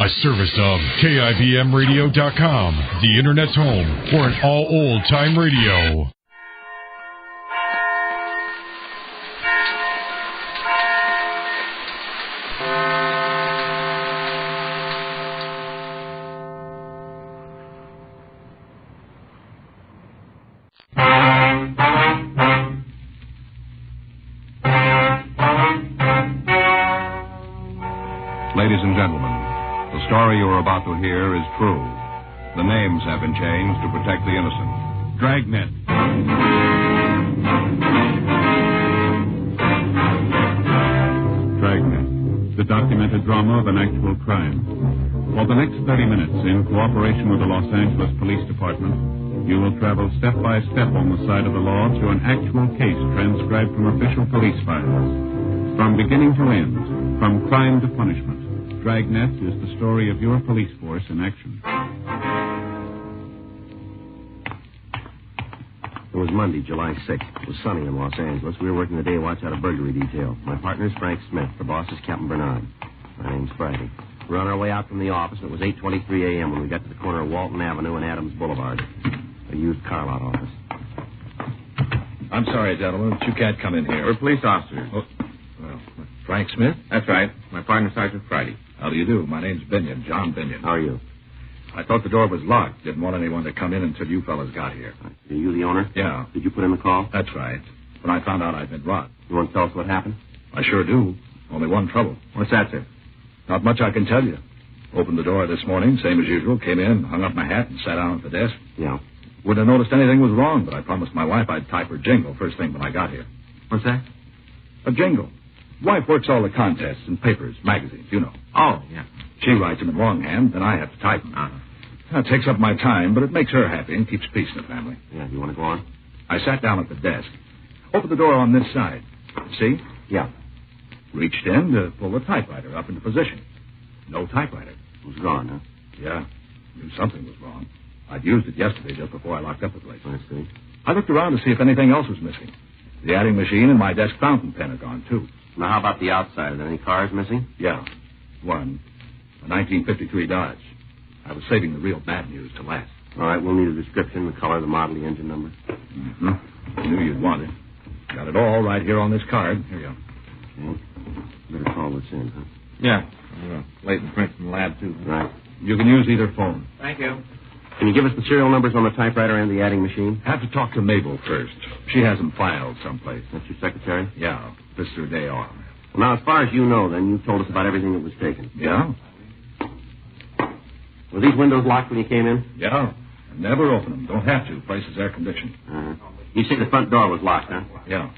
A service of KIBMradio.com, the Internet's home for an all old-time radio. Ladies and gentlemen, the story you are about to hear is true. The names have been changed to protect the innocent. Dragnet. Dragnet, the documented drama of an actual crime. For the next 30 minutes, in cooperation with the Los Angeles Police Department, you will travel step by step on the side of the law through an actual case transcribed from official police files. From beginning to end, from crime to punishment, Dragnet is the story of your police force in action. It was Monday, July 6th. It was sunny in Los Angeles. We were working the day watch out of burglary detail. My partner is Frank Smith. The boss is Captain Bernard. My name's Friday. We were on our way out from the office, and it was 8:23 a.m. when we got to the corner of Walton Avenue and Adams Boulevard. A used car lot office. I'm sorry, gentlemen, but you can't come in here. We're police officers. Oh, well, Frank Smith? That's right. My partner, Sergeant Friday. How do you do? My name's Binion, John Binion. How are you? I thought the door was locked. Didn't want anyone to come in until you fellas got here. Are you the owner? Yeah. Did you put in the call? That's right. When I found out I'd been robbed. You want to tell us what happened? I sure do. Only one trouble. What's that, sir? Not much I can tell you. Opened the door this morning, same as usual. Came in, hung up my hat, and sat down at the desk. Yeah. Wouldn't have noticed anything was wrong, but I promised my wife I'd type her jingle first thing when I got here. What's that? A jingle. Wife works all the contests and papers, magazines, you know. Oh, yeah. She writes them in longhand, then I have to type them. That takes up my time, but it makes her happy and keeps peace in the family. Yeah, you want to go on? I sat down at the desk. Opened the door on this side. See? Yeah. Reached in to pull the typewriter up into position. No typewriter. It was gone, huh? Yeah. Knew something was wrong. I'd used it yesterday just before I locked up the place. I see. I looked around to see if anything else was missing. The adding machine and my desk fountain pen are gone, too. Now, how about the outside? Are there any cars missing? Yeah. One. A 1953 Dodge. I was saving the real bad news to last. All right, we'll need a description, the color, the model, the engine number. Mm-hmm. I knew you'd want it. Got it all right here on this card. Here you are. Okay. Better call this in, huh? Yeah. Late and print from the lab, too. Right. You can use either phone. Thank you. Can you give us the serial numbers on the typewriter and the adding machine? Have to talk to Mabel first. She has them filed someplace. That's your secretary? Yeah. This is her day off. Well, now, as far as you know, then, you told us about everything that was taken. Yeah? Were these windows locked when you came in? Yeah. Never open them. Don't have to. Place is air-conditioned. Uh-huh. You say the front door was locked, huh? Yeah.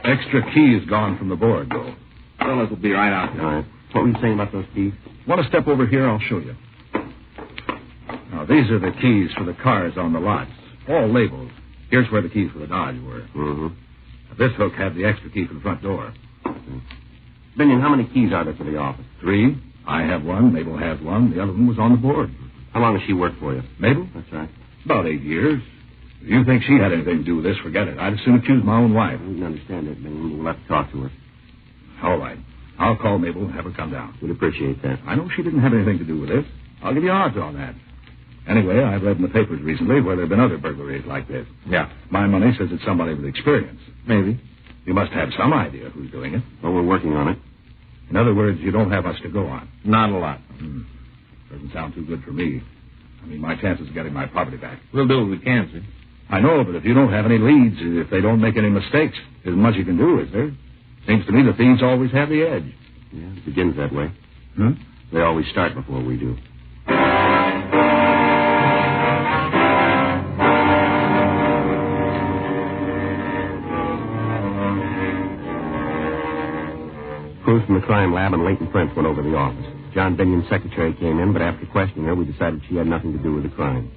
Extra key is gone from the board, though. Fellas will be right out there. All right. What were you saying about those keys? Want to step over here? I'll show you. Now, these are the keys for the cars on the lots. All labeled. Here's where the keys for the Dodge were. Mm-hmm. This hook had the extra key for the front door. Binion, how many keys are there for the office? 3. I have one. Mabel has one. The other one was on the board. How long has she worked for you? Mabel? That's right. About 8 years. If you think she had anything to do with this, forget it. I'd as soon choose my own wife. We can understand it, Binion. We'll have to talk to her. All right. I'll call Mabel and have her come down. We'd appreciate that. I know she didn't have anything to do with this. I'll give you odds on that. Anyway, I've read in the papers recently where there have been other burglaries like this. Yeah. My money says it's somebody with experience. Maybe. You must have some idea who's doing it. Well, we're working on it. In other words, you don't have much to go on. Not a lot. Doesn't sound too good for me. I mean, my chances of getting my property back. We'll do what we can, sir. I know, but if you don't have any leads, if they don't make any mistakes, there isn't much you can do, is there? Seems to me the thieves always have the edge. Yeah, it begins that way. Hmm? They always start before we do. Crews from the crime lab and Leighton Prince went over to the office. John Binion's secretary came in, but after questioning her, we decided she had nothing to do with the crime.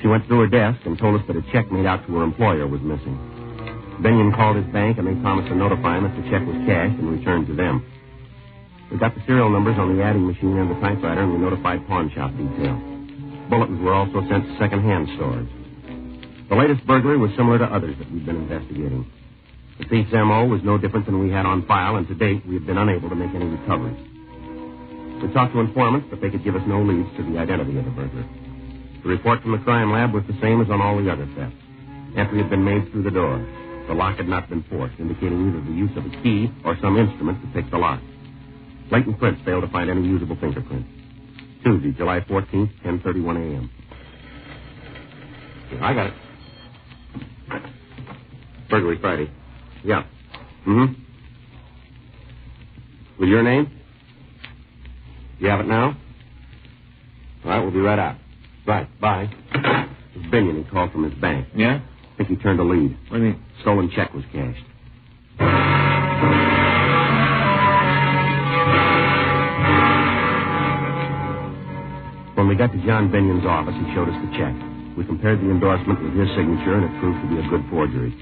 She went through her desk and told us that a check made out to her employer was missing. Binion called his bank, and they promised to notify him if the check was cashed and returned to them. We got the serial numbers on the adding machine and the typewriter, and we notified pawn shop detail. Bulletins were also sent to second-hand stores. The latest burglary was similar to others that we've been investigating. The thief's M.O. was no different than we had on file, and to date, we have been unable to make any recoveries. We talked to informants, but they could give us no leads to the identity of the burglar. The report from the crime lab was the same as on all the other thefts. Entry had been made through the door. The lock had not been forced, indicating either the use of a key or some instrument to pick the lock. Latent prints failed to find any usable fingerprint. Tuesday, July 14th, 10:31 a.m. I got it. Burglary Friday. Yeah. Mm-hmm. With your name? You have it now? All right, we'll be right out. Right, bye. It was Binion. He called from his bank. Yeah? I think he turned a lead. What do you mean? Stolen check was cashed. When we got to John Binion's office, he showed us the check. We compared the endorsement with his signature, and it proved to be a good forgery.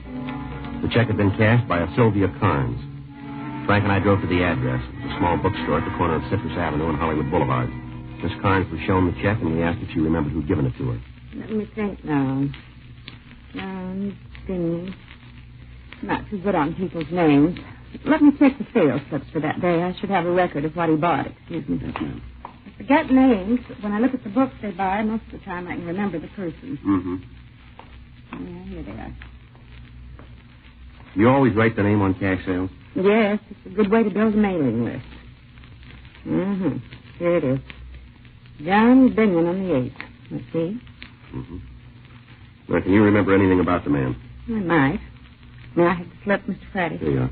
The check had been cashed by a Sylvia Carnes. Frank and I drove to the address. It was a small bookstore at the corner of Citrus Avenue and Hollywood Boulevard. Miss Carnes was shown the check, and we asked if she remembered who'd given it to her. Let me think now. John Binion. Not too good on people's names. Let me check the sales slips for that day. I should have a record of what he bought. Excuse me. Yes, ma'am. I forget names, but when I look at the books they buy, most of the time I can remember the person. Mm-hmm. Yeah, here they are. You always write the name on cash sales? Yes, it's a good way to build a mailing list. Mm-hmm. Here it is. John Binion on the 8th. Let's see. Mm-hmm. Now, can you remember anything about the man? I might. May I have the slip, Mr. Friday? Here you are.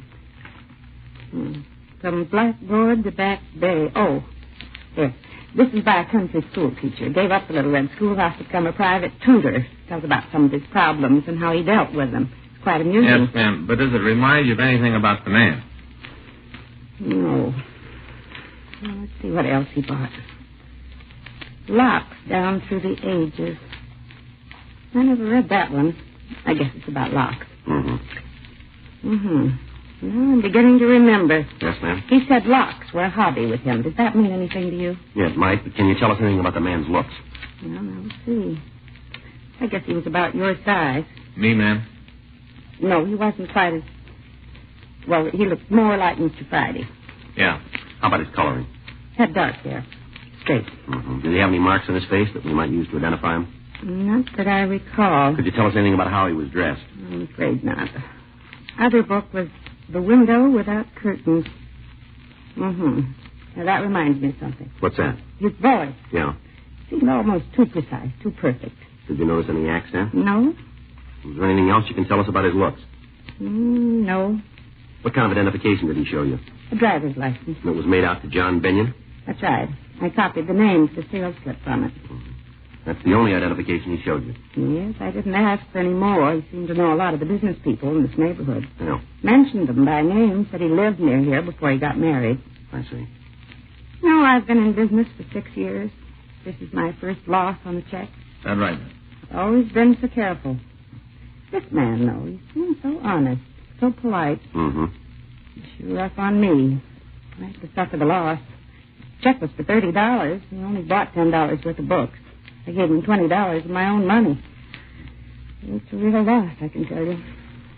From Blackboard to Back Bay. Oh, yes. This is by a country school teacher. Gave up the little red schoolhouse to become a private tutor. Tells about some of his problems and how he dealt with them. It's quite amusing. Yes, ma'am. But does it remind you of anything about the man? No. Well, let's see what else he bought. Locks down through the ages. I never read that one. I guess it's about locks. Mm-hmm. Mm-hmm. Well, I'm beginning to remember. Yes, ma'am? He said locks were a hobby with him. Does that mean anything to you? Yes, Mike, but can you tell us anything about the man's looks? Well, let's see. I guess he was about your size. Me, ma'am? No, he wasn't quite as... Well, he looked more like Mr. Friday. Yeah. How about his coloring? Had dark hair. Straight. Mm-hmm. Did he have any marks on his face that we might use to identify him? Not that I recall. Could you tell us anything about how he was dressed? I'm afraid not. Other book was The Window Without Curtains. Mm-hmm. Now, that reminds me of something. What's that? His voice Yeah. seemed almost too precise, too perfect. Did you notice any accent? No? Was there anything else you can tell us about his looks? No. What kind of identification did he show you? A driver's license. And it was made out to John Binion? That's right. I copied the names, the sales slip from it. That's the only identification he showed you? Yes, I didn't ask for any more. He seemed to know a lot of the business people in this neighborhood. Yeah. Mentioned them by name, said he lived near here before he got married. I see. No, I've been in business for 6 years. This is my first loss on the check. That right. I've always been so careful. This man, though, he seems so honest, so polite. Mm-hmm. Sure rough on me. I had to suffer the loss. Check was for $30. He only bought $10 worth of books. I gave him $20 of my own money. It's a real loss, I can tell you.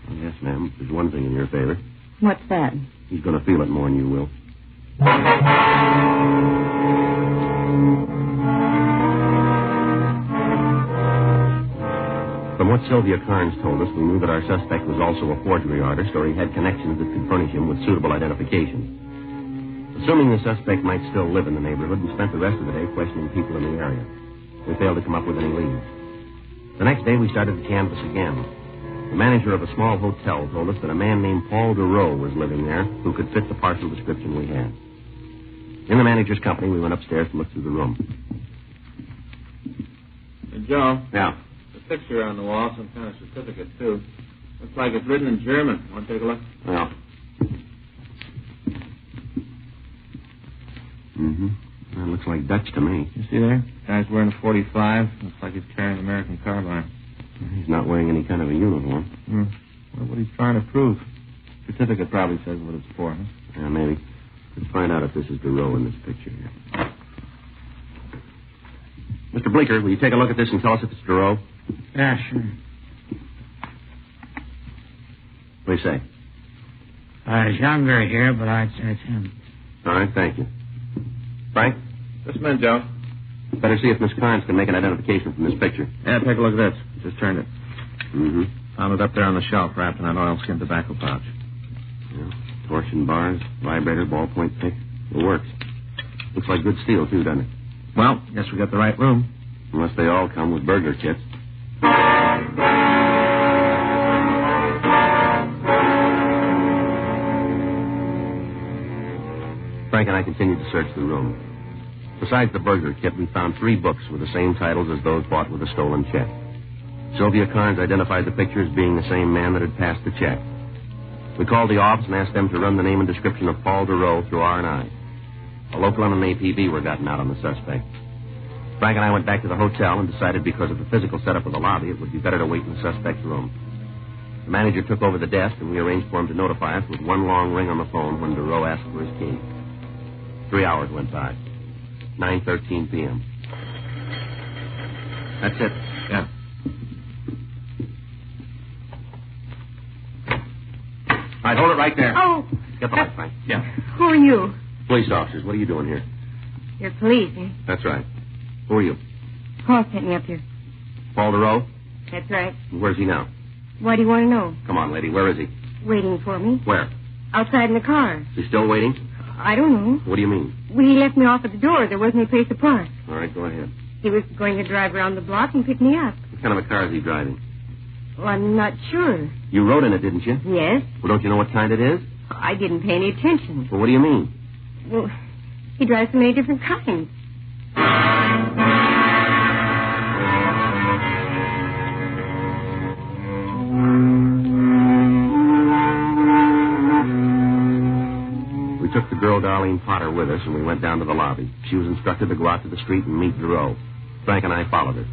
Well, yes, ma'am. There's one thing in your favor. What's that? He's going to feel it more than you will. From what Sylvia Carnes told us, we knew that our suspect was also a forgery artist, or he had connections that could furnish him with suitable identification. Assuming the suspect might still live in the neighborhood, we spent the rest of the day questioning people in the area. We failed to come up with any leads. The next day, we started to canvass again. The manager of a small hotel told us that a man named Paul DeRoe was living there who could fit the partial description we had. In the manager's company, we went upstairs to look through the room. Hey, Joe. Yeah. The picture on the wall, some kind of certificate, too. Looks like it's written in German. Want to take a look? Yeah. Mm-hmm. That looks like Dutch to me. You see there? Guy's wearing a 45. Looks like he's carrying an American carbine. He's not wearing any kind of a uniform. Well, what he's trying to prove. Certificate probably says what it's for, huh? Yeah, maybe. Let's find out if this is DeRoe in this picture here. Mr. Bleeker, will you take a look at this and tell us if it's DeRoe? Yeah, sure. What do you say? He's younger here, but I'd say it's him. All right, thank you. Frank? Just a minute, Joe. Better see if Miss Carnes can make an identification from this picture. Yeah, take a look at this. Just turned it. Mm-hmm. Found it up there on the shelf, wrapped in an oilskin tobacco pouch. Yeah. Torsion bars, vibrator, ballpoint pick. It works. Looks like good steel, too, doesn't it? Well, guess we got the right room. Unless they all come with burglar kits. Frank and I continued to search the room. Besides the burglar kit, we found 3 books with the same titles as those bought with a stolen check. Sylvia Carnes identified the picture as being the same man that had passed the check. We called the office and asked them to run the name and description of Paul DeRoe through R&I. A local and an APB were gotten out on the suspect. Frank and I went back to the hotel and decided because of the physical setup of the lobby, it would be better to wait in the suspect's room. The manager took over the desk, and we arranged for him to notify us with one long ring on the phone when DeRoe asked for his key. 3 hours went by. 9:13 p.m. That's it. Yeah. All right, hold it right there. Oh. Get the light, Frank. Yeah. Who are you? Police officers, what are you doing here? You're police, eh? That's right. Who are you? Paul sent me up here. Paul DeRoe? That's right. Where's he now? Why do you want to know? Come on, lady. Where is he? Waiting for me. Where? Outside in the car. Is he still waiting? I don't know. What do you mean? When he left me off at the door, there wasn't any place to park. All right, go ahead. He was going to drive around the block and pick me up. What kind of a car is he driving? Well, I'm not sure. You rode in it, didn't you? Yes. Well, don't you know what kind it is? I didn't pay any attention. Well, what do you mean? Well, he drives so many different kinds. We took the girl, Darlene Potter, with us, and we went down to the lobby. She was instructed to go out to the street and meet DeRoe. Frank and I followed her.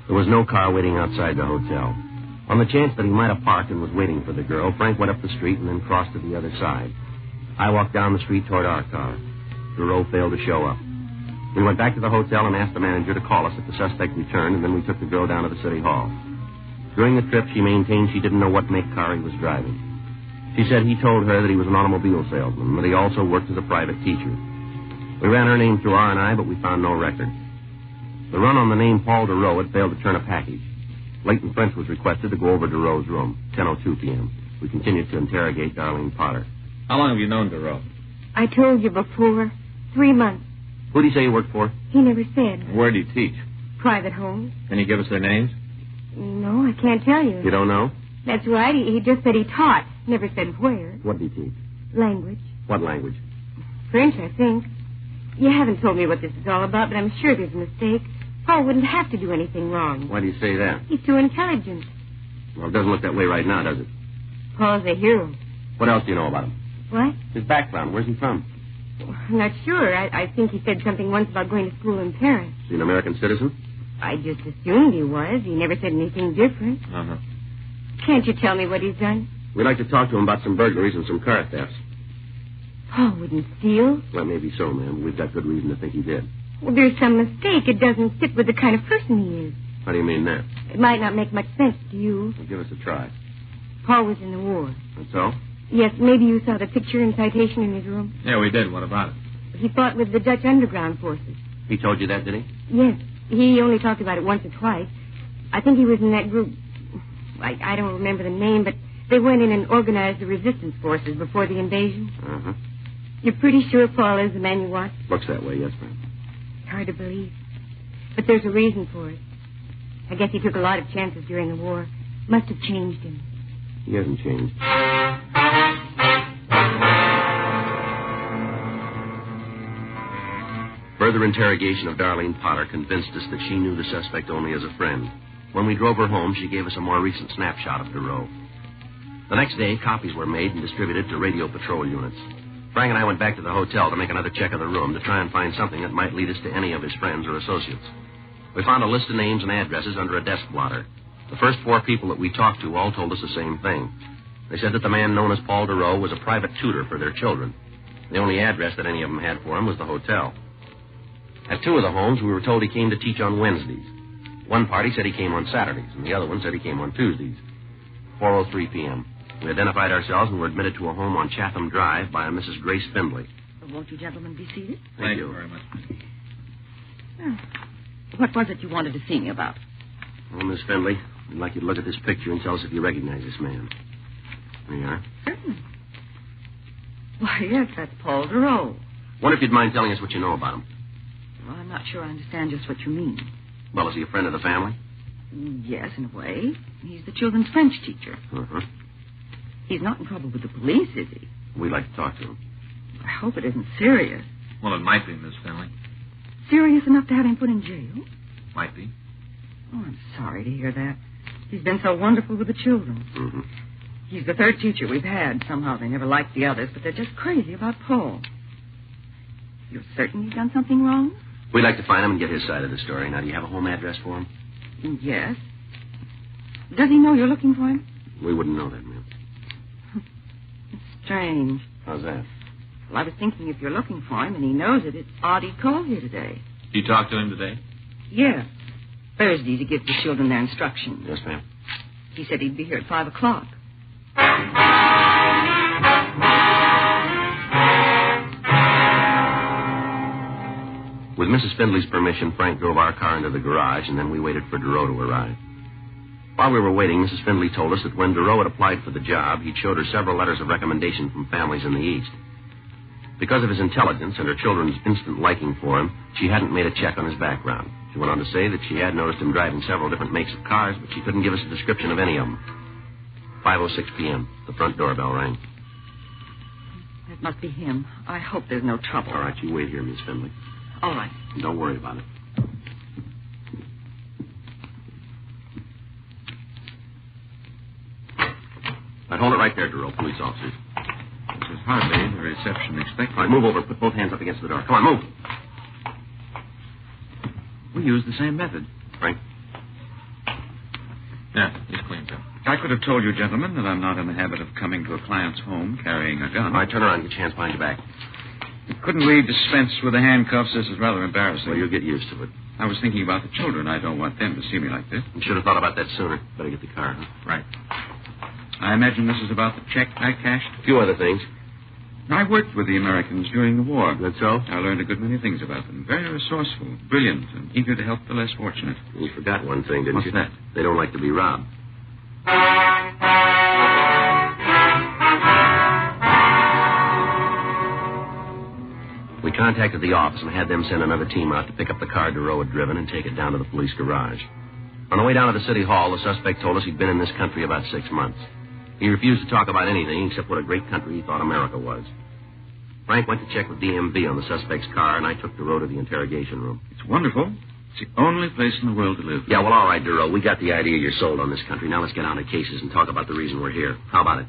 There was no car waiting outside the hotel. On the chance that he might have parked and was waiting for the girl, Frank went up the street and then crossed to the other side. I walked down the street toward our car. DeRoe failed to show up. We went back to the hotel and asked the manager to call us if the suspect returned, and then we took the girl down to the city hall. During the trip, she maintained she didn't know what make car he was driving. She said he told her that he was an automobile salesman, but he also worked as a private teacher. We ran her name through R&I, but we found no record. The run on the name Paul DeRoe had failed to turn a package. Leighton French was requested to go over DeRoe's room, 10:02 p.m. We continued to interrogate Darlene Potter. How long have you known DeRoe? I told you before. 3 months. Who did he say he worked for? He never said. Where did he teach? Private homes. Can you give us their names? No, I can't tell you. You don't know? That's right. He just said he taught. Never said where. What did he teach? Language. What language? French, I think. You haven't told me what this is all about, but I'm sure there's a mistake. Paul wouldn't have to do anything wrong. Why do you say that? He's too intelligent. Well, it doesn't look that way right now, does it? Paul's a hero. What else do you know about him? What? His background. Where's he from? I'm not sure. I think he said something once about going to school in Paris. Is he an American citizen? I just assumed he was. He never said anything different. Uh-huh. Can't you tell me what he's done? We'd like to talk to him about some burglaries and some car thefts. Paul wouldn't steal. Well, maybe so, ma'am. We've got good reason to think he did. Well, there's some mistake. It doesn't fit with the kind of person he is. How do you mean that? It might not make much sense to you. Well, give us a try. Paul was in the war. And so? Yes, maybe you saw the picture and citation in his room. Yeah, we did. What about it? He fought with the Dutch underground forces. He told you that, did he? Yes. He only talked about it once or twice. I think he was in that group. I don't remember the name, but they went in and organized the resistance forces before the invasion. Uh-huh. You're pretty sure Paul is the man you want? Looks that way, yes, ma'am. It's hard to believe. But there's a reason for it. I guess he took a lot of chances during the war. Must have changed him. He hasn't changed. Further interrogation of Darlene Potter convinced us that she knew the suspect only as a friend. When we drove her home, she gave us a more recent snapshot of DeRoe. The next day, copies were made and distributed to radio patrol units. Frank and I went back to the hotel to make another check of the room to try and find something that might lead us to any of his friends or associates. We found a list of names and addresses under a desk blotter. The first 4 people that we talked to all told us the same thing. They said that the man known as Paul DeRoe was a private tutor for their children. The only address that any of them had for him was the hotel. At 2 of the homes, we were told he came to teach on Wednesdays. One party said he came on Saturdays, and the other one said he came on Tuesdays. 4:03 p.m. We identified ourselves and were admitted to a home on Chatham Drive by a Mrs. Grace Findlay. won't you gentlemen be seated? Thank you very much. Well, what was it you wanted to see me about? Well, Miss Findlay, I'd like you to look at this picture and tell us if you recognize this man. There you are. Certainly. Why, yes, that's Paul Giroux. Wonder if you'd mind telling us what you know about him. Well, I'm not sure I understand just what you mean. Well, is he a friend of the family? Yes, in a way. He's the children's French teacher. Uh-huh. He's not in trouble with the police, is he? We'd like to talk to him. I hope it isn't serious. Well, it might be, Miss Finley. Serious enough to have him put in jail? Might be. Oh, I'm sorry to hear that. He's been so wonderful with the children. Mm-hmm. He's the third teacher we've had. Somehow they never liked the others, but they're just crazy about Paul. You're certain he's done something wrong? We'd like to find him and get his side of the story. Now, do you have a home address for him? Yes. Does he know you're looking for him? We wouldn't know that, ma'am. It's strange. How's that? Well, I was thinking if you're looking for him and he knows it, it's odd he'd call here today. You talked to him today? Yeah. Thursdays he gives the children their instructions. Yes, ma'am. He said he'd be here at 5 o'clock. With Mrs. Findley's permission, Frank drove our car into the garage, and then we waited for Giroux to arrive. While we were waiting, Mrs. Findley told us that when Giroux had applied for the job, he'd showed her several letters of recommendation from families in the East. Because of his intelligence and her children's instant liking for him, she hadn't made a check on his background. She went on to say that she had noticed him driving several different makes of cars, but she couldn't give us a description of any of them. 5:06 p.m. The front doorbell rang. That must be him. I hope there's no trouble. All right, you wait here, Miss Findley. All right. Don't worry about it. Now, hold it right there, Giroux, police officers. This is hardly the reception expected. All right, move over. Put both hands up against the door. Come on, move. We use the same method. Frank? Yeah, he's clean, Joe. I could have told you, gentlemen, that I'm not in the habit of coming to a client's home carrying a gun. All right, turn around and get your hands behind your back. Couldn't we dispense with the handcuffs? This is rather embarrassing. Well, you'll get used to it. I was thinking about the children. I don't want them to see me like this. You should have thought about that sooner. Better get the car, huh? Right. I imagine this is about the check I cashed. A few other things. I worked with the Americans during the war. That so? I learned a good many things about them. Very resourceful, brilliant, and eager to help the less fortunate. You forgot one thing, didn't What's you? that? They don't like to be robbed. We contacted the office and had them send another team out to pick up the car Giroux had driven and take it down to the police garage. On the way down to the city hall, the suspect told us he'd been in this country about 6 months. He refused to talk about anything except what a great country he thought America was. Frank went to check with DMV on the suspect's car, and I took Giroux to the interrogation room. It's wonderful. It's the only place in the world to live. Yeah, well, all right, Giroux. We got the idea you're sold on this country. Now let's get on to cases and talk about the reason we're here. How about it?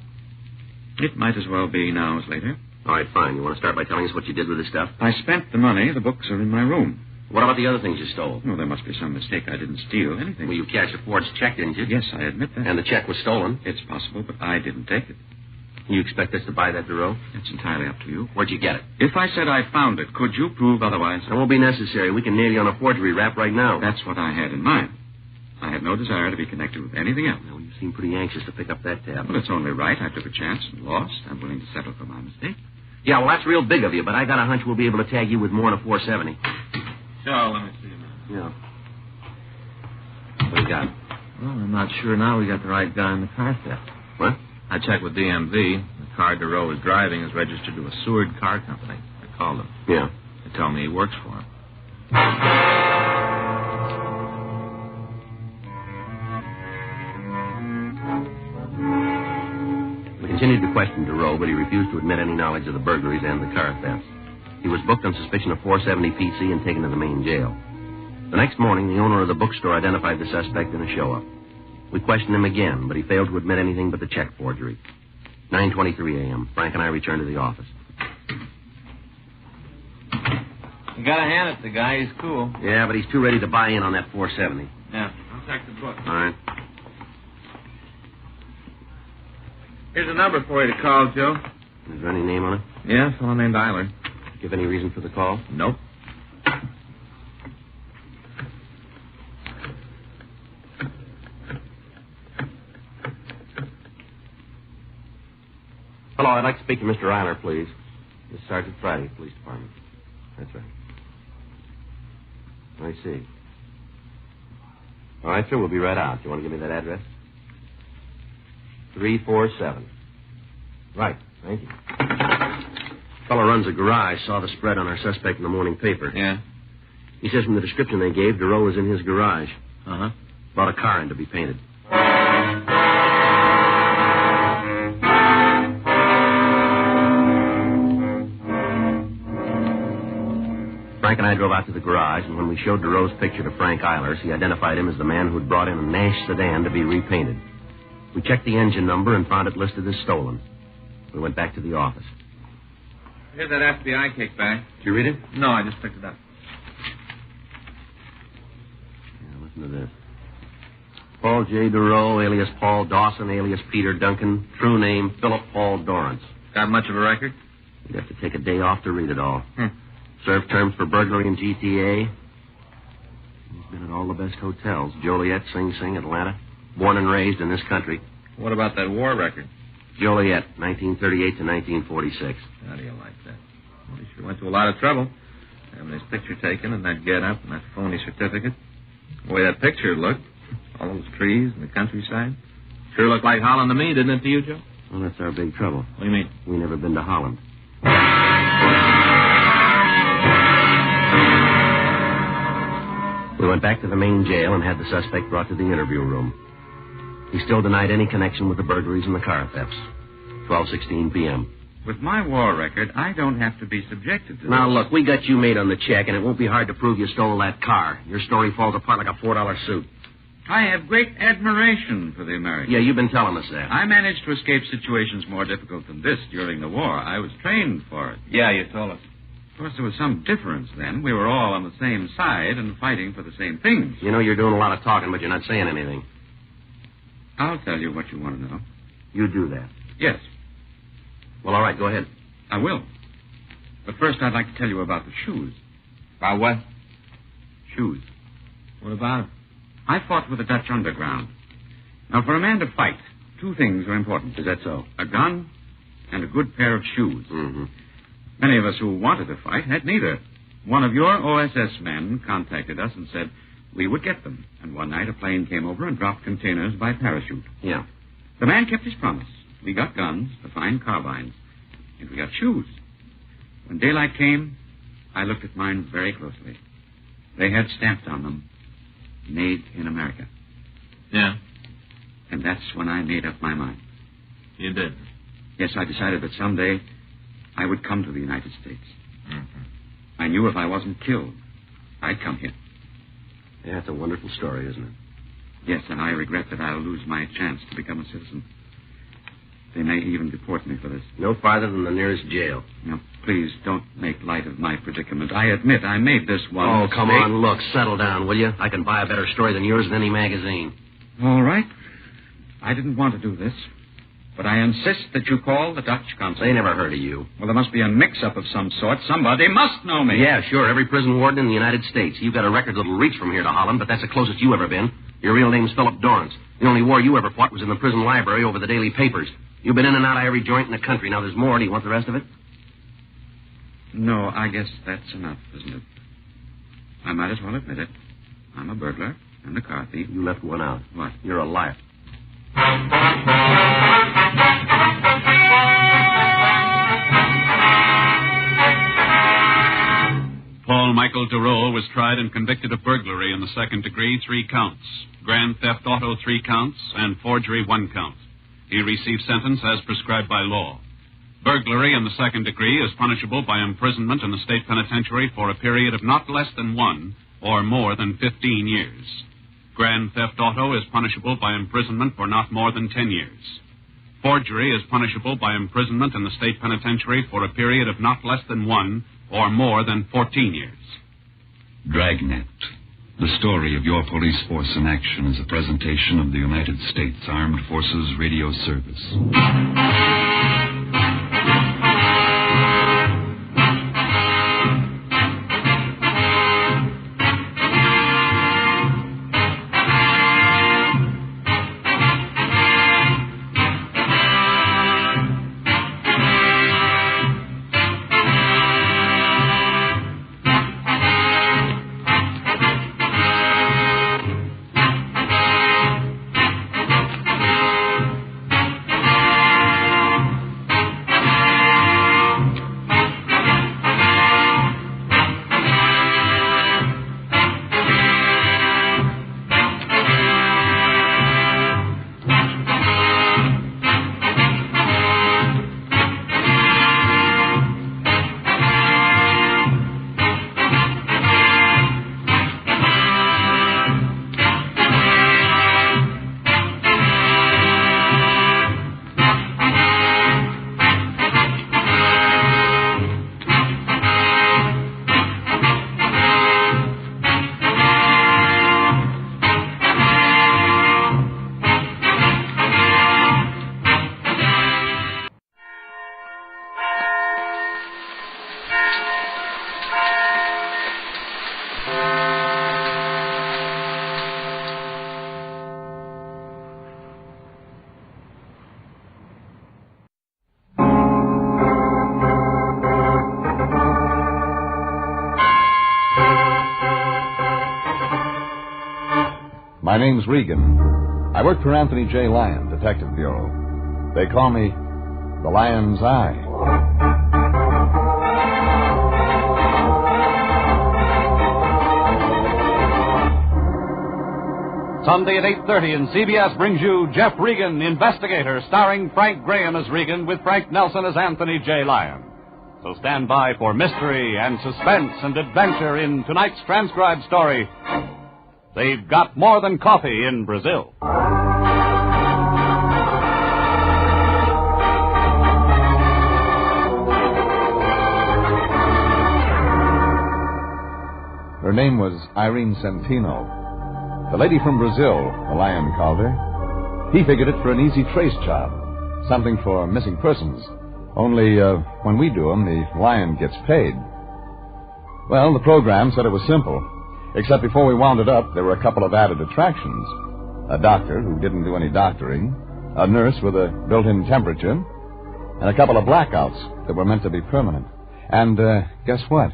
It might as well be now as later. All right, fine. You want to start by telling us what you did with this stuff? I spent the money. The books are in my room. What about the other things you stole? Oh, there must be some mistake. I didn't steal anything. Well, you cashed a forged check, didn't you? Yes, I admit that. And the check was stolen. It's possible, but I didn't take it. You expect us to buy that, Giroux? It's entirely up to you. Where'd you get it? If I said I found it, could you prove otherwise? It won't be necessary. We can nail you on a forgery rap right now. That's what I had in mind. I had no desire to be connected with anything else. Well, you seem pretty anxious to pick up that tab. Well, it's only right. I took a chance and lost. I'm willing to settle for my mistake. Yeah, well, that's real big of you, but I got a hunch we'll be able to tag you with more than a 470. Sure, let me see. Yeah. What do you got? Well, I'm not sure now we got the right guy in the car theft. What? I checked with DMV. The car Giroux is driving is registered to a Seward car company. I called him. Yeah. They tell me he works for him. We continued to question Giroux, but he refused to admit any knowledge of the burglaries and the car thefts. He was booked on suspicion of 470 PC and taken to the main jail. The next morning, the owner of the bookstore identified the suspect in a show-up. We questioned him again, but he failed to admit anything but the check forgery. 9:23 a.m. Frank and I returned to the office. You gotta hand it to the guy. He's cool. Yeah, but he's too ready to buy in on that 470. Yeah, I'll check the book. All right. Here's a number for you to call, Joe. Is there any name on it? Yeah, a fellow named Eiler. Give any reason for the call? Nope. Hello, I'd like to speak to Mr. Eiler, please. This is Sergeant Friday, Police Department. That's right. I see. All right, sir, we'll be right out. You want to give me that address? 347. Right, thank you. Fellow runs a garage, saw the spread on our suspect in the morning paper. Yeah? He says from the description they gave, Durow was in his garage. Uh-huh. Brought a car in to be painted. Frank and I drove out to the garage, and when we showed Durow's picture to Frank Eilers, he identified him as the man who'd brought in a Nash sedan to be repainted. We checked the engine number and found it listed as stolen. We went back to the office. Here's that FBI kickback. Did you read it? No, I just picked it up. Yeah, listen to this. Paul J. Durow, alias Paul Dawson, alias Peter Duncan. True name, Philip Paul Dorrance. Got much of a record? You'd have to take a day off to read it all. Served terms for burglary in GTA. He's been at all the best hotels. Joliet, Sing Sing, Atlanta. Born and raised in this country. What about that war record? Joliet, 1938 to 1946. How do you like that? Well, he sure went to a lot of trouble. Having his picture taken and that get-up and that phony certificate. The way that picture looked, all those trees and the countryside. Sure looked like Holland to me, didn't it to you, Joe? Well, that's our big trouble. What do you mean? We never been to Holland. We went back to the main jail and had the suspect brought to the interview room. He still denied any connection with the burglaries and the car thefts. 12:16 p.m. With my war record, I don't have to be subjected to Now, this. look, we got you made on the check, and it won't be hard to prove you stole that car. Your story falls apart like a $4 suit. I have great admiration for the Americans. Yeah, you've been telling us that. I managed to escape situations more difficult than this during the war. I was trained for it. Yeah, you told us. Of course, there was some difference then. We were all on the same side and fighting for the same things. You know you're doing a lot of talking, but you're not saying anything. I'll tell you what you want to know. You do that. Yes, Well, all right, go ahead. I will. But first, I'd like to tell you about the shoes. About what? Shoes. What about it? I fought with the Dutch underground. Now, for a man to fight, two things are important. Is that so? A gun and a good pair of shoes. Mm-hmm. Many of us who wanted to fight had neither. One of your OSS men contacted us and said we would get them. And one night a plane came over and dropped containers by parachute. Yeah. The man kept his promise. We got guns, the fine carbines, and we got shoes. When daylight came, I looked at mine very closely. They had stamped on them, made in America. Yeah, And that's when I made up my mind. you did. Yes, I decided that someday I would come to the United States. Mm-hmm. I knew if I wasn't killed, I'd come here. Yeah, it's a wonderful story, isn't it? Yes, and I regret that I'll lose my chance to become a citizen. They may even deport me for this. No farther than the nearest jail. Now, please don't make light of my predicament. I admit I made this one Oh, mistake. come on, look, settle down, will you? I can buy a better story than yours in any magazine. All right. I didn't want to do this, but I insist that you call the Dutch consul. They never heard of you. Well, there must be a mix-up of some sort. Somebody must know me. Yeah, sure, every prison warden in the United States. You've got a record that'll reach from here to Holland, but that's the closest you ever been. Your real name's Philip Dorrance. The only war you ever fought was in the prison library over the daily papers. You've been in and out of every joint in the country. Now, there's more. Do you want the rest of it? No, I guess that's enough, isn't it? I might as well admit it. I'm a burglar and a car thief. You left one out. What? You're a liar. Paul Michael Durow was tried and convicted of burglary in the second degree, 3 counts. Grand theft auto, 3 counts, and forgery, 1 count. He received sentence as prescribed by law. Burglary in the second degree is punishable by imprisonment in the state penitentiary for a period of not less than 1 or more than 15 years. Grand theft auto is punishable by imprisonment for not more than 10 years. Forgery is punishable by imprisonment in the state penitentiary for a period of not less than 1 or more than 14 years. Dragnet. The story of your police force in action is a presentation of the United States Armed Forces Radio Service. My name's Regan. I work for Anthony J. Lyon, Detective Bureau. They call me the Lion's Eye. Sunday at 8:30, and CBS brings you Jeff Regan, Investigator, starring Frank Graham as Regan with Frank Nelson as Anthony J. Lyon. So stand by for mystery and suspense and adventure in tonight's transcribed story, They've Got More Than Coffee in Brazil. Her name was Irene Centino. The lady from Brazil, the Lion called her. He figured it for an easy trace job, something for missing persons. Only when we do them, the Lion gets paid. Well, the program said it was simple, except before we wound it up, there were a couple of added attractions. A doctor who didn't do any doctoring, a nurse with a built-in temperature, and a couple of blackouts that were meant to be permanent. And guess what?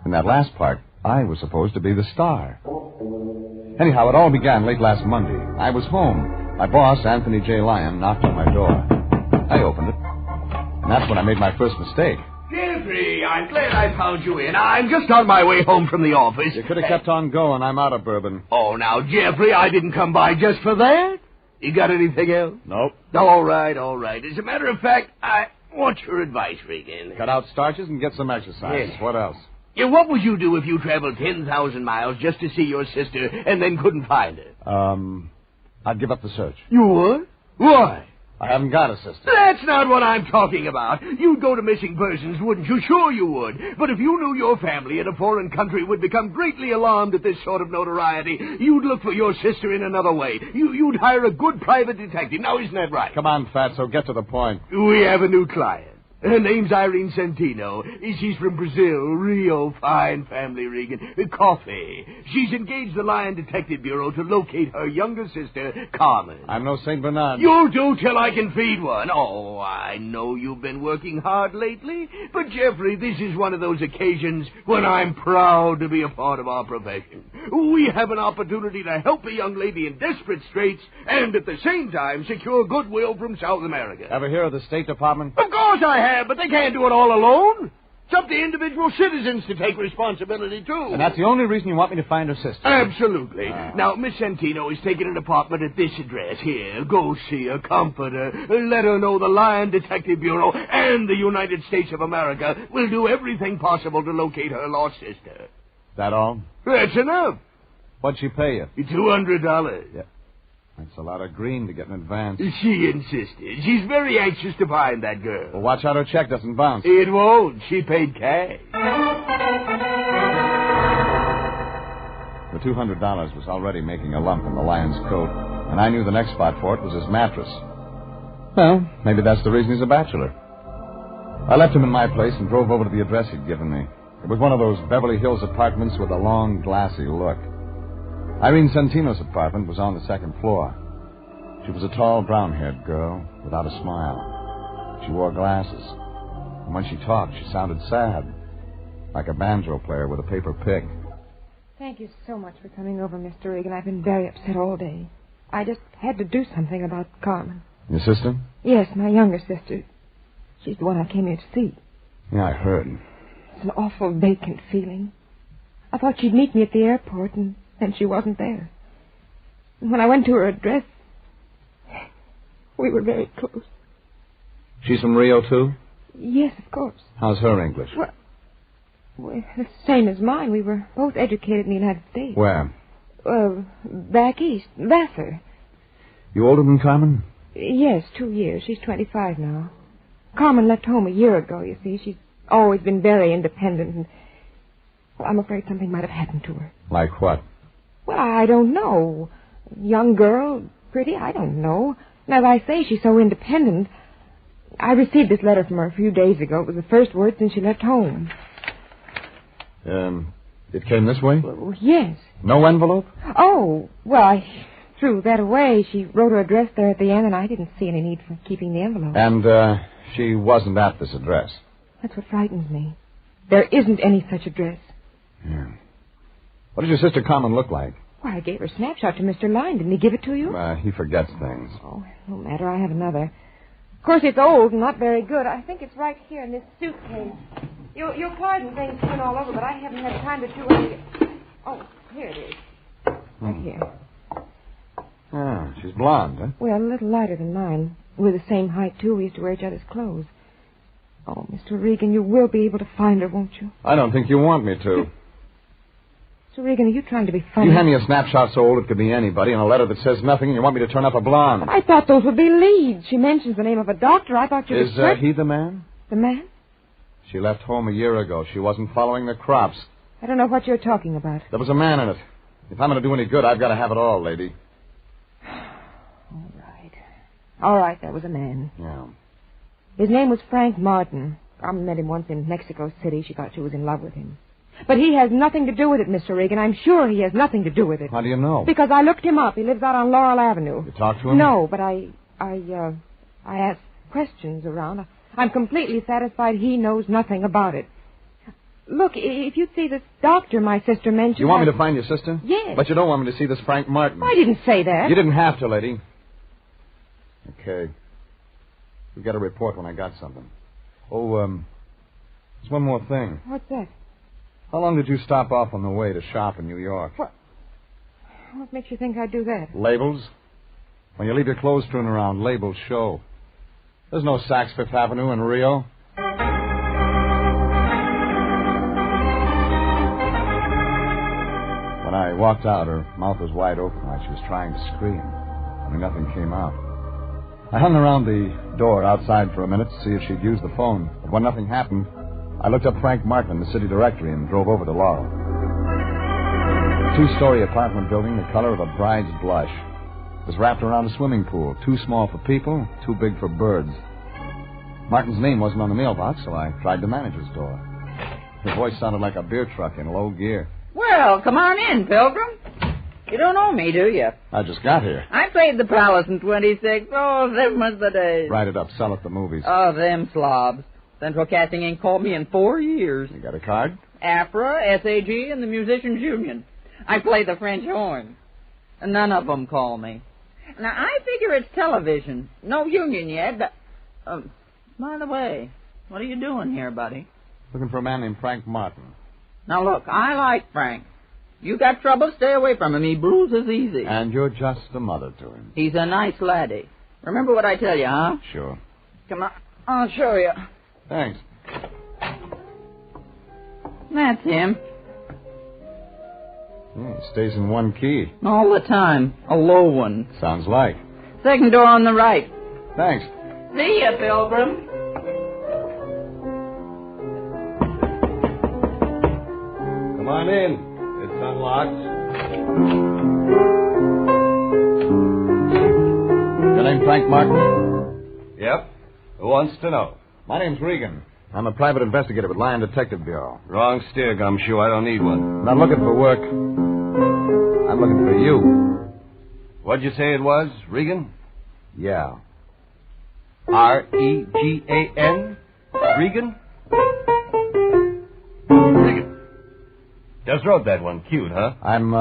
In that last part, I was supposed to be the star. Anyhow, it all began late last Monday. I was home. My boss, Anthony J. Lyon, knocked on my door. I opened it, and that's when I made my first mistake. Jeffrey, I'm glad I found you in. I'm just on my way home from the office. You could have kept on going. I'm out of bourbon. Oh, now, Jeffrey, I didn't come by just for that. You got anything else? Nope. All right. As a matter of fact, I want your advice, Regan. Cut out starches and get some exercise. Yes. What else? Yeah, what would you do if you traveled 10,000 miles just to see your sister and then couldn't find her? I'd give up the search. You would? Why? I haven't got a sister. That's not what I'm talking about. You'd go to missing persons, wouldn't you? Sure you would. But if you knew your family in a foreign country would become greatly alarmed at this sort of notoriety, you'd look for your sister in another way. You'd hire a good private detective. Now, isn't that right? Come on, Fatso, get to the point. We have a new client. Her name's Irene Centino. She's from Brazil. Real fine family, Regan. Coffee. She's engaged the Lion Detective Bureau to locate her younger sister, Carmen. I'm no St. Bernard. You'll do till I can feed one. Oh, I know you've been working hard lately, but, Jeffrey, this is one of those occasions when I'm proud to be a part of our profession. We have an opportunity to help a young lady in desperate straits and, at the same time, secure goodwill from South America. Ever hear of the State Department? Of course I have. But they can't do it all alone. It's up to individual citizens to take responsibility, too. And that's the only reason you want me to find her sister? Absolutely. Now, Miss Centino is taking an apartment at this address. Here, go see her, comfort her, let her know the Lion Detective Bureau and the United States of America will do everything possible to locate her lost sister. That all? That's enough. What'd she pay you? $200. Yeah. That's a lot of green to get in advance. She insisted. She's very anxious to find that girl. Well, watch out her check doesn't bounce. It won't. She paid cash. The $200 was already making a lump in the Lion's coat, and I knew the next spot for it was his mattress. Well, maybe that's the reason he's a bachelor. I left him in my place and drove over to the address he'd given me. It was one of those Beverly Hills apartments with a long, glassy look. Irene Centino's apartment was on the second floor. She was a tall, brown-haired girl without a smile. She wore glasses. And when she talked, she sounded sad, like a banjo player with a paper pick. Thank you so much for coming over, Mr. Regan. I've been very upset all day. I just had to do something about Carmen. Your sister? Yes, my younger sister. She's the one I came here to see. Yeah, I heard. It's an awful vacant feeling. I thought she'd meet me at the airport, and then she wasn't there. And when I went to her address, we were very close. She's from Rio, too? Yes, of course. How's her English? Well, the same as mine. We were both educated in the United States. Where? Back east. Vassar. You older than Carmen? Yes, 2 years. She's 25 now. Carmen left home a year ago, you see. She's always been very independent, and I'm afraid something might have happened to her. Like what? Well, I don't know. Young girl, pretty, I don't know. And as I say, she's so independent. I received this letter from her a few days ago. It was the first word since she left home. It came this way? Well, yes. No envelope? Oh, well, I threw that away. She wrote her address there at the end, and I didn't see any need for keeping the envelope. And, she wasn't at this address? That's what frightens me. There isn't any such address. Yeah. What does your sister Carmen look like? Why, I gave her a snapshot to Mr. Lyon. Didn't he give it to you? He forgets things. Oh, no matter. I have another. Of course, it's old and not very good. I think it's right here in this suitcase. Your card and things went all over, but I haven't had time to do anything. Oh, here it is. Right here. Ah, she's blonde, huh? Well, a little lighter than mine. We're the same height, too. We used to wear each other's clothes. Oh, Mr. Regan, you will be able to find her, won't you? I don't think you want me to. Mr. Regan, are you trying to be funny? You hand me a snapshot so old it could be anybody and a letter that says nothing, and you want me to turn up a blonde. I thought those would be leads. She mentions the name of a doctor. I thought you Is he the man? The man? She left home a year ago. She wasn't following the crops. I don't know what you're talking about. There was a man in it. If I'm going to do any good, I've got to have it all, lady. All right, there was a man. Yeah. His name was Frank Martin. I met him once in Mexico City. She thought she was in love with him. But he has nothing to do with it, Mr. Regan. I'm sure he has nothing to do with it. How do you know? Because I looked him up. He lives out on Laurel Avenue. You talked to him? No, but I asked questions around. I'm completely satisfied he knows nothing about it. Look, if you'd see this doctor my sister mentioned... You want me to find your sister? Yes. But you don't want me to see this Frank Martin. I didn't say that. You didn't have to, lady. Okay. You'll get a report when I got something. Oh, there's one more thing. What's that? How long did you stop off on the way to shop in New York? What makes you think I'd do that? Labels. When you leave your clothes strewn around, labels show. There's no Saks Fifth Avenue in Rio. When I walked out, her mouth was wide open like she was trying to scream. Only nothing came out. I hung around the door outside for a minute to see if she'd use the phone. But when nothing happened, I looked up Frank Martin in the city directory and drove over to Laurel. A 2-story apartment building the color of a bride's blush. It was wrapped around a swimming pool, too small for people, too big for birds. Martin's name wasn't on the mailbox, so I tried the manager's door. His voice sounded like a beer truck in low gear. Well, come on in, Pilgrim. You don't know me, do you? I just got here. I played the Palace in 26. Oh, them was the days. Write it up. Sell at the movies. Oh, them slobs. Central Casting ain't called me in 4 years. You got a card? AFRA, SAG, and the Musicians Union. I play the French horn. And none of them call me. Now, I figure it's television. No union yet, but... by the way, what are you doing here, buddy? Looking for a man named Frank Martin. Now, look, I like Frank. You got trouble, stay away from him. He bruises easy. And you're just a mother to him. He's a nice laddie. Remember what I tell you, huh? Sure. Come on, I'll show you. Thanks. That's him. Yeah, he stays in one key. All the time. A low one. Sounds like. Second door on the right. Thanks. See ya, Pilgrim. Come on in. It's unlocked. Your name Frank Martin? Yep. Who wants to know? My name's Regan. I'm a private investigator with Lyon Detective Bureau. Wrong steer, Gumshoe. I don't need one. I'm not looking for work. I'm looking for you. What'd you say it was, Regan? Yeah. R-E-G-A-N? Regan? Regan. Just wrote that one. Cute, huh? I'm,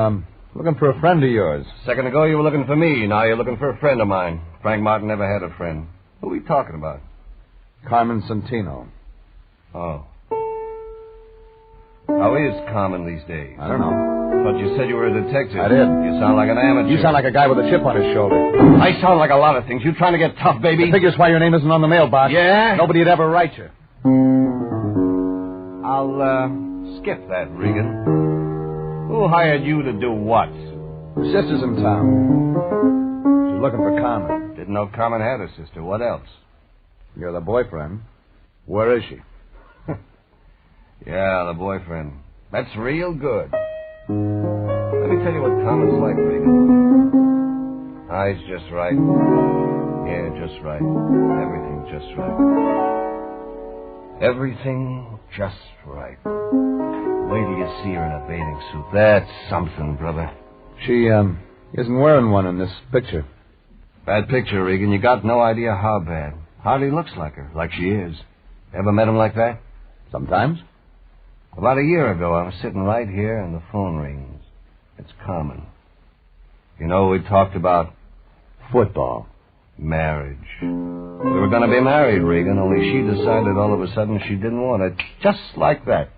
looking for a friend of yours. A second ago you were looking for me. Now you're looking for a friend of mine. Frank Martin never had a friend. Who are we talking about? Carmen Centino. Oh. How is Carmen these days? I don't know. But you said you were a detective. I did. You sound like an amateur. You sound like a guy with a chip on his shoulder. I sound like a lot of things. You trying to get tough, baby? The figure's why your name isn't on the mailbox. Yeah? Nobody'd ever write you. I'll, skip that, Regan. Who hired you to do what? Her sister's in town. She's looking for Carmen. Didn't know Carmen had a sister. What else? You're the boyfriend. Where is she? Yeah, the boyfriend. That's real good. Let me tell you what Carmen's like, Regan. Eyes just right. Hair just right. Everything just right. Everything just right. Wait till you see her in a bathing suit. That's something, brother. She, isn't wearing one in this picture. Bad picture, Regan. You got no idea how bad. Hardly looks like her, like she is. Ever met him like that? Sometimes. About a year ago, I was sitting right here and the phone rings. It's Carmen. You know, we talked about Football. marriage. We were going to be married, Regan, only she decided all of a sudden she didn't want it. Just like that.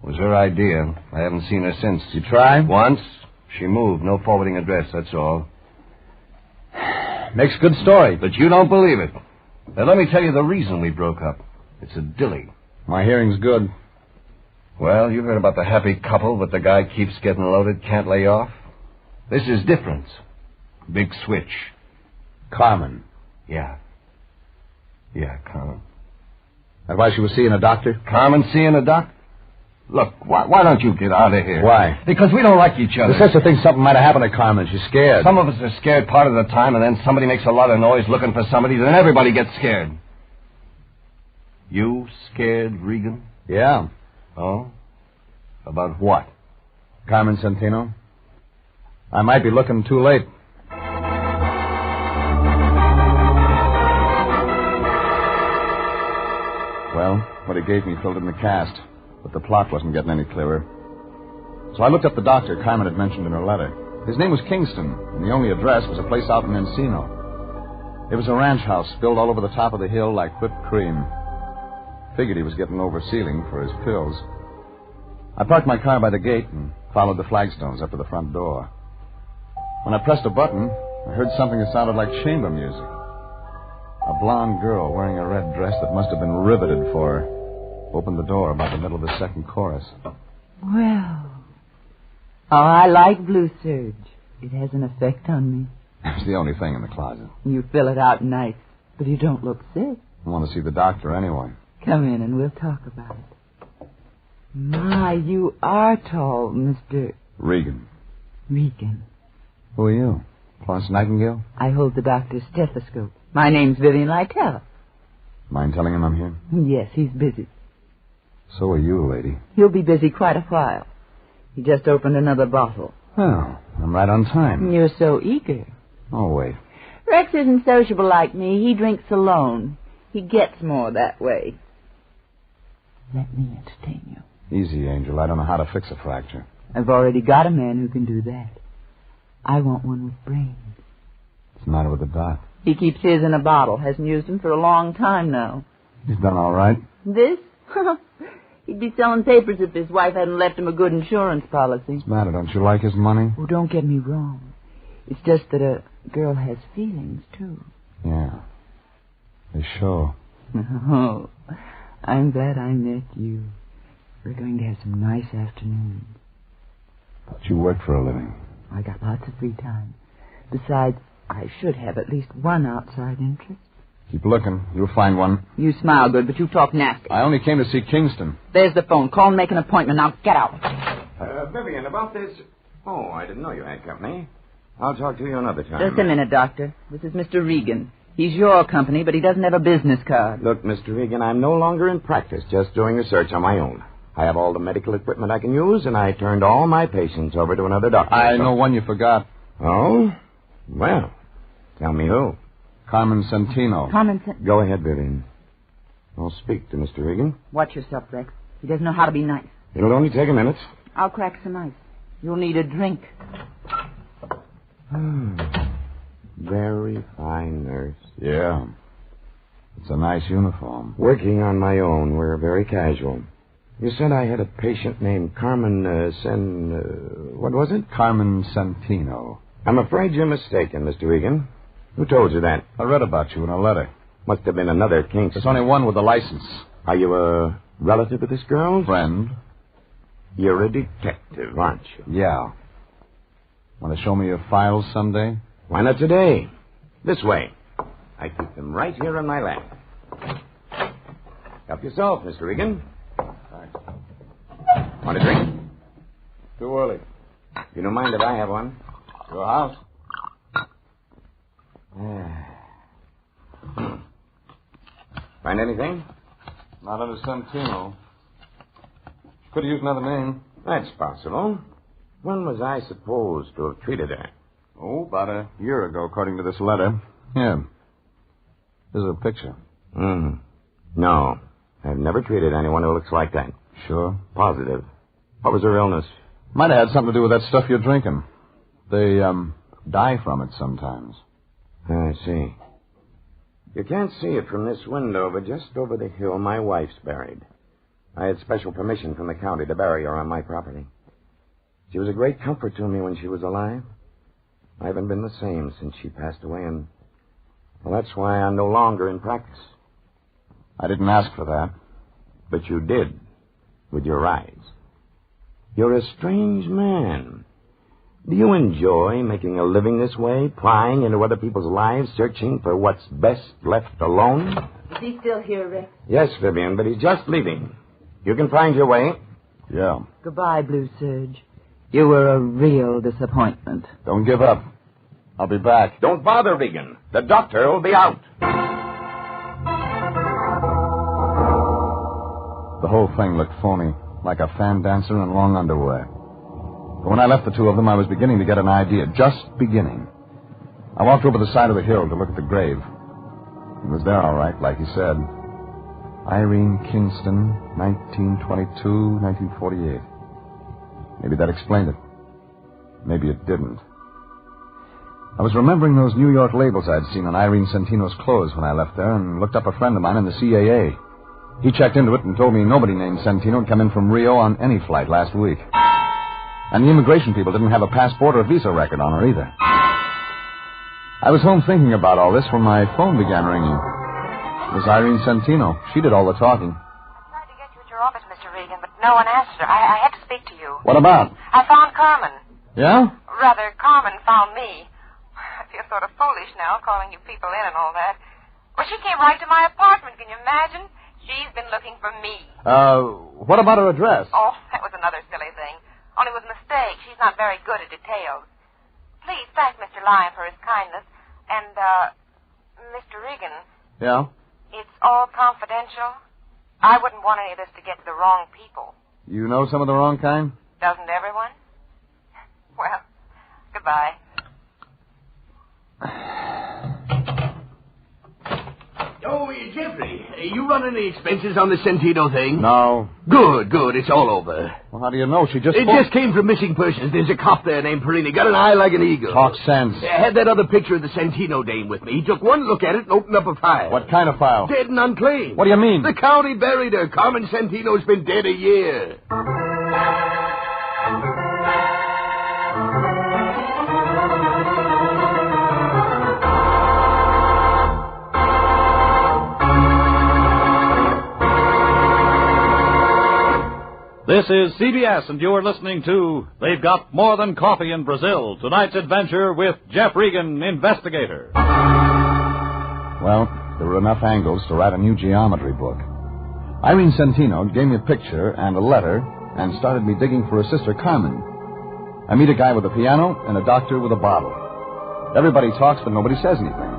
It was her idea. I haven't seen her since. Did you try? Once. She moved. No forwarding address, that's all. Makes a good story. But you don't believe it. Now, let me tell you the reason we broke up. It's a dilly. My hearing's good. Well, you heard about the happy couple, but the guy keeps getting loaded, can't lay off. This is different. Big switch. Carmen. Yeah. Yeah, Carmen. That's why she was seeing a doctor? Carmen seeing a doc? Look, why don't you get out of here? Why? Because we don't like each other. There's such a thing something might have happened to Carmen. She's scared. Some of us are scared part of the time, and then somebody makes a lot of noise looking for somebody, then everybody gets scared. You scared, Regan? Yeah. Oh? About what? Carmen Santino. I might be looking too late. Well, what he gave me filled in the cast, but the plot wasn't getting any clearer. So I looked up the doctor Carmen had mentioned in her letter. His name was Kingston, and the only address was a place out in Encino. It was a ranch house built all over the top of the hill like whipped cream. Figured he was getting over ceiling for his pills. I parked my car by the gate and followed the flagstones up to the front door. When I pressed a button, I heard something that sounded like chamber music. A blonde girl wearing a red dress that must have been riveted for her opened the door about the middle of the second chorus. Well, I like blue serge. It has an effect on me. It's the only thing in the closet. You fill it out nice, but you don't look sick. I want to see the doctor anyway. Come in and we'll talk about it. My, you are tall, Mr. Regan. Regan. Who are you? Florence Nightingale? I hold the doctor's stethoscope. My name's Vivian Lytell. Mind telling him I'm here? Yes, he's busy. So are you, lady. He'll be busy quite a while. He just opened another bottle. Well, I'm right on time. You're so eager. Oh, wait. Rex isn't sociable like me. He drinks alone. He gets more that way. Let me entertain you. Easy, Angel. I don't know how to fix a fracture. I've already got a man who can do that. I want one with brains. What's the matter with the doc? He keeps his in a bottle. Hasn't used him for a long time now. He's done all right. This? He'd be selling papers if his wife hadn't left him a good insurance policy. What's the matter? Don't you like his money? Oh, don't get me wrong. It's just that a girl has feelings, too. Yeah. They show. Oh, I'm glad I met you. We're going to have some nice afternoons. Thought you worked for a living. I got lots of free time. Besides, I should have at least one outside interest. Keep looking. You'll find one. You smile good, but you talk nasty. I only came to see Kingston. There's the phone. Call and make an appointment. Now, get out. Vivian, about this... Oh, I didn't know you had company. I'll talk to you another time. Just a minute, Doctor. This is Mr. Regan. He's your company, but he doesn't have a business card. Look, Mr. Regan, I'm no longer in practice, just doing research on my own. I have all the medical equipment I can use, and I turned all my patients over to another doctor. I know one you forgot. Oh? Well, tell me who. Carmen Santino. Go ahead, Vivian. I'll speak to Mr. Regan. Watch yourself, Rex. He doesn't know how to be nice. It'll only take a minute. I'll crack some ice. You'll need a drink. Very fine, nurse. Yeah. It's a nice uniform. Working on my own. We're very casual. You said I had a patient named Carmen what was it? Carmen Santino. I'm afraid you're mistaken, Mr. Regan. Who told you that? I read about you in a letter. Must have been another Kingston. There's only one with a license. Are you a relative of this girl? Friend. You're a detective, aren't you? Yeah. Want to show me your files someday? Why not today? This way. I keep them right here on my lap. Help yourself, Mr. Regan. Thanks. Want a drink? Too early. You don't mind if I have one? Your house. Find anything? Not under Santino. Could have used another name. That's possible. When was I supposed to have treated her? Oh, about a year ago, according to this letter. Yeah. Here's a picture. No. I've never treated anyone who looks like that. Sure? Positive. What was her illness? Might have had something to do with that stuff you're drinking. They die from it sometimes. I see. You can't see it from this window, but just over the hill, my wife's buried. I had special permission from the county to bury her on my property. She was a great comfort to me when she was alive. I haven't been the same since she passed away, and, well, that's why I'm no longer in practice. I didn't ask for that. But you did, with your eyes. You're a strange man. Do you enjoy making a living this way, prying into other people's lives, searching for what's best left alone? Is he still here, Rex? Yes, Vivian, but he's just leaving. You can find your way. Yeah. Goodbye, Blue Surge. You were a real disappointment. Don't give up. I'll be back. Don't bother, Regan. The doctor will be out. The whole thing looked phony, like a fan dancer in long underwear. But when I left the two of them, I was beginning to get an idea, just beginning. I walked over the side of the hill to look at the grave. It was there, all right, like he said. Irene Kingston, 1922, 1948. Maybe that explained it. Maybe it didn't. I was remembering those New York labels I'd seen on Irene Santino's clothes when I left there and looked up a friend of mine in the CAA. He checked into it and told me nobody named Santino had come in from Rio on any flight last week. And the immigration people didn't have a passport or visa record on her either. I was home thinking about all this when my phone began ringing. It was Irene Santino. She did all the talking. I tried to get you at your office, Mr. Regan, but no one answered. I had to speak to you. What about? I found Carmen. Yeah? Rather, Carmen found me. I feel sort of foolish now, calling you people in and all that. Well, she came right to my apartment. Can you imagine? She's been looking for me. What about her address? Oh, that was another silly thing. Only it was a mistake. She's not very good at details. Please thank Mr. Lyon for his kindness. And, Mr. Regan. Yeah? It's all confidential. I wouldn't want any of this to get to the wrong people. You know some of the wrong kind? Doesn't everyone? Well, goodbye. Oh, Jeffrey, you run any expenses on the Santino thing? No. Good. It's all over. Well, how do you know? She just... It just came from missing persons. There's a cop there named Perini. Got an eye like an eagle. Talk sense. I had that other picture of the Santino dame with me. He took one look at it and opened up a file. What kind of file? Dead and unclaimed. What do you mean? The county buried her. Carmen Santino's been dead a year. This is CBS, and you are listening to They've Got More Than Coffee in Brazil, tonight's adventure with Jeff Regan, Investigator. Well, there were enough angles to write a new geometry book. Irene Santino gave me a picture and a letter and started me digging for her sister, Carmen. I meet a guy with a piano and a doctor with a bottle. Everybody talks, but nobody says anything.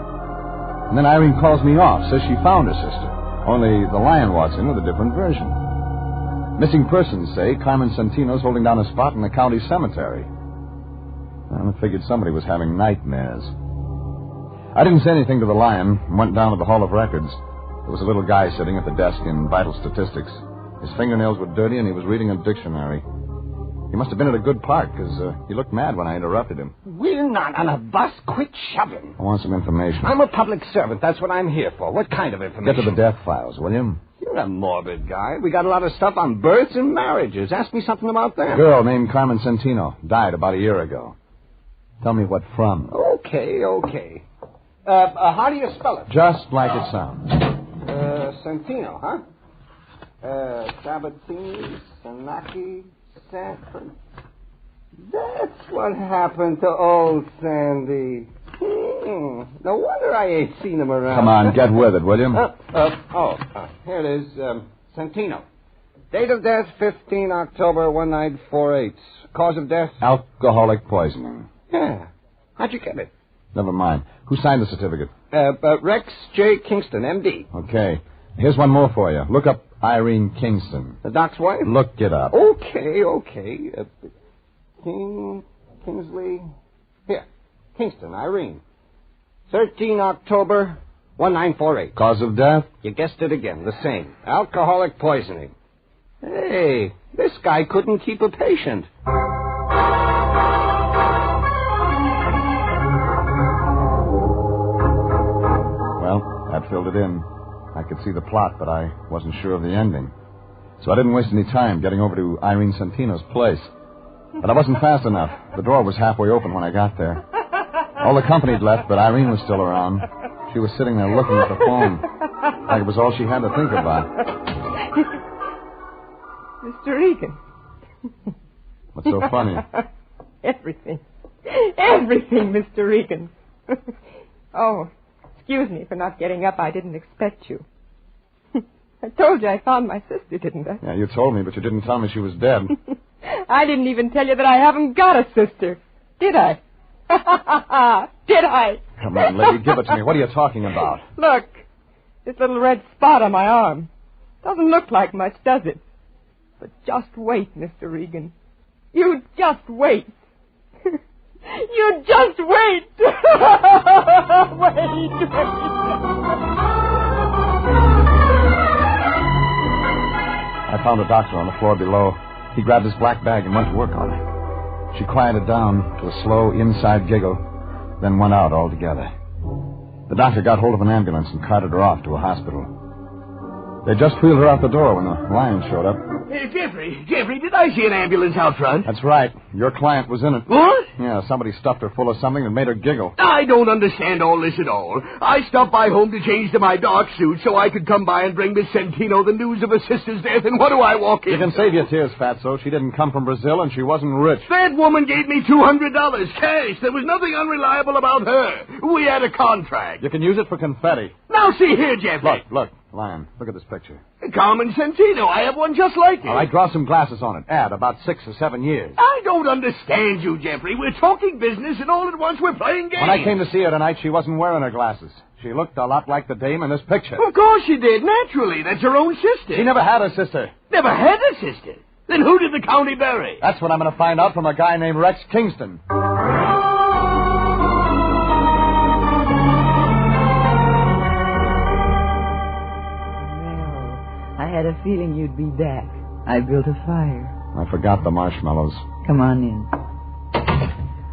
And then Irene calls me off, says she found her sister. Only the Lion walks in with a different version. Missing persons say Carmen Santino's holding down a spot in the county cemetery. I figured somebody was having nightmares. I didn't say anything to the Lion and went down to the Hall of Records. There was a little guy sitting at the desk in vital statistics. His fingernails were dirty and he was reading a dictionary. He must have been at a good part because he looked mad when I interrupted him. We're not on a bus. Quit shoving. I want some information. I'm a public servant. That's what I'm here for. What kind of information? Get to the death files, will you? You're a morbid guy. We got a lot of stuff on births and marriages. Ask me something about that. A girl named Carmen Santino died about a year ago. Tell me what from. Okay. How do you spell it? Just like it sounds. Santino, huh? Sabatini, Sanaki, Sanford. That's what happened to old Sandy. No wonder I ain't seen him around. Come on, get with it, will you? Here it is. Santino. Date of death, 15 October 1948. Cause of death? Alcoholic poisoning. Yeah. How'd you get it? Never mind. Who signed the certificate? Rex J. Kingston, M.D. Okay. Here's one more for you. Look up Irene Kingston. The doc's wife? Look it up. Okay. Kingsley. Here. Kingston, Irene. 13 October 1948. Cause of death? You guessed it again. The same. Alcoholic poisoning. Hey, this guy couldn't keep a patient. filled it in. I could see the plot, but I wasn't sure of the ending. So I didn't waste any time getting over to Irene Santino's place. But I wasn't fast enough. The door was halfway open when I got there. All the company had left, but Irene was still around. She was sitting there looking at the phone. Like it was all she had to think about. Mr. Regan. What's so funny? Everything. Everything, Mr. Regan. Oh, excuse me for not getting up. I didn't expect you. I told you I found my sister, didn't I? Yeah, you told me, but you didn't tell me she was dead. I didn't even tell you that I haven't got a sister. Did I? Did I? Come on, lady, give it to me. What are you talking about? Look, this little red spot on my arm. Doesn't look like much, does it? But just wait, Mr. Regan. You just wait. You just wait. Wait. I found a doctor on the floor below. He grabbed his black bag and went to work on her. She quieted down to a slow inside giggle, then went out altogether. The doctor got hold of an ambulance and carted her off to a hospital. They just wheeled her out the door when the Lion showed up. Jeffrey, did I see an ambulance out front? That's right. Your client was in it. What? Yeah, somebody stuffed her full of something that made her giggle. I don't understand all this at all. I stopped by home to change to my dark suit so I could come by and bring Miss Santino the news of her sister's death, and what do I walk in? You can save your tears, Fatso. She didn't come from Brazil, and she wasn't rich. That woman gave me $200 cash. There was nothing unreliable about her. We had a contract. You can use it for confetti. Now see here, Jeffrey. Look, Lion, look at this picture. Carmen Santino. I have one just like it. All right, draw some glasses on it. Add about 6 or 7 years. I don't understand you, Jeffrey. We're talking business, and all at once we're playing games. When I came to see her tonight, she wasn't wearing her glasses. She looked a lot like the dame in this picture. Of course she did, naturally. That's her own sister. She never had a sister. Never had a sister? Then who did the county bury? That's what I'm going to find out from a guy named Rex Kingston. I had a feeling you'd be back. I built a fire. I forgot the marshmallows. Come on in.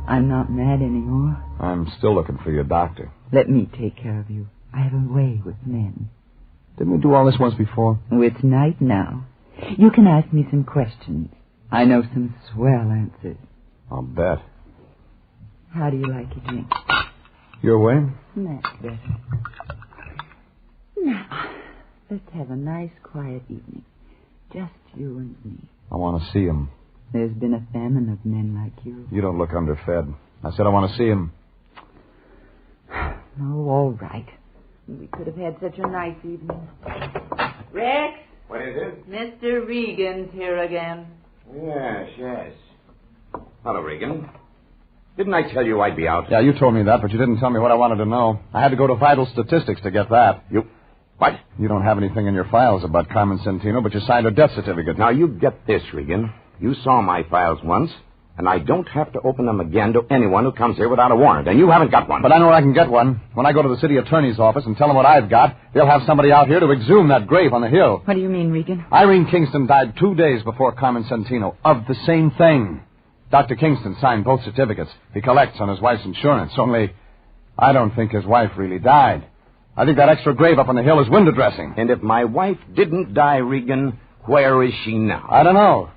I'm not mad anymore. I'm still looking for your doctor. Let me take care of you. I have a way with men. Didn't we do all this once before? Oh, it's night now. You can ask me some questions. I know some swell answers. I'll bet. How do you like your drink? Your way? That's better. Now, let's have a nice, quiet evening. Just you and me. I want to see him. There's been a famine of men like you. You don't look underfed. I said I want to see him. Oh, all right. We could have had such a nice evening. Rex? What is it? Mr. Regan's here again. Yes. Hello, Regan. Didn't I tell you I'd be out? Yeah, you told me that, but you didn't tell me what I wanted to know. I had to go to Vital Statistics to get that. What? You don't have anything in your files about Carmen Santino, but you signed her death certificate. Now, you get this, Regan. You saw my files once, and I don't have to open them again to anyone who comes here without a warrant, and you haven't got one. But I know I can get one. When I go to the city attorney's office and tell them what I've got, they'll have somebody out here to exhume that grave on the hill. What do you mean, Regan? Irene Kingston died 2 days before Carmen Santino of the same thing. Dr. Kingston signed both certificates. He collects on his wife's insurance, only I don't think his wife really died. I think that extra grave up on the hill is window dressing. And if my wife didn't die, Regan, where is she now? I don't know.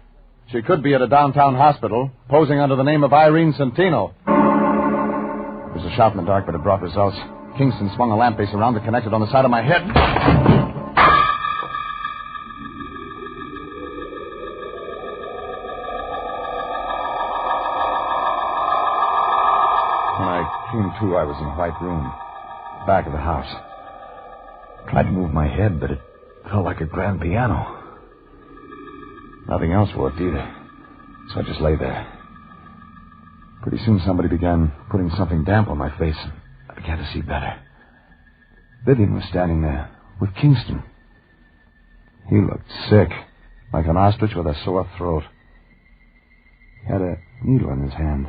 She could be at a downtown hospital, posing under the name of Irene Santino. There was a shot in the dark, but it brought results. Kingston swung a lamp base around that connected on the side of my head. When I came to, I was in a white room, back of the house. Tried to move my head, but it felt like a grand piano. Nothing else worked either, so I just lay there. Pretty soon somebody began putting something damp on my face, and I began to see better. Vivian was standing there with Kingston. He looked sick, like an ostrich with a sore throat. He had a needle in his hand.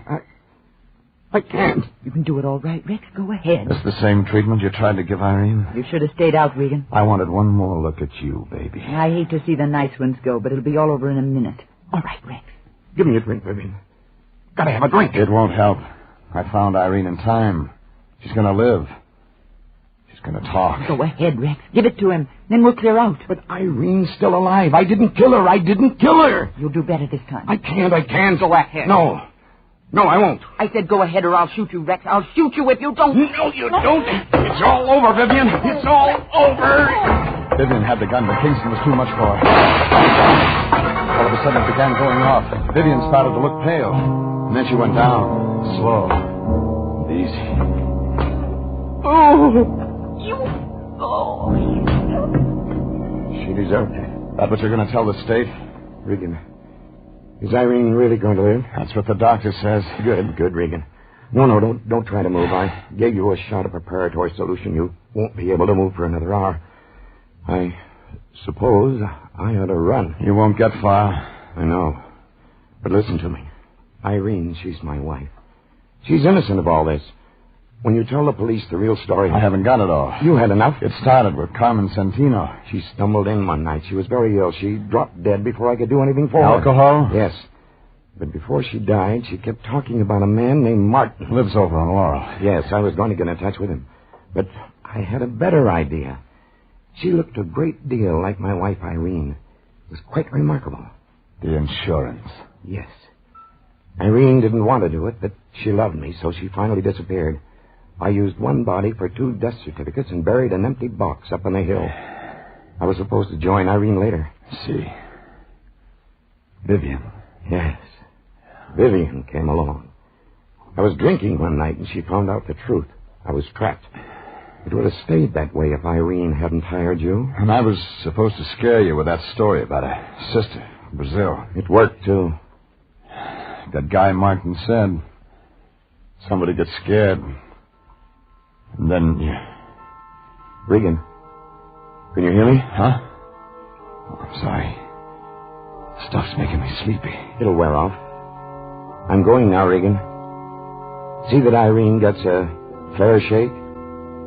I can't. You can do it all right, Rex. Go ahead. That's the same treatment you tried to give Irene? You should have stayed out, Regan. I wanted one more look at you, baby. I hate to see the nice ones go, but it'll be all over in a minute. All right, Rex. Give me a drink, Vivian. Gotta have a drink. It won't help. I found Irene in time. She's gonna live. She's She's going to talk. Go ahead, Rex. Give it to him. Then we'll clear out. But Irene's still alive. I didn't kill her. I didn't kill her. You'll do better this time. I can't. Go ahead. No, I won't. I said go ahead or I'll shoot you, Rex. I'll shoot you if you don't. No, you don't. It's all over, Vivian. It's all over. Vivian had the gun, but Kingston was too much for her. All of a sudden, it began going off. Vivian started to look pale. And then she went down. Slow. Easy. Oh, you... Oh. She deserved it. That what you're going to tell the state? Regan, is Irene really going to live? That's what the doctor says. Good, Regan. No, don't try to move. I gave you a shot of preparatory solution. You won't be able to move for another hour. I suppose I ought to run. You won't get far. I know. But listen to me. Irene, she's my wife. She's innocent of all this. When you tell the police the real story... I haven't got it all. You had enough? It started with Carmen Santino. She stumbled in one night. She was very ill. She dropped dead before I could do anything for her. Alcohol? Yes. But before she died, she kept talking about a man named Martin. Lives over on Laurel. Yes, I was going to get in touch with him. But I had a better idea. She looked a great deal like my wife, Irene. It was quite remarkable. The insurance. Yes. Irene didn't want to do it, but she loved me, so she finally disappeared. I used one body for 2 death certificates and buried an empty box up on the hill. I was supposed to join Irene later. See. Vivian. Yes. Vivian came along. I was drinking one night, and she found out the truth. I was trapped. It would have stayed that way if Irene hadn't hired you. And I was supposed to scare you with that story about her sister in Brazil. It worked, too. That guy Martin said. Somebody gets scared. And then... Regan, can you hear me? Huh? Oh, I'm sorry. Stuff's making me sleepy. It'll wear off. I'm going now, Regan. See that Irene gets a fair shake?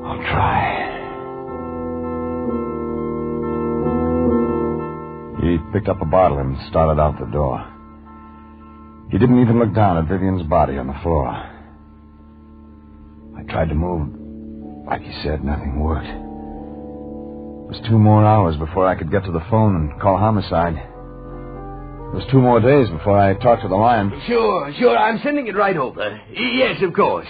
I'll try. He picked up a bottle and started out the door. He didn't even look down at Vivian's body on the floor. I tried to move. Like he said, nothing worked. It was 2 more hours before I could get to the phone and call homicide. It was 2 more days before I talked to the Lion. Sure. I'm sending it right over. Yes, of course.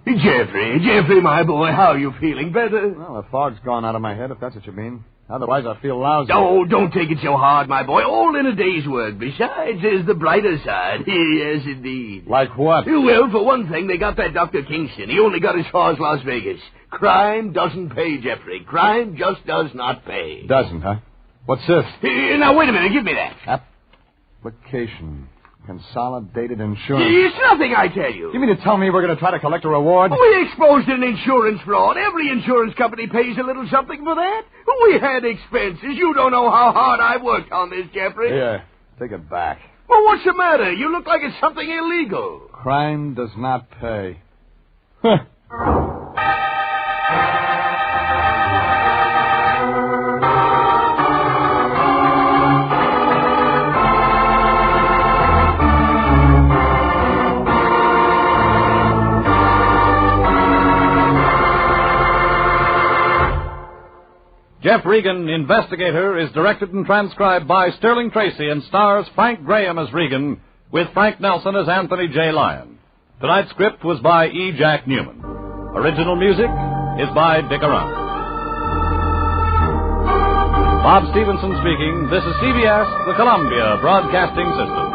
Jeffrey, my boy, how are you feeling? Better? Well, the fog's gone out of my head, if that's what you mean. Otherwise, I feel lousy. Oh, don't take it so hard, my boy. All in a day's work. Besides, there's the brighter side. Yes, indeed. Like what? Well, for one thing, they got that Dr. Kingston. He only got as far as Las Vegas. Crime doesn't pay, Jeffrey. Crime just does not pay. Doesn't, huh? What's this? Now, wait a minute. Give me that. Application. Consolidated insurance. It's nothing, I tell you. You mean to tell me we're going to try to collect a reward? We exposed an insurance fraud. Every insurance company pays a little something for that. We had expenses. You don't know how hard I worked on this, Jeffrey. Here, take it back. Well, what's the matter? You look like it's something illegal. Crime does not pay. Jeff Regan, Investigator, is directed and transcribed by Sterling Tracy and stars Frank Graham as Regan, with Frank Nelson as Anthony J. Lyon. Tonight's script was by E. Jack Newman. Original music is by Dick Arant. Bob Stevenson speaking. This is CBS, the Columbia Broadcasting System.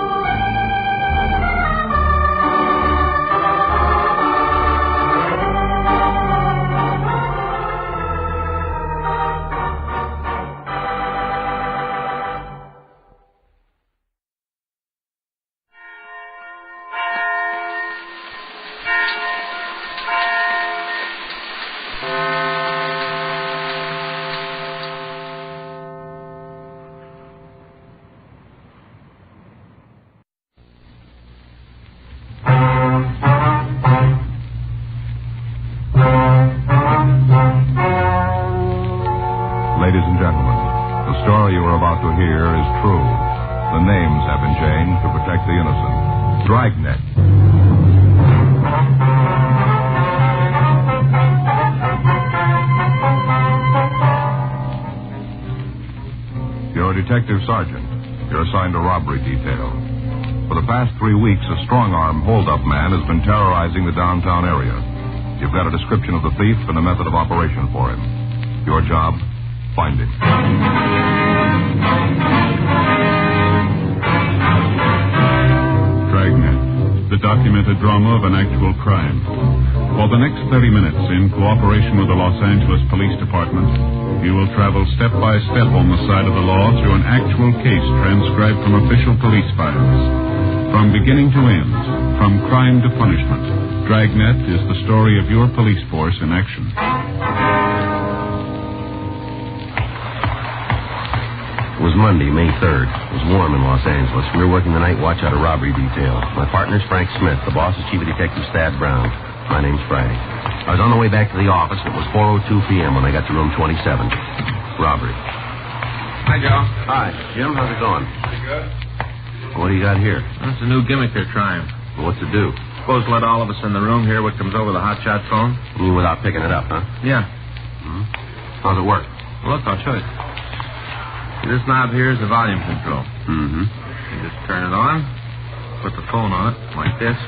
Ladies and gentlemen, the story you are about to hear is true. The names have been changed to protect the innocent. Dragnet. You're a detective sergeant. You're assigned a robbery detail. For the past 3 weeks, a strong-arm hold-up man has been terrorizing the downtown area. You've got a description of the thief and a method of operation for him. Your job, find him. Dragnet, the documented drama of an actual crime. For the next 30 minutes, in cooperation with the Los Angeles Police Department, you will travel step by step on the side of the law through an actual case transcribed from official police files. From beginning to end, from crime to punishment, Dragnet is the story of your police force in action. It was Monday, May 3rd. It was warm in Los Angeles. We were working the night watch out of robbery detail. My partner's Frank Smith. The boss is Chief of Detectives Thad Brown. My name's Friday. I was on the way back to the office. It was 4:02 p.m. when I got to room 27. Robbery. Hi, Joe. Hi. Jim, how's it going? Pretty good. What do you got here? That's a new gimmick they're trying. Well, what's it do? Suppose let all of us in the room hear what comes over the hotshot phone? You mean without picking it up, huh? Yeah. Hmm? How's it work? Look, I'll show you. This knob here is the volume control. Mm-hmm. You just turn it on, put the phone on it, like this.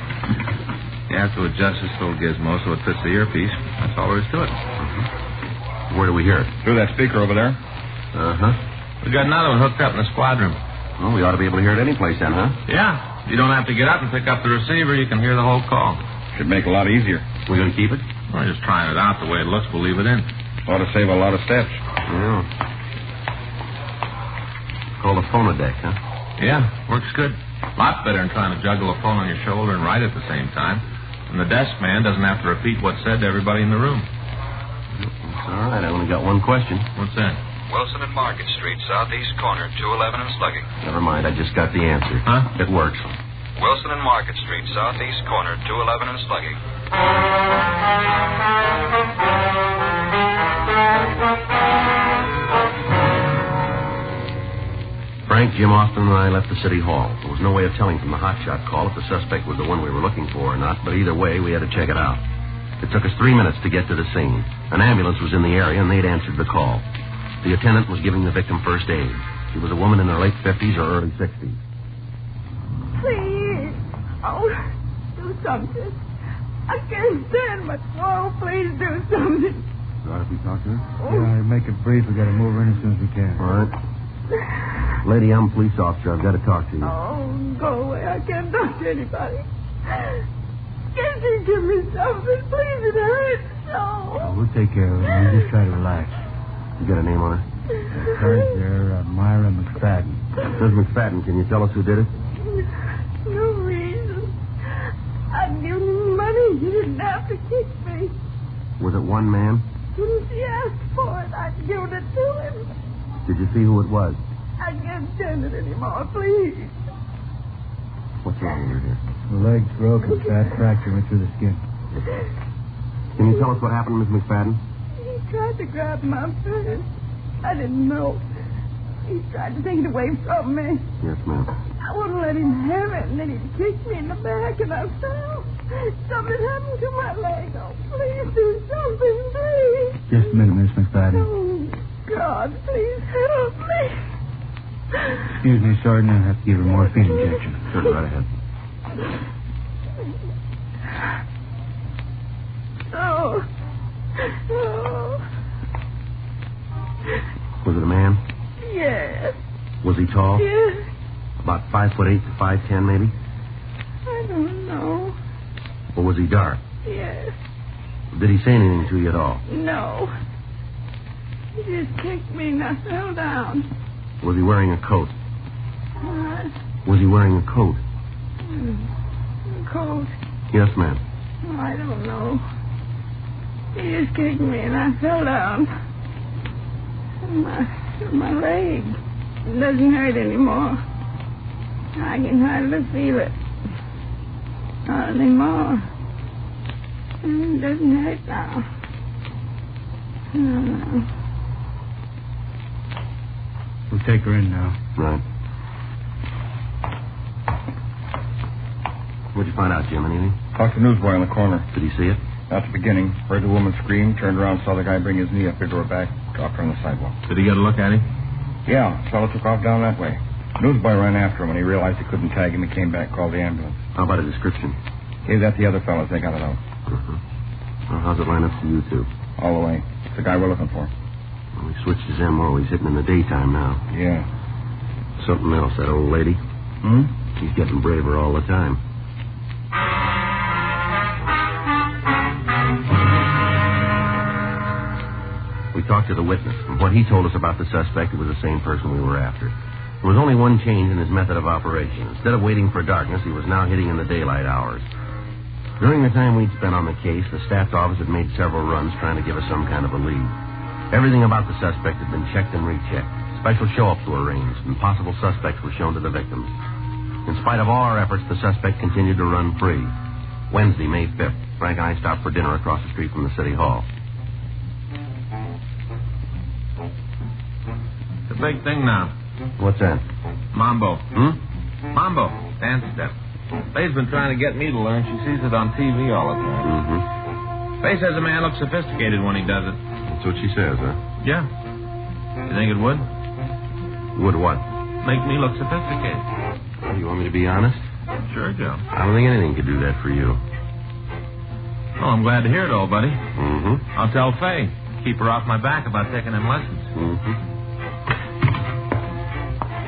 You have to adjust this little gizmo so it fits the earpiece. That's all there is to it. Mm-hmm. Where do we hear it? Through that speaker over there. Uh-huh. We got another one hooked up in the squad room. Well, we ought to be able to hear it any place then, huh? Yeah. You don't have to get up and pick up the receiver. You can hear the whole call. Should make it a lot easier. We gonna keep it? We're just trying it out the way it looks. We'll leave it in. Ought to save a lot of steps. Yeah. Called a phonodeck, huh? Yeah, works good. Lot better than trying to juggle a phone on your shoulder and write at the same time. And the desk man doesn't have to repeat what's said to everybody in the room. That's all right. I only got one question. What's that? Wilson and Market Street, southeast corner, 211 and Slugging. Never mind. I just got the answer. Huh? It works. Wilson and Market Street, southeast corner, 211 and Slugging. Frank, Jim Austin, and I left the city hall. There was no way of telling from the hotshot call if the suspect was the one we were looking for or not, but either way, we had to check it out. It took us 3 minutes to get to the scene. An ambulance was in the area, and they'd answered the call. The attendant was giving the victim first aid. She was a woman in her late 50s or early 60s. Please. Oh, do something. I can't stand much more. Please do something. All right, if we talk to her? Yeah, make it brief. We got to move her in as soon as we can. All right. Lady, I'm a police officer. I've got to talk to you. Oh, go away. I can't talk to anybody. Can't you give me something? Please, it hurts so. Oh, we'll take care of her. We'll just try to relax. You got a name on her? Cards there, Myra McFadden. Miss McFadden, can you tell us who did it? No reason. I'd given him money. He didn't have to kick me. Was it one man? When she asked for it, I'd given it to him. Did you see who it was? I can't stand it anymore, please. What's wrong with her here? The leg's broken, bad fracture went through the skin. Can you tell us what happened, Miss McFadden? He tried to grab my purse. I didn't know. He tried to take it away from me. Yes, ma'am. I wouldn't let him have it, and then he kicked me in the back, and I fell. Something happened to my leg. Oh, please do something, please. Just a minute, Miss McFadden. Oh, God, please help me. Excuse me, Sergeant. I'll have to give her morphine injection. Sure, right ahead. Oh. Oh. Was it a man? Yes. Was he tall? Yes. About 5'8" to 5'10", maybe? I don't know. Or was he dark? Yes. Did he say anything to you at all? No. He just kicked me and I fell down. Was he wearing a coat? What? Was he wearing a coat? Coat? Yes, ma'am. Oh, I don't know. He just kicked me and I fell down. My leg doesn't hurt anymore. I can hardly feel it. Not anymore. It doesn't hurt now. No. We'll take her in now. Right. What'd you find out, Jim? Anything? Talked to the newsboy on the corner. Did he see it? At the beginning. Heard the woman scream, turned around, saw the guy bring his knee up into her back, dropped her on the sidewalk. Did he get a look at him? Yeah, fellow took off down that way. Newsboy ran after him when he realized he couldn't tag him. He came back, called the ambulance. How about a description? Gave that to the other fellows. They got it out. Well, how's it line up to you two? All the way. It's the guy we're looking for. Well, he switched his M.O. He's hitting in the daytime now. Yeah. Something else, that old lady. He's getting braver all the time. We talked to the witness, and what he told us about the suspect, it was the same person we were after. There was only one change in his method of operation. Instead of waiting for darkness, he was now hitting in the daylight hours. During the time we'd spent on the case, the staff's office had made several runs trying to give us some kind of a lead. Everything about the suspect had been checked and rechecked. Special show-ups were arranged, and possible suspects were shown to the victims. In spite of all our efforts, the suspect continued to run free. Wednesday, May 5th, Frank and I stopped for dinner across the street from the city hall. The big thing now. What's that? Mambo. Mambo. Dance step. Faye's been trying to get me to learn. She sees it on TV all the time. Faye says a man looks sophisticated when he does it. That's what she says, huh? Yeah. You think it would? Would what? Make me look sophisticated. Well, you want me to be honest? Sure, Joe. I don't think anything could do that for you. Oh, I'm glad to hear it, old buddy. I'll tell Faye. Keep her off my back about taking them lessons.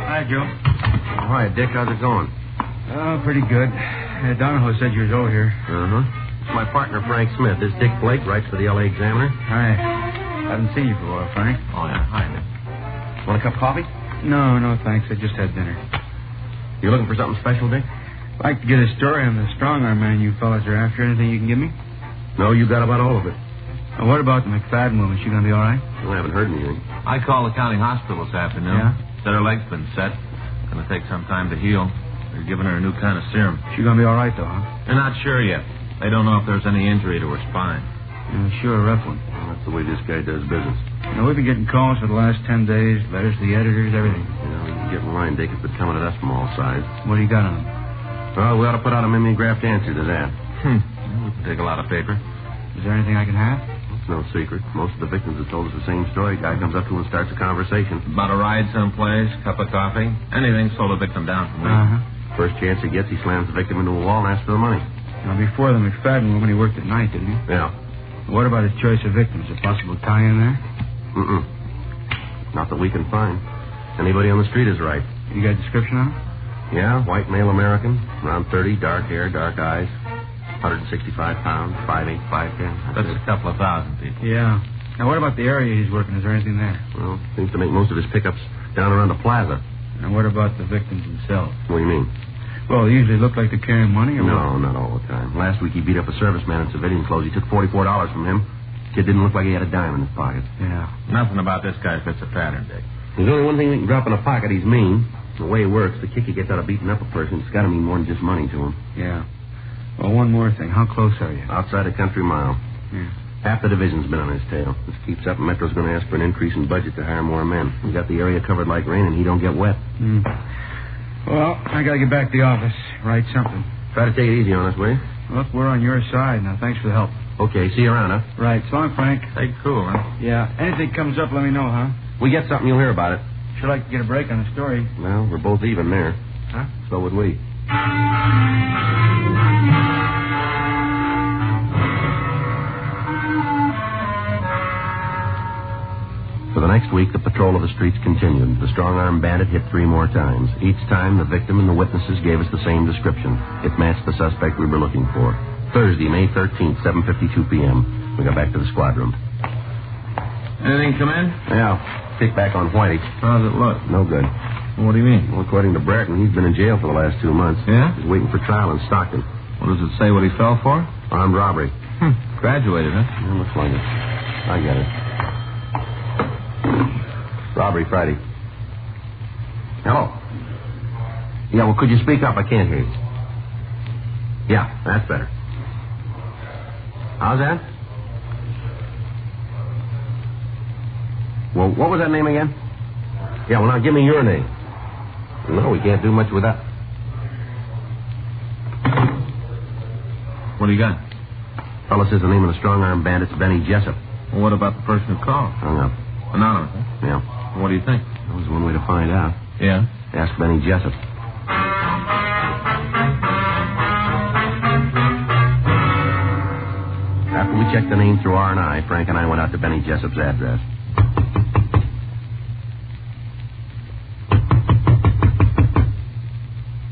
Hi, Joe. Oh, hi, Dick. How's it going? Oh, pretty good. Donahoe said you was over here. It's my partner, Frank Smith. This Dick Blake writes for the L.A. Examiner. Hi. Haven't seen you for a while, Frank. Oh, yeah. Hi, Dick. Want a cup of coffee? No, thanks. I just had dinner. You looking for something special, Dick? I'd like to get a story on the strong-arm man you fellas are after. Anything you can give me? No, you got about all of it. What about the McFadden woman? She gonna be all right? Well, I haven't heard anything. I called the county hospital this afternoon. Yeah? Said her leg's been set. Gonna take some time to heal. They're giving her a new kind of serum. She gonna be all right, though, huh? They're not sure yet. They don't know if there's any injury to her spine. Sure, a rough one. Well, that's the way this guy does business. We've been getting calls for the last 10 days, letters to the editors, everything. You can get in line, Dick. It's been coming at us from all sides. What do you got on them? Well, we ought to put out a mimeographed answer to that. We can take a lot of paper. Is there anything I can have? It's no secret. Most of the victims have told us the same story. Guy comes up to him and starts a conversation. About a ride someplace, cup of coffee, anything slow the victim down from me. First chance he gets, he slams the victim into a wall and asks for the money. Now, before the McFadden woman, he worked at night, didn't he? Yeah. What about his choice of victims? A possible tie-in there? Not that we can find. Anybody on the street is right. You got a description on him? Yeah, white male American, around 30, dark hair, dark eyes, 165 pounds, 5'8", 5'10". That's a couple of thousand people. Yeah. Now, what about the area he's working? Is there anything there? Well, seems to make most of his pickups down around the plaza. And what about the victims themselves? What do you mean? Well, they usually look like they're carrying money, or No, not all the time. Last week he beat up a serviceman in civilian clothes. He took $44 from him. Kid didn't look like he had a dime in his pocket. Yeah. Nothing about this guy fits a pattern, Dick. There's only one thing we can drop in a pocket. He's mean. The way it works, the kick he gets out of beating up a person, it's got to mean more than just money to him. Yeah. Well, one more thing. How close are you? Outside a country mile. Yeah. Half the division's been on his tail. This keeps up, and Metro's going to ask for an increase in budget to hire more men. We got the area covered like rain, and he don't get wet. Well, I got to get back to the office. Write something. Try to take it easy on us, will you? Look, we're on your side. Now, thanks for the help. Okay, see you around, huh? Right. So long, Frank. Take it cool, huh? Yeah. Anything comes up, let me know, huh? We get something, you'll hear about it. Sure like to get a break on the story. Well, we're both even there. Huh? So would we. For the next week, the patrol of the streets continued. The strong-arm bandit hit 3 more times. Each time, the victim and the witnesses gave us the same description. It matched the suspect we were looking for. Thursday, May 13th, 7:52 p.m. We got back to the squad room. Anything come in? Yeah. Kick back on Whitey. How's it look? No good. What do you mean? Well, according to Brereton, he's been in jail for the last 2 months. Yeah? He's waiting for trial in Stockton. What does it say what he fell for? Armed robbery. Graduated, huh? Yeah, looks like it. I get it. Robbery Friday. Hello. Yeah, well, could you speak up? I can't hear you. Yeah, that's better. How's that? Well, what was that name again? Yeah, well, now give me your name. No, we can't do much with that. What do you got? Fellow says the name of the strong-arm bandit's Benny Jessup. Well, what about the person who called? Hung up. Anonymous, huh? Yeah. What do you think? That was one way to find out. Yeah? Ask Benny Jessup. After we checked the name through R&I, Frank and I went out to Benny Jessup's address.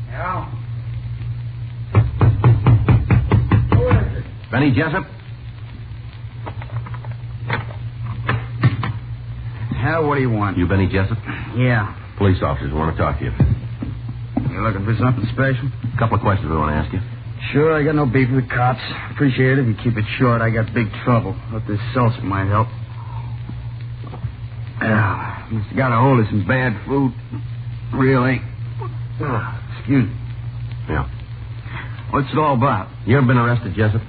Yeah? Benny Jessup? Hell, what do you want? You Benny Jessup? Yeah. Police officers want to talk to you. You looking for something special? A couple of questions we want to ask you. Sure, I got no beef with the cops. Appreciate it if you keep it short. I got big trouble. Hope this seltzer might help. Yeah, must have got a hold of some bad food. Really? Excuse me. Yeah. What's it all about? You ever been arrested, Jessup?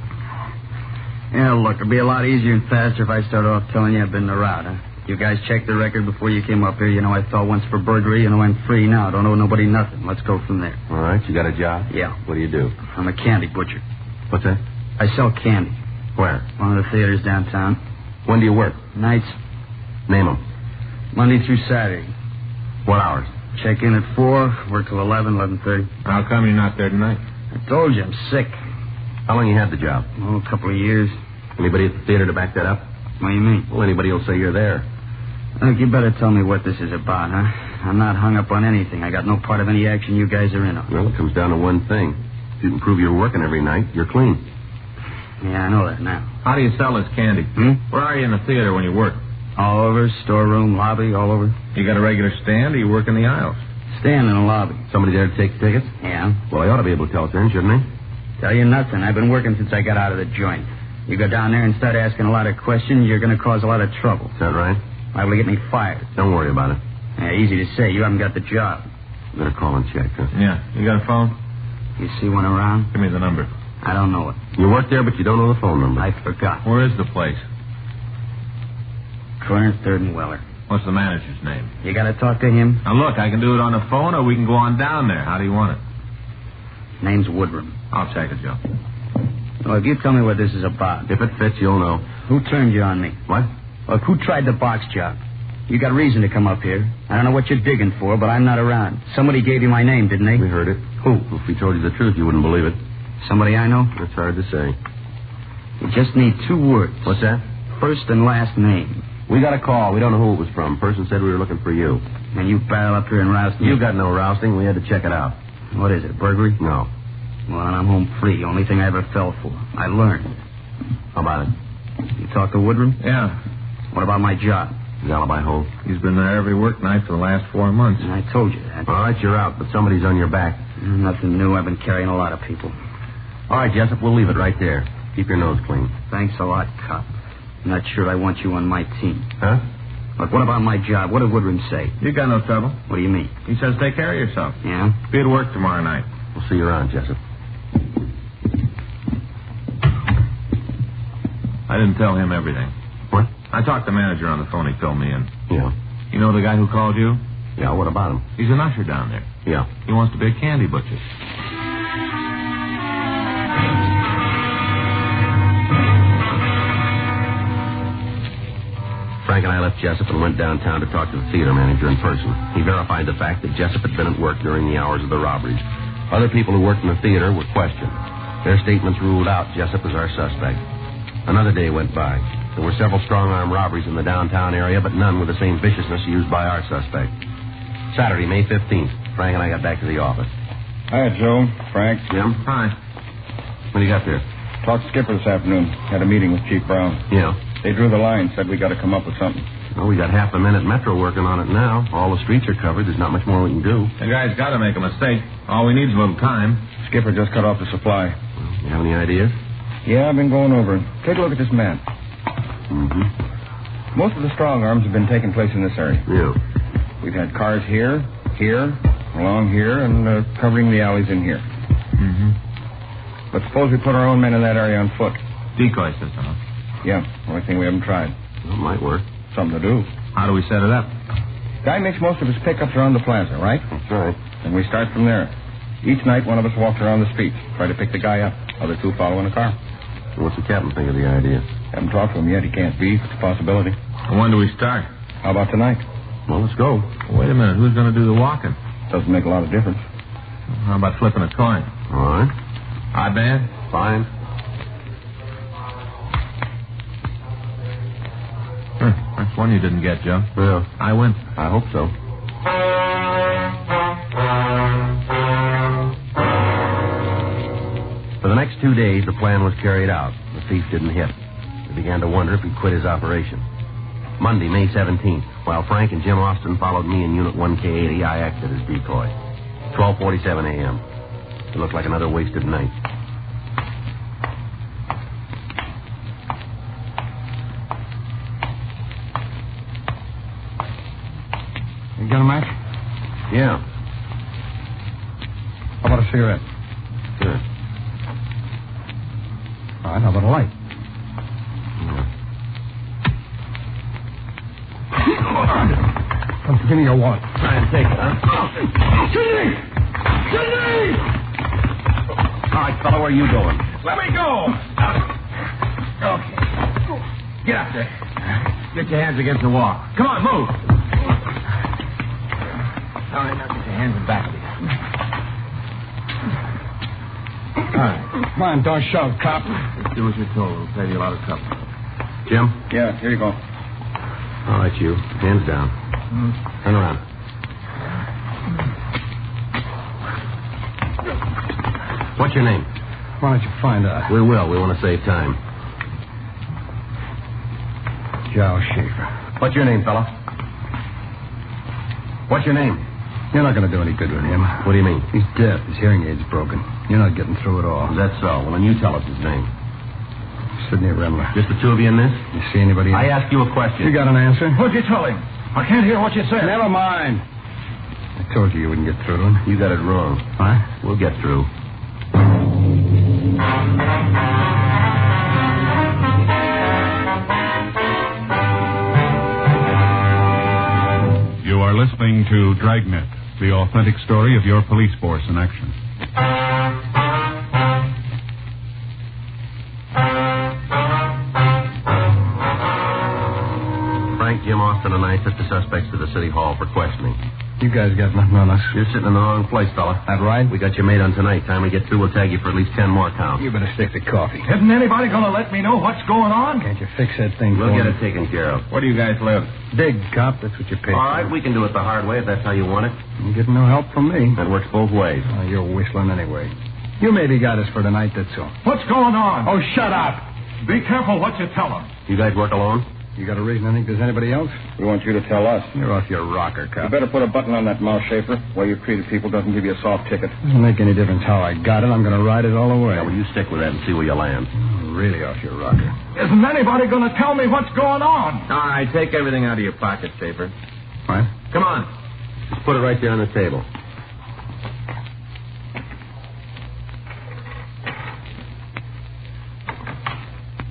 Yeah, look, it'd be a lot easier and faster if I started off telling you I've been in the route, huh? You guys checked the record before you came up here. You know I fell once for burglary. You know I'm free now. Don't owe nobody nothing. Let's go from there. All right, you got a job? Yeah. What do you do? I'm a candy butcher. What's that? I sell candy. Where? One of the theaters downtown. When do you work? Nights. Name them. Monday through Saturday. What hours? Check in at 4, work till 11, 11:30. How come you're not there tonight? I told you, I'm sick. How long you had the job? Oh, a couple of years. Anybody at the theater to back that up? What do you mean? Well, anybody will say you're there. Look, you better tell me what this is about, huh? I'm not hung up on anything. I got no part of any action you guys are in on. Well, it comes down to one thing. If you can prove you're working every night, you're clean. Yeah, I know that now. How do you sell this candy? Where are you in the theater when you work? All over, storeroom, lobby, all over. You got a regular stand or you work in the aisles? Stand in the lobby. Somebody there to take the tickets? Yeah. Well, he ought to be able to tell us then, shouldn't he? Tell you nothing. I've been working since I got out of the joint. You go down there and start asking a lot of questions, you're going to cause a lot of trouble. Is that right? Liable to get me fired. Don't worry about it. Yeah, easy to say. You haven't got the job. Better call and check, huh? Yeah. You got a phone? You see one around? Give me the number. I don't know it. You work there, but you don't know the phone number. I forgot. Where is the place? Corner 3rd and Weller. What's the manager's name? You got to talk to him? Now, look, I can do it on the phone or we can go on down there. How do you want it? Name's Woodrum. I'll check it, Joe. Look, you tell me what this is about. If it fits, you'll know. Who turned you on me? What? Look, who tried the box job? You got reason to come up here. I don't know what you're digging for, but I'm not around. Somebody gave you my name, didn't they? We heard it. Who? If we told you the truth, you wouldn't believe it. Somebody I know? That's hard to say. You just need 2 words. What's that? First and last name. We got a call. We don't know who it was from. Person said we were looking for you. And you barrel up here and roust me? You got no rousting. We had to check it out. What is it, burglary? No. Well, then I'm home free. Only thing I ever fell for. I learned. How about it? You talk to Woodrum? Yeah. What about my job? The alibi hold. He's been there every work night for the last 4 months. I told you that. All right, you're out, but somebody's on your back. Nothing new. I've been carrying a lot of people. All right, Jessup, we'll leave it right there. Keep your nose clean. Thanks a lot, cop. I'm not sure I want you on my team. Huh? But what about my job? What did Woodrum say? You got no trouble. What do you mean? He says take care of yourself. Yeah? Be at work tomorrow night. We'll see you around, Jessup. I didn't tell him everything. What? I talked to the manager on the phone. He filled me in. Yeah. You know the guy who called you? Yeah, what about him? He's an usher down there. Yeah. He wants to be a candy butcher. Frank and I left Jessup and went downtown to talk to the theater manager in person. He verified the fact that Jessup had been at work during the hours of the robberies. Other people who worked in the theater were questioned. Their statements ruled out Jessup as our suspect. Another day went by. There were several strong-arm robberies in the downtown area, but none with the same viciousness used by our suspect. Saturday, May 15th, Frank and I got back to the office. Hi, Joe. Frank. Jim? Hi. What do you got there? Talked to Skipper this afternoon. Had a meeting with Chief Brown. Yeah. They drew the line, said we got to come up with something. Well, we got half a minute Metro working on it now. All the streets are covered. There's not much more we can do. The guy's got to make a mistake. All we need is a little time. Skipper just cut off the supply. You have any ideas? Yeah, I've been going over it. Take a look at this map. Mm-hmm. Most of the strong arms have been taking place in this area. Yeah. We've had cars here, along here, and covering the alleys in here. Mm-hmm. But suppose we put our own men in that area on foot. Decoy system, huh? Yeah, only thing we haven't tried. Well, it might work. Something to do. How do we set it up? Guy makes most of his pickups around the plaza, right? That's right. And we start from there. Each night, one of us walks around the streets, try to pick the guy up. Other 2 follow in a car. What's the captain think of the idea? Haven't talked to him yet. He can't be. It's a possibility. When do we start? How about tonight? Well, let's go. Wait a minute. Who's going to do the walking? Doesn't make a lot of difference. How about flipping a coin? All right. I bet. Fine. That's one you didn't get, Joe. Yeah. I win. I hope so. For the next 2 days, the plan was carried out. The thief didn't hit. We began to wonder if he'd quit his operation. Monday, May 17th, while Frank and Jim Austin followed me in Unit 1K80, I acted as decoy. 12:47 a.m. It looked like another wasted night. You got a match? Yeah. How about a cigarette? Sure. All right, how about a light? Give me your wallet. Try and take it, huh? Sidney! Sidney! All right, fella, where are you going? Let me go! Okay. Get up there. Get your hands against the wall. Come on, move. All right, now get your hands in back of you. All right. Come on, don't shove, cop. Just do as you're told. It'll save you a lot of trouble. Jim? Yeah, here you go. All right, you. Hands down. Turn around. What's your name? Why don't you find out? We will. We want to save time. Joe Schaefer. What's your name, fella? What's your name? You're not going to do any good with him. What do you mean? He's deaf. His hearing aid's broken. You're not getting through at all. Is that so? Well, then you tell us his name. Sidney Remler. Just the two of you in this? You see anybody else? I asked you a question. You got an answer? What'd you tell him? I can't hear what you said. Never mind. I told you wouldn't get through to him. You got it wrong. Huh? We'll get through. You are listening to Dragnet, the authentic story of your police force in action. Frank, Jim Austin, and I took the suspects to the city hall for questioning. You guys got nothing on us. You're sitting in the wrong place, fella. That right? We got you made on tonight. Time we get through, we'll tag you for at least 10 more counts. You better stick to coffee. Isn't anybody going to let me know what's going on? Can't you fix that thing We'll for get me? it taken care of. Where do you guys live? Big, cop. That's what you pay All for. right, we can do it the hard way if that's how you want it. You getting no help from me. That works both ways. Oh, you're whistling anyway. You maybe got us for tonight, that's all. What's going on? Oh, shut up. Be careful what you tell them. You guys work alone? You got a reason to think there's anybody else? We want you to tell us. You're off your rocker, cop. You better put a button on that mouth, Schaefer. The way you treated people doesn't give you a soft ticket. Doesn't make any difference how I got it. I'm going to ride it all the way. Yeah, well, you stick with that and see where you land. Really off your rocker. Isn't anybody going to tell me what's going on? All right, take everything out of your pocket, Schaefer. What? Come on. Just put it right there on the table.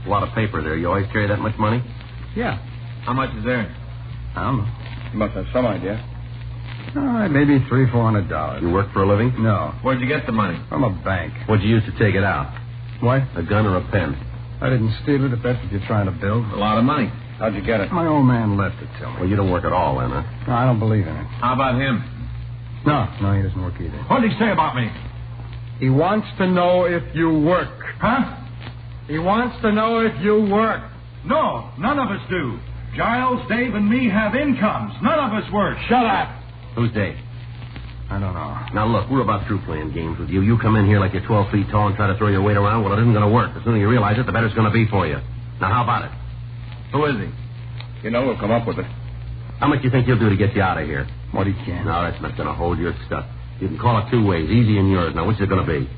A lot of paper there. You always carry that much money? Yeah. How much is there? I don't know. You must have some idea. All right, maybe $300-400. You work for a living? No. Where'd you get the money? From a bank. What'd you use to take it out? What? A gun or a pen? I didn't steal it, if that's what you're trying to build. A lot of money. How'd you get it? My old man left it to me. Well, you don't work at all, then, huh? No, I don't believe in it. How about him? No, he doesn't work either. What did he say about me? He wants to know if you work. Huh? He wants to know if you work. No, none of us do. Giles, Dave, and me have incomes. None of us work. Shut up. Who's Dave? I don't know. Now, look, we're about through playing games with you. You come in here like you're 12 feet tall and try to throw your weight around. Well, it isn't going to work. The sooner you realize it, the better it's going to be for you. Now, how about it? Who is he? You know we'll come up with it. How much do you think he'll do to get you out of here? What he can. No, that's not going to hold your stuff. You can call it two ways, easy and yours. Now, which is it going to be?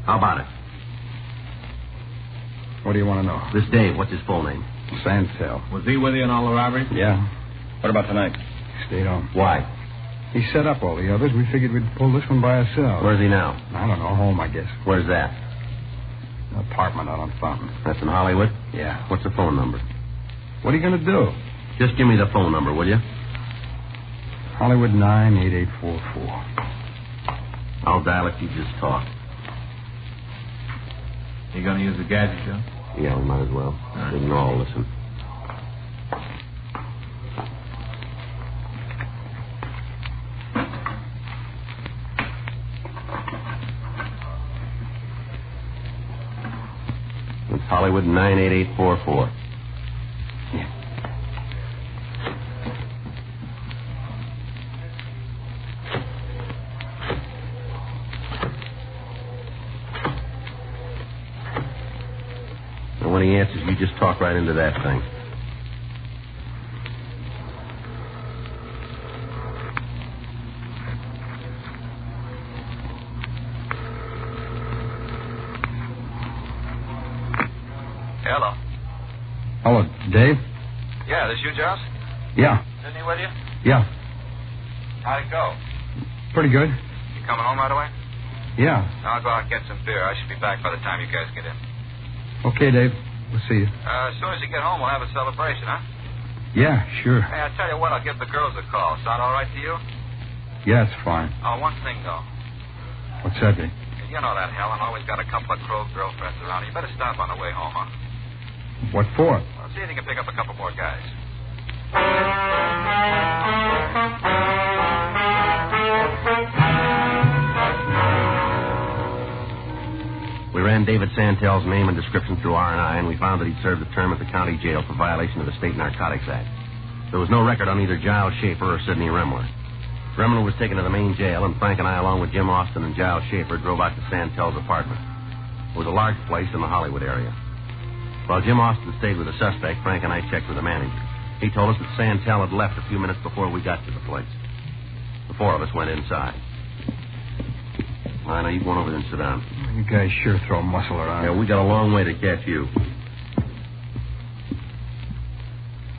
How about it? What do you want to know? This Dave, what's his full name? Sandtail. Was he with you in all the robberies? Yeah. What about tonight? Stayed home. Why? He set up all the others. We figured we'd pull this one by ourselves. Where's he now? I don't know. Home, I guess. Where's that? An apartment out on Fountain. That's in Hollywood? Yeah. What's the phone number? What are you going to do? Just give me the phone number, will you? Hollywood 98844. I'll dial it. You just talk. You going to use the gadget, Joe? Yeah, we might as well. We can all listen. It's Hollywood 98844. And when he answers, you just talk right into that thing. Hello. Hello, Dave? Yeah, this you, Joss? Yeah. Sydney with you? Yeah. How'd it go? Pretty good. You coming home right away? Yeah. I'll go out and get some beer. I should be back by the time you guys get in. Okay, Dave. We'll see you. As soon as you get home, we'll have a celebration, huh? Yeah, sure. Hey, I'll tell you what, I'll give the girls a call. Sound all right to you? Yeah, it's fine. Oh, one thing, though. What's that, Dave? You know that Helen always got a couple of crow girlfriends around. You better stop on the way home, huh? What for? Well, see if you can pick up a couple more guys. We ran David Santel's name and description through R&I, and we found that he'd served a term at the county jail for violation of the State Narcotics Act. There was no record on either Giles Schaefer or Sidney Remler. Remler was taken to the main jail, and Frank and I, along with Jim Austin and Giles Schaefer, drove out to Santel's apartment. It was a large place in the Hollywood area. While Jim Austin stayed with the suspect, Frank and I checked with the manager. He told us that Santel had left a few minutes before we got to the place. The four of us went inside. All right, now you go on over there and sit down. You guys sure throw muscle around. Yeah, we got a long way to catch you.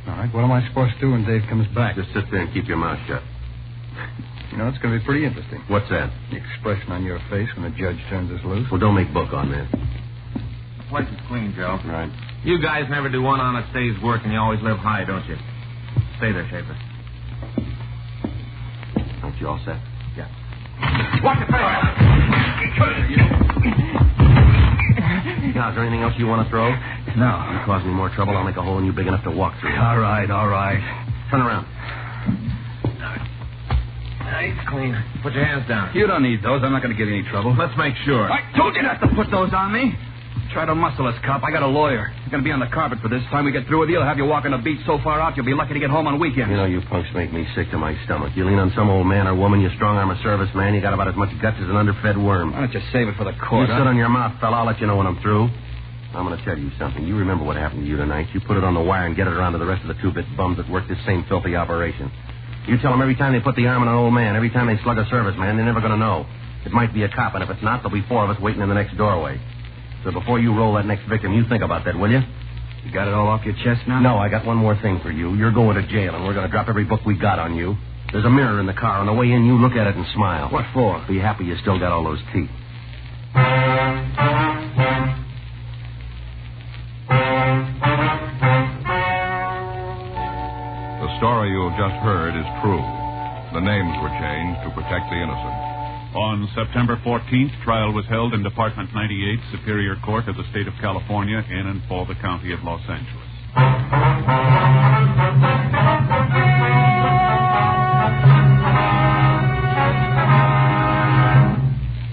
All right, what am I supposed to do when Dave comes back? Just sit there and keep your mouth shut. You know, it's going to be pretty interesting. What's that? The expression on your face when the judge turns us loose. Well, don't make book on that. Place is clean, Joe. Right. You guys never do one honest day's work, and you always live high, don't you? Stay there, Schaefer. Aren't you all set? Yeah. Watch your face! Now, is there anything else you want to throw? No. You cause me more trouble, I'll make a hole in you big enough to walk through. All right. Turn around. It's clean. Put your hands down. You don't need those. I'm not going to get any trouble. Let's make sure. I told you not to put those on me. Try to muscle us, cop. I got a lawyer. You're going to be on the carpet for this. Time we get through with you, I'll have you walking the beach so far out, you'll be lucky to get home on weekends. You know, you punks make me sick to my stomach. You lean on some old man or woman, you strong-arm a serviceman, you got about as much guts as an underfed worm. Why don't you save it for the court, You sit on your mouth, fella. I'll let you know when I'm through. I'm going to tell you something. You remember what happened to you tonight. You put it on the wire and get it around to the rest of the two-bit bums that work this same filthy operation. You tell them every time they put the arm on an old man, every time they slug a serviceman, they're never going to know. It might be a cop, and if it's not, there'll be four of us waiting in the next doorway. So before you roll that next victim, you think about that, will you? You got it all off your chest now? No, I got one more thing for you. You're going to jail, and we're going to drop every book we got on you. There's a mirror in the car. On the way in, you look at it and smile. What for? Be happy you still got all those teeth. The story you have just heard is true. The names were changed to protect the innocent. On September 14th, trial was held in Department 98, Superior Court of the State of California, in and for the County of Los Angeles.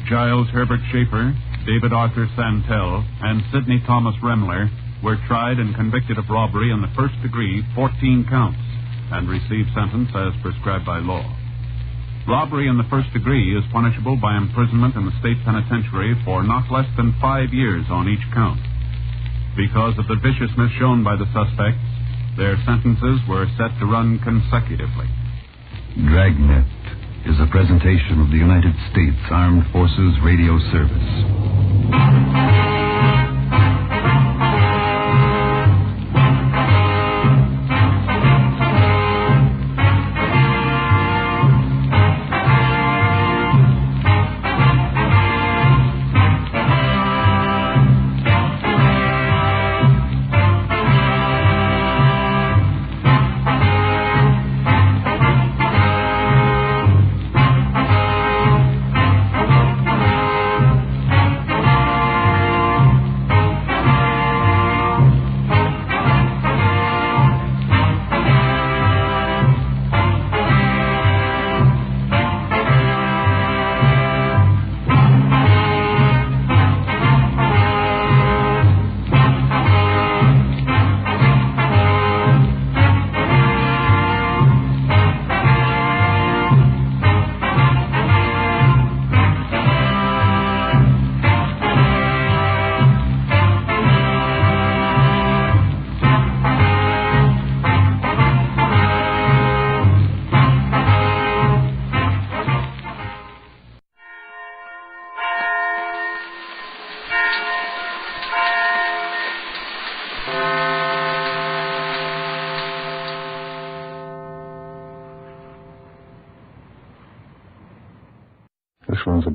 Giles Herbert Schaefer, David Arthur Santel, and Sidney Thomas Remler were tried and convicted of robbery in the first degree, 14 counts, and received sentence as prescribed by law. Robbery in the first degree is punishable by imprisonment in the state penitentiary for not less than 5 years on each count. Because of the viciousness shown by the suspects, their sentences were set to run consecutively. Dragnet is a presentation of the United States Armed Forces Radio Service.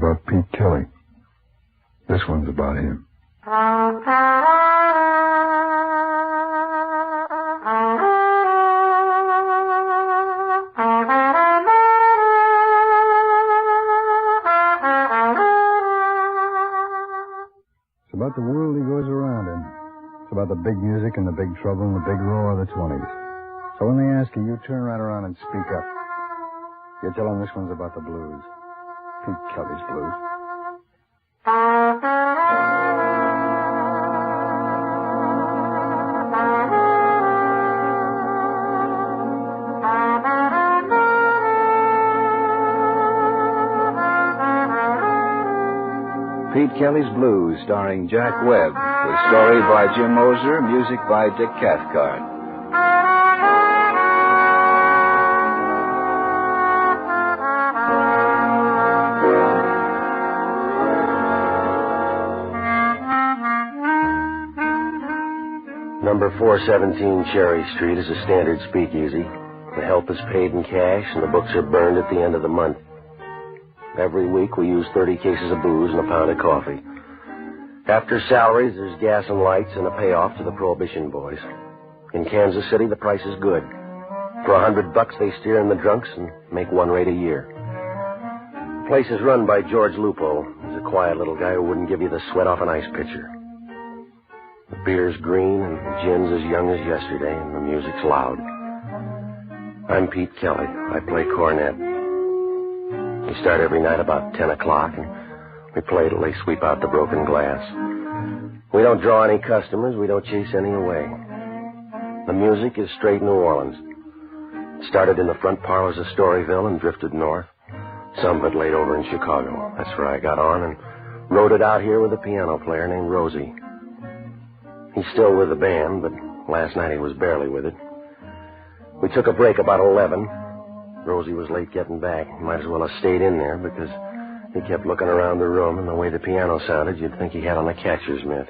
about Pete Kelly. This one's about him. It's about the world he goes around in. It's about the big music and the big trouble and the big roar of the 20s. So when they ask you, you turn right around and speak up. You tell them this one's about the blues. Pete Kelly's blues. Pete Kelly's Blues, starring Jack Webb, with story by Jim Moser, music by Dick Cathcart. Number 417 Cherry Street is a standard speakeasy. The help is paid in cash, and the books are burned at the end of the month. Every week we use 30 cases of booze and a pound of coffee. After salaries, there's gas and lights and a payoff to the Prohibition boys. In Kansas City, the price is good. For $100, they steer in the drunks and make one rate a year. The place is run by George Lupo. He's a quiet little guy who wouldn't give you the sweat off an ice pitcher. The beer's green and the gin's as young as yesterday, and the music's loud. I'm Pete Kelly. I play cornet. We start every night about 10 o'clock, and we play till they sweep out the broken glass. We don't draw any customers. We don't chase any away. The music is straight New Orleans. It started in the front parlors of Storyville and drifted north. Some of it laid over in Chicago. That's where I got on and rode it out here with a piano player named Rosie. He's still with the band, but last night he was barely with it. We took a break about 11. Rosie was late getting back. He might as well have stayed in there because he kept looking around the room, and the way the piano sounded, you'd think he had on a catcher's mitt.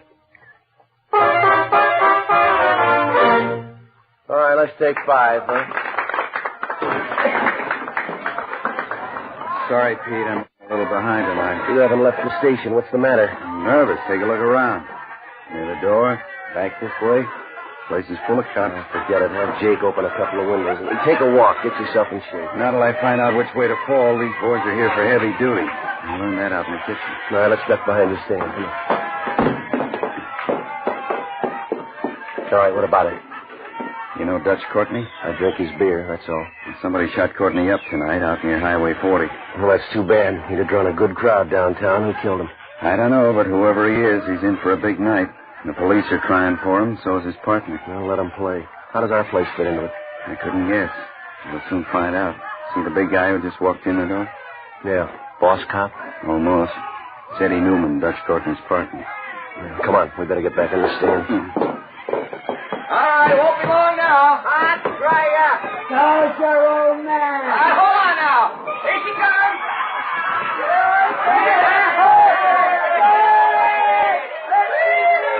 All right, let's take 5, huh? Sorry, Pete, I'm a little behind tonight. You haven't left the station. What's the matter? I'm nervous. Take a look around. Near the door, back this way. Place is full of cops. Forget it. Have Jake open a couple of windows and take a walk. Get yourself in shape. Not till I find out which way to fall. These boys are here for heavy duty. I'll learn that out in the kitchen. All right, let's duck behind the stand. Come on. All right, what about it? You know Dutch Courtney? I drink his beer, that's all. Somebody shot Courtney up tonight out near Highway 40. Well, that's too bad. He'd have drawn a good crowd downtown. Who killed him? I don't know, but whoever he is, he's in for a big night. The police are trying for him, so is his partner. Well, let him play. How does our place fit into it? I couldn't guess. We'll soon find out. See the big guy who just walked in the door? Yeah. Boss cop? Almost. It's Eddie Newman, Dutch Courtney's partner. Yeah, come on. We better get back in the stand. All right, won't be long now. Hot, dry up. How's your old man? All right, hold on now. Here she comes.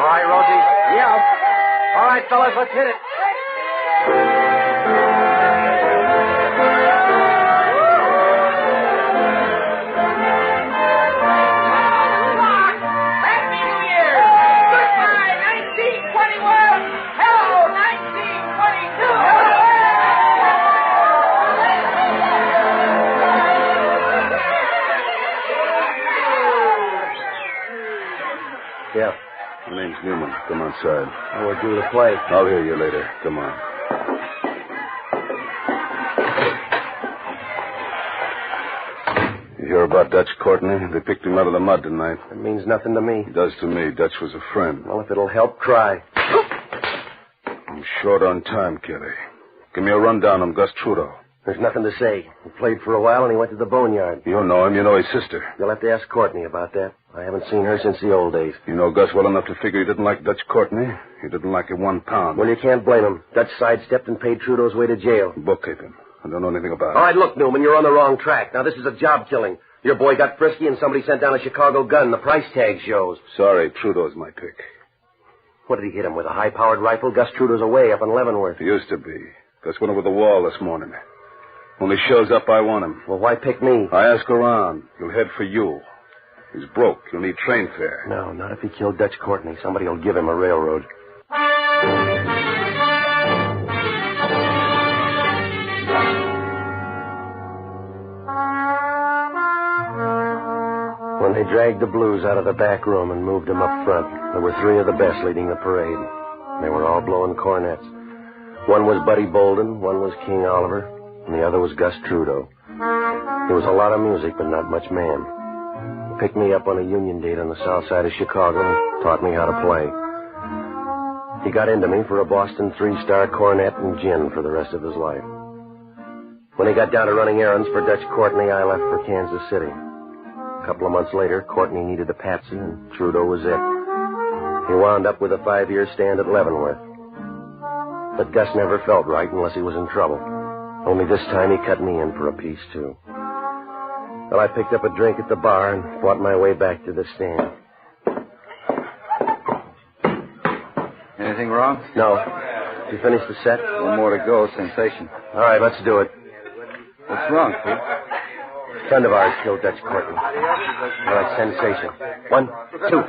All right, Rosie. Yeah. All right, fellas, let's hit it. Happy New Year. Goodbye, 1921. Hello, 1922. Yeah. My name's Newman. Come outside. Oh, we're due to play. I'll hear you later. Come on. You hear about Dutch Courtney? They picked him out of the mud tonight. It means nothing to me. It does to me. Dutch was a friend. Well, if it'll help, try. I'm short on time, Kelly. Give me a rundown on Gus Trudeau. There's nothing to say. He played for a while, and he went to the boneyard. You know him. You know his sister. You'll have to ask Courtney about that. I haven't seen her since the old days. You know Gus well enough to figure he didn't like Dutch Courtney. He didn't like him 1 pound. Well, you can't blame him. Dutch sidestepped and paid Trudeau's way to jail. Bookkeeping. I don't know anything about it. All right, look, Newman, you're on the wrong track. Now, this is a job killing. Your boy got frisky, and somebody sent down a Chicago gun. The price tag shows. Sorry, Trudeau's my pick. What did he hit him with, a high-powered rifle? Gus Trudeau's away up in Leavenworth. He used to be. Gus went over the wall this morning. When he shows up, I want him. Well, why pick me? I ask around. He'll head for you. He's broke. He'll need train fare. No, not if he killed Dutch Courtney. Somebody will give him a railroad. When they dragged the Blues out of the back room and moved them up front, there were three of the best leading the parade. They were all blowing cornets. One was Buddy Bolden, one was King Oliver, and the other was Gus Trudeau. There was a lot of music, but not much man. He picked me up on a union date on the south side of Chicago and taught me how to play. He got into me for a Boston 3-star cornet and gin for the rest of his life. When he got down to running errands for Dutch Courtney, I left for Kansas City. A couple of months later, Courtney needed a patsy, and Trudeau was it. He wound up with a 5-year stand at Leavenworth. But Gus never felt right unless he was in trouble. Only this time he cut me in for a piece, too. Well, I picked up a drink at the bar and fought my way back to the stand. Anything wrong? No. You finished the set? One more to go. Sensation. All right, let's do it. What's wrong, Pete? A friend of ours killed Dutch Courtney. All right, sensation. 1, 2.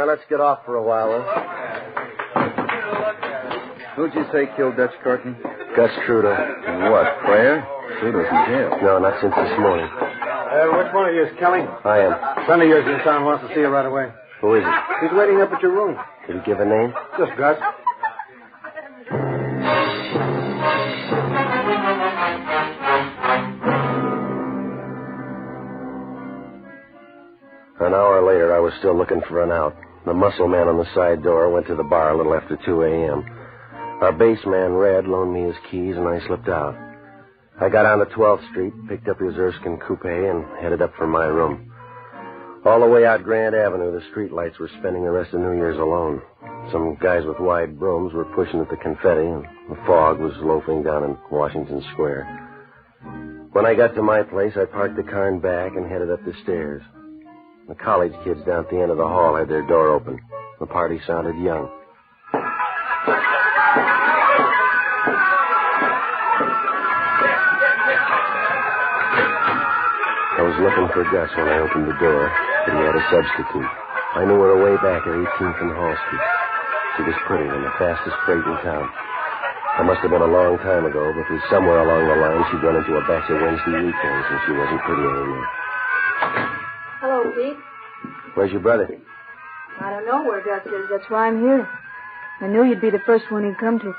Let's get off for a while, huh? Who'd you say killed Dutch Courtney? Gus Trudeau. And what, Claire? Trudeau's in jail. No, not since this morning. Which one of you is Kelly? I am. A friend of yours in town wants to see you right away. Who is it? He's waiting up at your room. Did he give a name? Just Gus. An hour later, I was still looking for an out. The muscle man on the side door went to the bar a little after 2 a.m. Our bass man, Red, loaned me his keys, and I slipped out. I got on to 12th Street, picked up his Erskine coupe, and headed up for my room. All the way out Grand Avenue, the streetlights were spending the rest of New Year's alone. Some guys with wide brooms were pushing at the confetti, and the fog was loafing down in Washington Square. When I got to my place, I parked the car in back and headed up the stairs. The college kids down at the end of the hall had their door open. The party sounded young. I was looking for Gus when I opened the door, but he had a substitute. I knew her way back at 18th and Hall Street. She was pretty and the fastest freight in town. That must have been a long time ago, because somewhere along the line she'd run into a batch of Wednesday weekends and she wasn't pretty anymore. Hello, Pete. Where's your brother? I don't know where Gus is. That's why I'm here. I knew you'd be the first one he'd come to.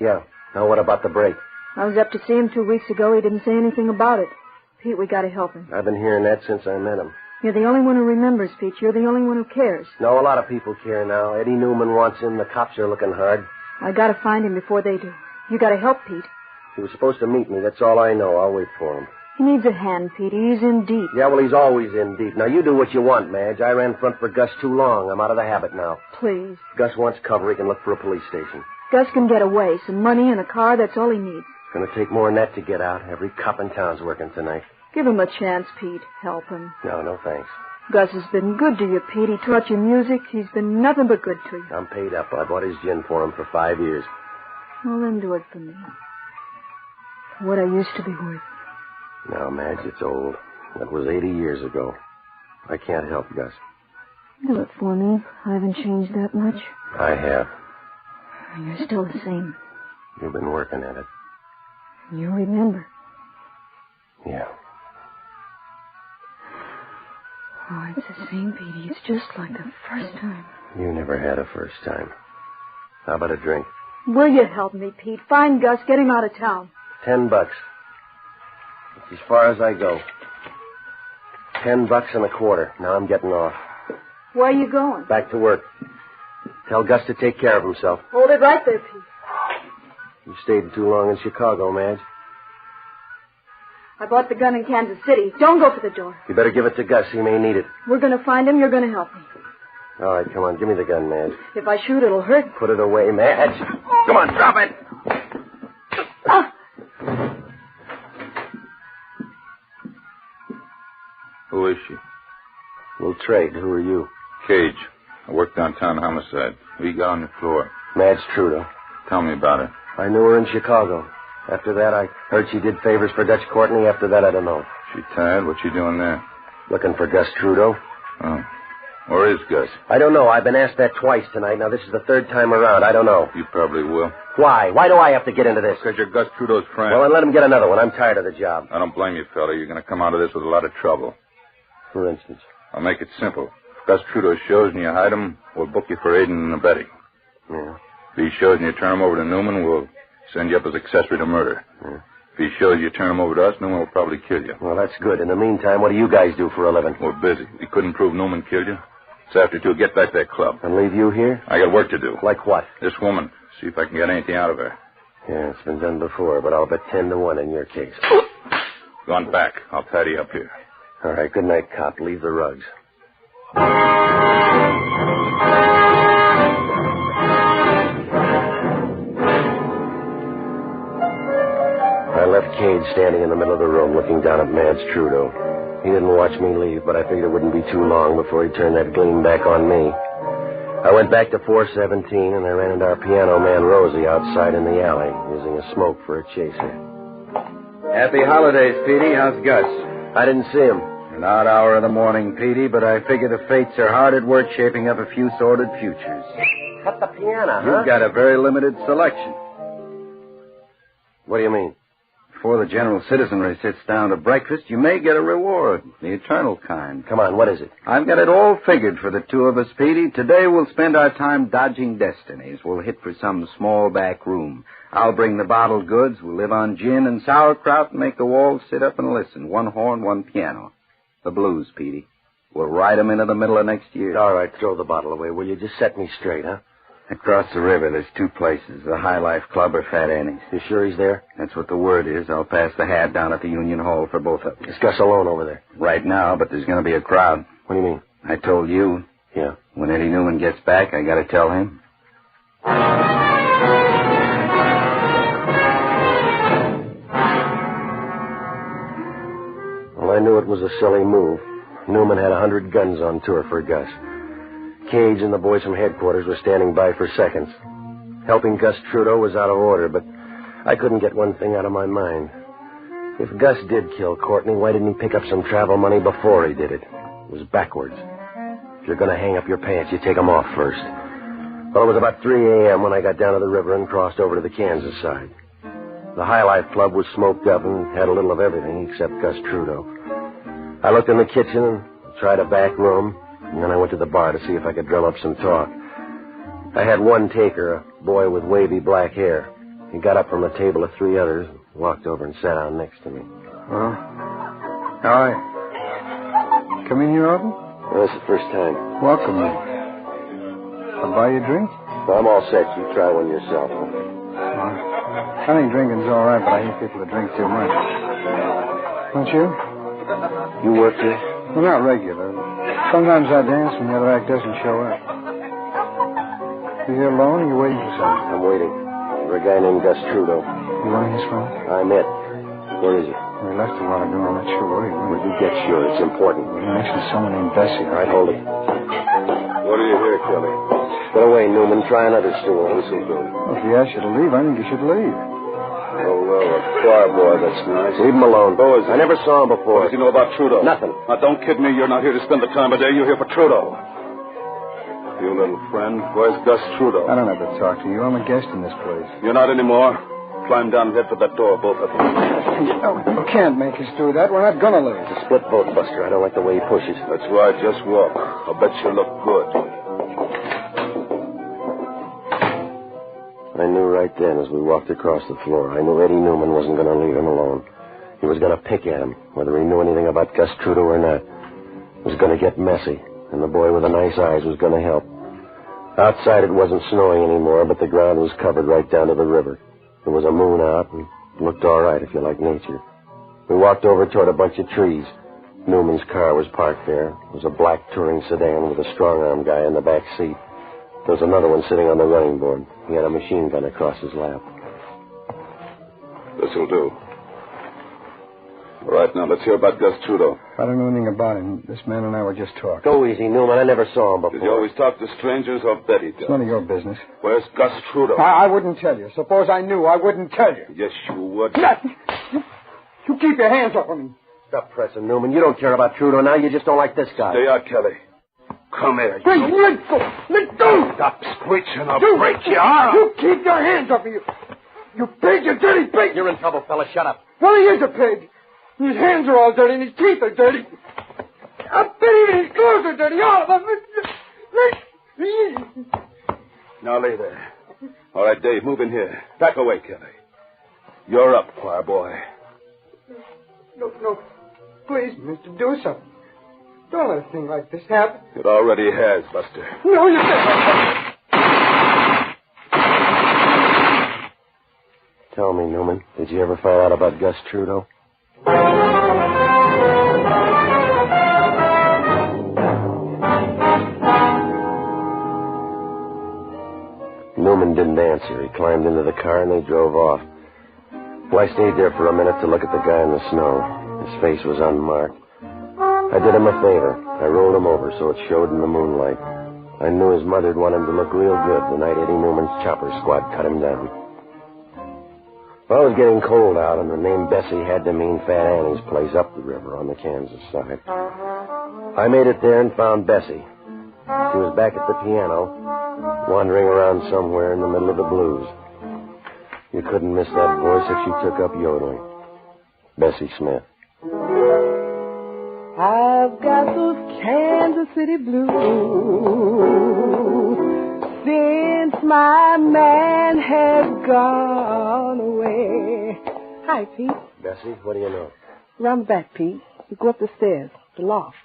Yeah. Now what about the break? I was up to see him 2 weeks ago. He didn't say anything about it. Pete, we gotta help him. I've been hearing that since I met him. You're the only one who remembers, Pete. You're the only one who cares. No, a lot of people care now. Eddie Newman wants him. The cops are looking hard. I gotta find him before they do. You gotta help Pete. He was supposed to meet me. That's all I know. I'll wait for him. He needs a hand, Pete. He's in deep. Yeah, well, he's always in deep. Now, you do what you want, Madge. I ran front for Gus too long. I'm out of the habit now. Please. If Gus wants cover, he can look for a police station. Gus can get away. Some money and a car, that's all he needs. It's going to take more than that to get out. Every cop in town's working tonight. Give him a chance, Pete. Help him. No, thanks. Gus has been good to you, Pete. He taught you music. He's been nothing but good to you. I'm paid up. I bought his gin for him for 5 years. Well, then do it for me. For what I used to be worth. Now, Madge, it's old. That was 80 years ago. I can't help, Gus. Do it for me. I haven't changed that much. I have. You're still the same. You've been working at it. You remember. Yeah. Oh, it's the same, Petey. It's just like the first time. You never had a first time. How about a drink? Will you help me, Pete? Find Gus. Get him out of town. $10. That's as far as I go. $10.25. Now I'm getting off. Where are you going? Back to work. Tell Gus to take care of himself. Hold it right there, Pete. You stayed too long in Chicago, Madge. I bought the gun in Kansas City. Don't go for the door. You better give it to Gus. He may need it. We're going to find him. You're going to help me. All right, come on. Give me the gun, Madge. If I shoot, it'll hurt. Put it away, Madge. Come on, drop it. Who is she? We'll trade. Who are you? Cage. I work downtown homicide. Who you got on your floor? Madge Trudeau. Tell me about her. I knew her in Chicago. After that, I heard she did favors for Dutch Courtney. After that, I don't know. She tired? What's she doing there? Looking for Gus Trudeau. Oh. Where is Gus? I don't know. I've been asked that twice tonight. Now, this is the third time around. I don't know. You probably will. Why? Why do I have to get into this? Because you're Gus Trudeau's friend. Well, then let him get another one. I'm tired of the job. I don't blame you, fella. You're going to come out of this with a lot of trouble. For instance? I'll make it simple. If Gus Trudeau shows and you hide him, we'll book you for aiding and abetting. Yeah. If he shows and you turn him over to Newman, we'll send you up as accessory to murder. Yeah. If he shows you turn him over to us, Newman will probably kill you. Well, that's good. In the meantime, what do you guys do for a living? We're busy. We couldn't prove Newman killed you. It's after 2. Get back to that club. And leave you here? I got work to do. Like what? This woman. See if I can get anything out of her. Yeah, it's been done before, but I'll bet 10-1 in your case. Gone back. I'll tidy up here. All right, good night, cop. Leave the rugs. I left Cage standing in the middle of the room looking down at Madge Trudeau. He didn't watch me leave, but I figured it wouldn't be too long before he turned that gleam back on me. I went back to 417, and I ran into our piano man, Rosie, outside in the alley, using a smoke for a chaser. Happy holidays, Petey. How's Gus? I didn't see him. An odd hour of the morning, Petey, but I figure the fates are hard at work shaping up a few sordid futures. Cut the piano, huh? You've got a very limited selection. What do you mean? Before the general citizenry sits down to breakfast, you may get a reward, the eternal kind. Come on, what is it? I've got it all figured for the two of us, Petey. Today we'll spend our time dodging destinies. We'll hit for some small back room. I'll bring the bottled goods. We'll live on gin and sauerkraut and make the walls sit up and listen. One horn, one piano. The blues, Petey. We'll ride 'em into the middle of next year. All right, throw the bottle away, will you? Just set me straight, huh? Across the river, there's 2 places, the High Life Club or Fat Annie's. You sure he's there? That's what the word is. I'll pass the hat down at the Union Hall for both of them. Is Gus alone over there? Right now, but there's going to be a crowd. What do you mean? I told you. Yeah. When Eddie Newman gets back, I got to tell him. Well, I knew it was a silly move. Newman had 100 guns on tour for Gus. Cage and the boys from headquarters were standing by for seconds. Helping Gus Trudeau was out of order, but I couldn't get one thing out of my mind. If Gus did kill Courtney, why didn't he pick up some travel money before he did it? It was backwards. If you're going to hang up your pants, you take them off first. Well, it was about 3 a.m. when I got down to the river and crossed over to the Kansas side. The High Life Club was smoked up and had a little of everything except Gus Trudeau. I looked in the kitchen and tried a back room. And then I went to the bar to see if I could drum up some talk. I had one taker, a boy with wavy black hair. He got up from a table of 3 others, walked over and sat down next to me. Well, all right. Come in here often? Well, this is the first time. Welcome, then. I'll buy you a drink? Well, I'm all set. You try one yourself. I think drinking's all right, but I hate people that drink too much. Don't you? You work here? Well, not regular. Sometimes I dance when the other act doesn't show up. You here alone or you waiting for something? I'm waiting. For a guy named Gus Trudeau. You one of his friends? I'm it. Where is he? We left a while ago. I'm not sure where he went. Well, you get sure. It's important. You mentioned someone named Bessie. All right, hold it. What do you hear, Kelly? Get away, Newman. Try another stool. This'll do. Well, if he asks you to leave, I think you should leave. a choir boy, that's nice. Leave him alone. Who is he? I never saw him before. What does he know about Trudeau? Nothing. Now, don't kid me. You're not here to spend the time of day. You're here for Trudeau. You little friend. Where's Gus Trudeau? I don't have to talk to you. I'm a guest in this place. You're not anymore. Climb down and head for that door, both of you. You can't make us do that. We're not going to leave. It's a split vote, Buster. I don't like the way he pushes. That's right. Just walk. I'll bet you look good. I knew right then as we walked across the floor, I knew Eddie Newman wasn't going to leave him alone. He was going to pick at him, whether he knew anything about Gus Trudeau or not. It was going to get messy, and the boy with the nice eyes was going to help. Outside it wasn't snowing anymore, but the ground was covered right down to the river. There was a moon out, and it looked all right if you like nature. We walked over toward a bunch of trees. Newman's car was parked there. It was a black touring sedan with a strong-arm guy in the back seat. There was another one sitting on the running board. He had a machine gun across his lap. This'll do. All right, now let's hear about Gus Trudeau. I don't know anything about him. This man and I were just talking. Go easy, Newman. I never saw him before. Did you always talk to strangers or Betty does? It's none of your business. Where's Gus Trudeau? I wouldn't tell you. Suppose I knew, I wouldn't tell you. Yes, you would. You keep your hands off of me. Stop pressing, Newman. You don't care about Trudeau now. You just don't like this guy. Stay out, Kelly. Come here. Hey, let go. Let go. Stop screeching. I'll break your arm. You keep your hands off of you. You pig, you dirty pig. You're in trouble, fella. Shut up. Well, he is a pig. His hands are all dirty and his teeth are dirty. I bet even his clothes are dirty. All of them. Now lay there. All right, Dave, move in here. Back away, Kelly. You're up, choir boy. No. Please, mister, do something. Don't let a thing like this happen. It already has, Buster. No, you can't. Tell me, Newman, did you ever find out about Gus Trudeau? Newman didn't answer. He climbed into the car and they drove off. Well, I stayed there for a minute to look at the guy in the snow. His face was unmarked. I did him a favor. I rolled him over so it showed in the moonlight. I knew his mother'd want him to look real good the night Eddie Newman's chopper squad cut him down. Well, it was getting cold out, and the name Bessie had to mean Fat Annie's place up the river on the Kansas side. I made it there and found Bessie. She was back at the piano, wandering around somewhere in the middle of the blues. You couldn't miss that voice if she took up yodeling. Bessie Smith. I've got those Kansas City blues since my man has gone away. Hi, Pete. Bessie, what do you know? Round the back, Pete. You go up the stairs, the loft,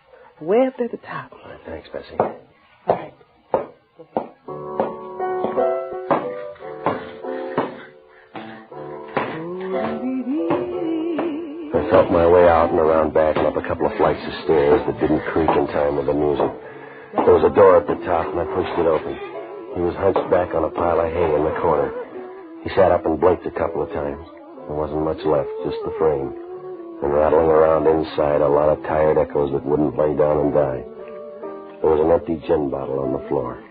way up there at the top. All right, thanks, Bessie. All right. I felt my way out and around back and up a couple of flights of stairs that didn't creak in time with the music. There was a door at the top, and I pushed it open. He was hunched back on a pile of hay in the corner. He sat up and blinked a couple of times. There wasn't much left, just the frame. And rattling around inside, a lot of tired echoes that wouldn't lay down and die. There was an empty gin bottle on the floor.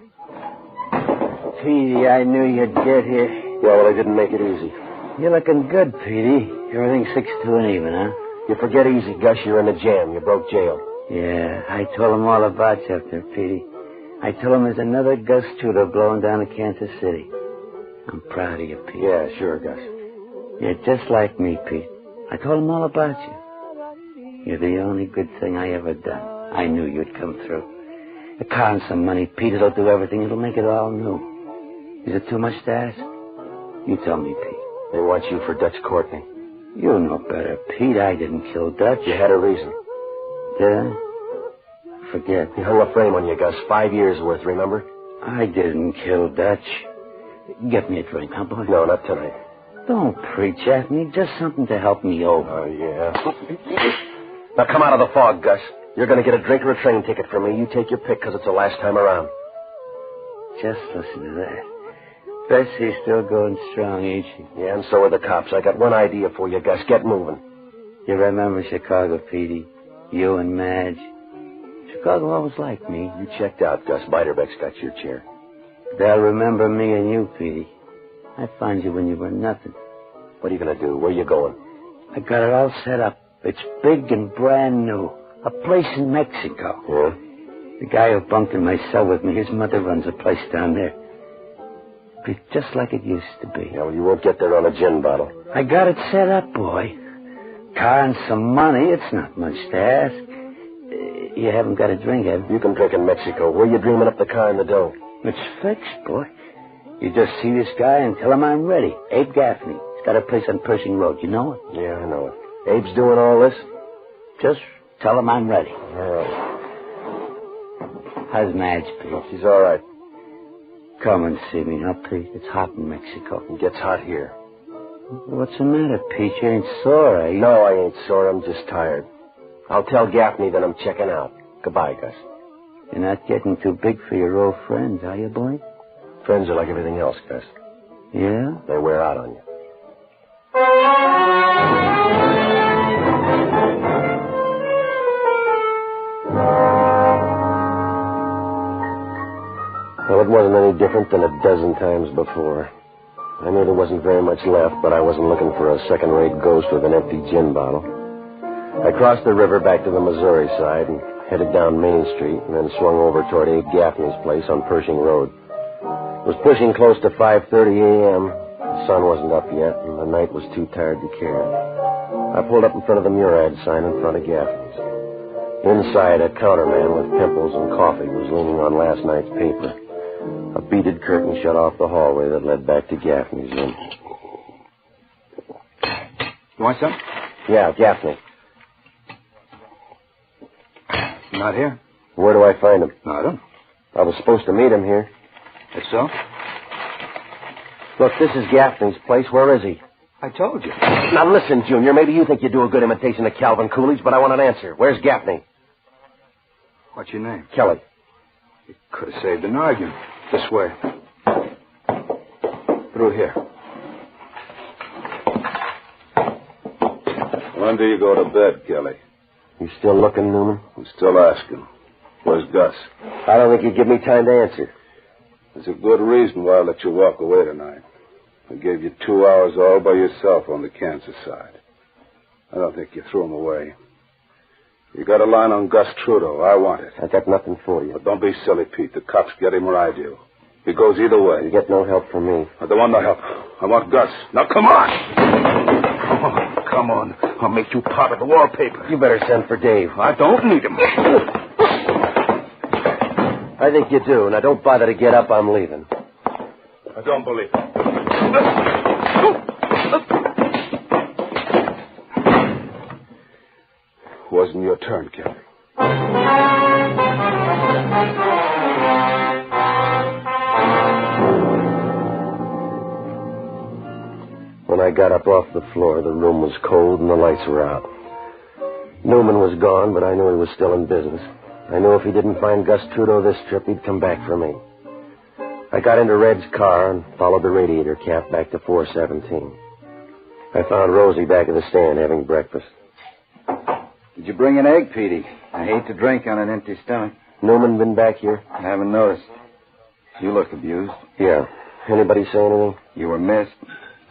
Petey, I knew you'd get here. Yeah, well, they didn't make it easy. You're looking good, Petey. Everything's 6-2 and even, huh? You forget easy, Gus. You're in a jam. You broke jail. Yeah, I told him all about you up there, Petey. I told him there's another Gus Trudeau blowing down to Kansas City. I'm proud of you, Pete. Yeah, sure, Gus. You're just like me, Pete. I told him all about you. You're the only good thing I ever done. I knew you'd come through. A car and some money, Pete, it'll do everything. It'll make it all new. Is it too much to ask? You tell me, Pete. They want you for Dutch Courtney. You know better, Pete. I didn't kill Dutch. You had a reason. Did I? Forget. He hung a frame on you, Gus. 5 years worth, remember? I didn't kill Dutch. Get me a drink, huh, boy? No, not tonight. Don't preach at me. Just something to help me over. Oh, yeah. Now, come out of the fog, Gus. You're going to get a drink or a train ticket from me. You take your pick, because it's the last time around. Just listen to that. Bessie's still going strong, ain't she? Yeah, and so are the cops. I got one idea for you, Gus. Get moving. You remember Chicago, Petey? You and Madge. Chicago always liked me. You checked out, Gus. Biderbeck's got your chair. They'll remember me and you, Petey. I found you when you were nothing. What are you going to do? Where are you going? I got it all set up. It's big and brand new. A place in Mexico. Yeah? The guy who bunked in my cell with me, his mother runs a place down there. Be just like it used to be. Yeah, well, you won't get there on a gin bottle. I got it set up, boy. Car and some money. It's not much to ask. You haven't got a drink, have you? You can drink in Mexico. Where you dreaming up the car and the dough? It's fixed, boy. You just see this guy and tell him I'm ready. Abe Gaffney. He's got a place on Pershing Road. You know it? Yeah, I know it. Abe's doing all this? Just tell him I'm ready. All right. How's Madge, Pete? Well, she's all right. Come and see me now, Pete. It's hot in Mexico. It gets hot here. What's the matter, Pete? You ain't sore, are you? No, I ain't sore. I'm just tired. I'll tell Gaffney that I'm checking out. Goodbye, Gus. You're not getting too big for your old friends, are you, boy? Friends are like everything else, Gus. Yeah? They wear out on you. Well, it wasn't any different than a dozen times before. I knew there wasn't very much left, but I wasn't looking for a second-rate ghost with an empty gin bottle. I crossed the river back to the Missouri side and headed down Main Street and then swung over toward Abe Gaffney's place on Pershing Road. It was pushing close to 5:30 a.m. The sun wasn't up yet, and the night was too tired to care. I pulled up in front of the Murad sign in front of Gaffney's. Inside, a counterman with pimples and coffee was leaning on last night's paper. A beaded curtain shut off the hallway that led back to Gaffney's room. You want some? Yeah, Gaffney. Not here. Where do I find him? I don't. I was supposed to meet him here. If so? Look, this is Gaffney's place. Where is he? I told you. Now listen, Junior, maybe you think you do a good imitation of Calvin Coolidge, but I want an answer. Where's Gaffney? What's your name? Kelly. You could have saved an argument. This way. Through here. When do you go to bed, Kelly? You still looking, Newman? I'm still asking. Where's Gus? I don't think you'd give me time to answer. There's a good reason why I let you walk away tonight. I gave you 2 hours all by yourself on the Kansas side. I don't think you threw him away. You got a line on Gus Trudeau. I want it. I got nothing for you. But don't be silly, Pete. The cops get him or I do. He goes either way. You get no help from me. I don't want no help. I want Gus. Now, come on! Come on. I'll make you part of the wallpaper. You better send for Dave. I don't need him. I think you do. Now, don't bother to get up. I'm leaving. I don't believe it. Wasn't your turn, Kelly. When I got up off the floor, the room was cold and the lights were out. Newman was gone, but I knew he was still in business. I knew if he didn't find Gus Trudeau this trip, he'd come back for me. I got into Red's car and followed the radiator cap back to 417. I found Rosie back at the stand having breakfast. Did you bring an egg, Petey? I hate to drink on an empty stomach. Newman been back here? I haven't noticed. You look abused. Yeah. Anybody say anything? You were missed.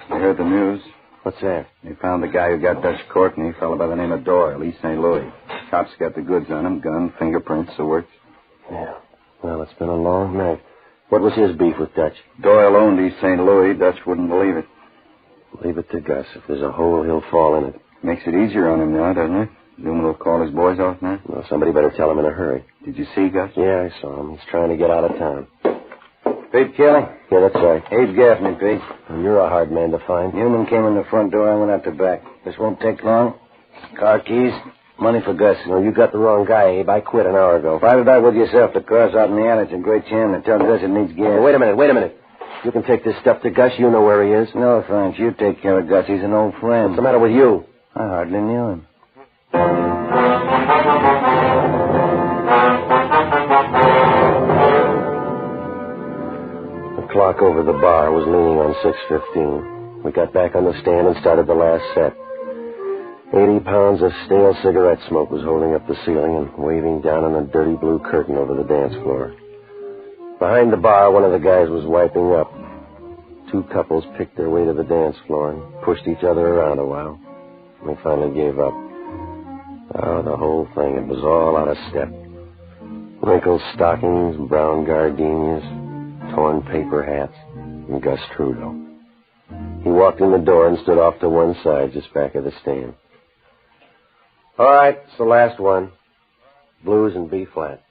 I heard the news. What's that? They found the guy who got Dutch Courtney, a fellow by the name of Doyle, East St. Louis. Cops got the goods on him, gun, fingerprints, the works. Yeah. Well, it's been a long night. What was his beef with Dutch? Doyle owned East St. Louis. Dutch wouldn't believe it. Leave it to Gus. If there's a hole, he'll fall in it. Makes it easier on him now, doesn't it? Newman will call his boys off now? Well, somebody better tell him in a hurry. Did you see Gus? Yeah, I saw him. He's trying to get out of town. Pete Kelly? Yeah, that's right. Abe Gaffney, Pete. And you're a hard man to find. Newman came in the front door. I went out the back. This won't take long. Car keys, money for Gus. No, you got the wrong guy, Abe. I quit an hour ago. Fight it out with yourself. The car's out in the alley. It's a great chance to tell Gus it needs gas. Oh, wait a minute. You can take this stuff to Gus. You know where he is. No, thanks. You take care of Gus. He's an old friend. What's the matter with you? I hardly knew him. The clock over the bar was leaning on 6:15. We got back on the stand and started the last set. 80 pounds of stale cigarette smoke was holding up the ceiling and waving down on a dirty blue curtain over the dance floor. Behind the bar, one of the guys was wiping up. Two couples picked their way to the dance floor and pushed each other around a while. And they finally gave up. Oh, the whole thing. It was all out of step. Wrinkled stockings, brown gardenias, torn paper hats, and Gus Trudeau. He walked in the door and stood off to one side, just back of the stand. All right, it's the last one. Blues in B flat.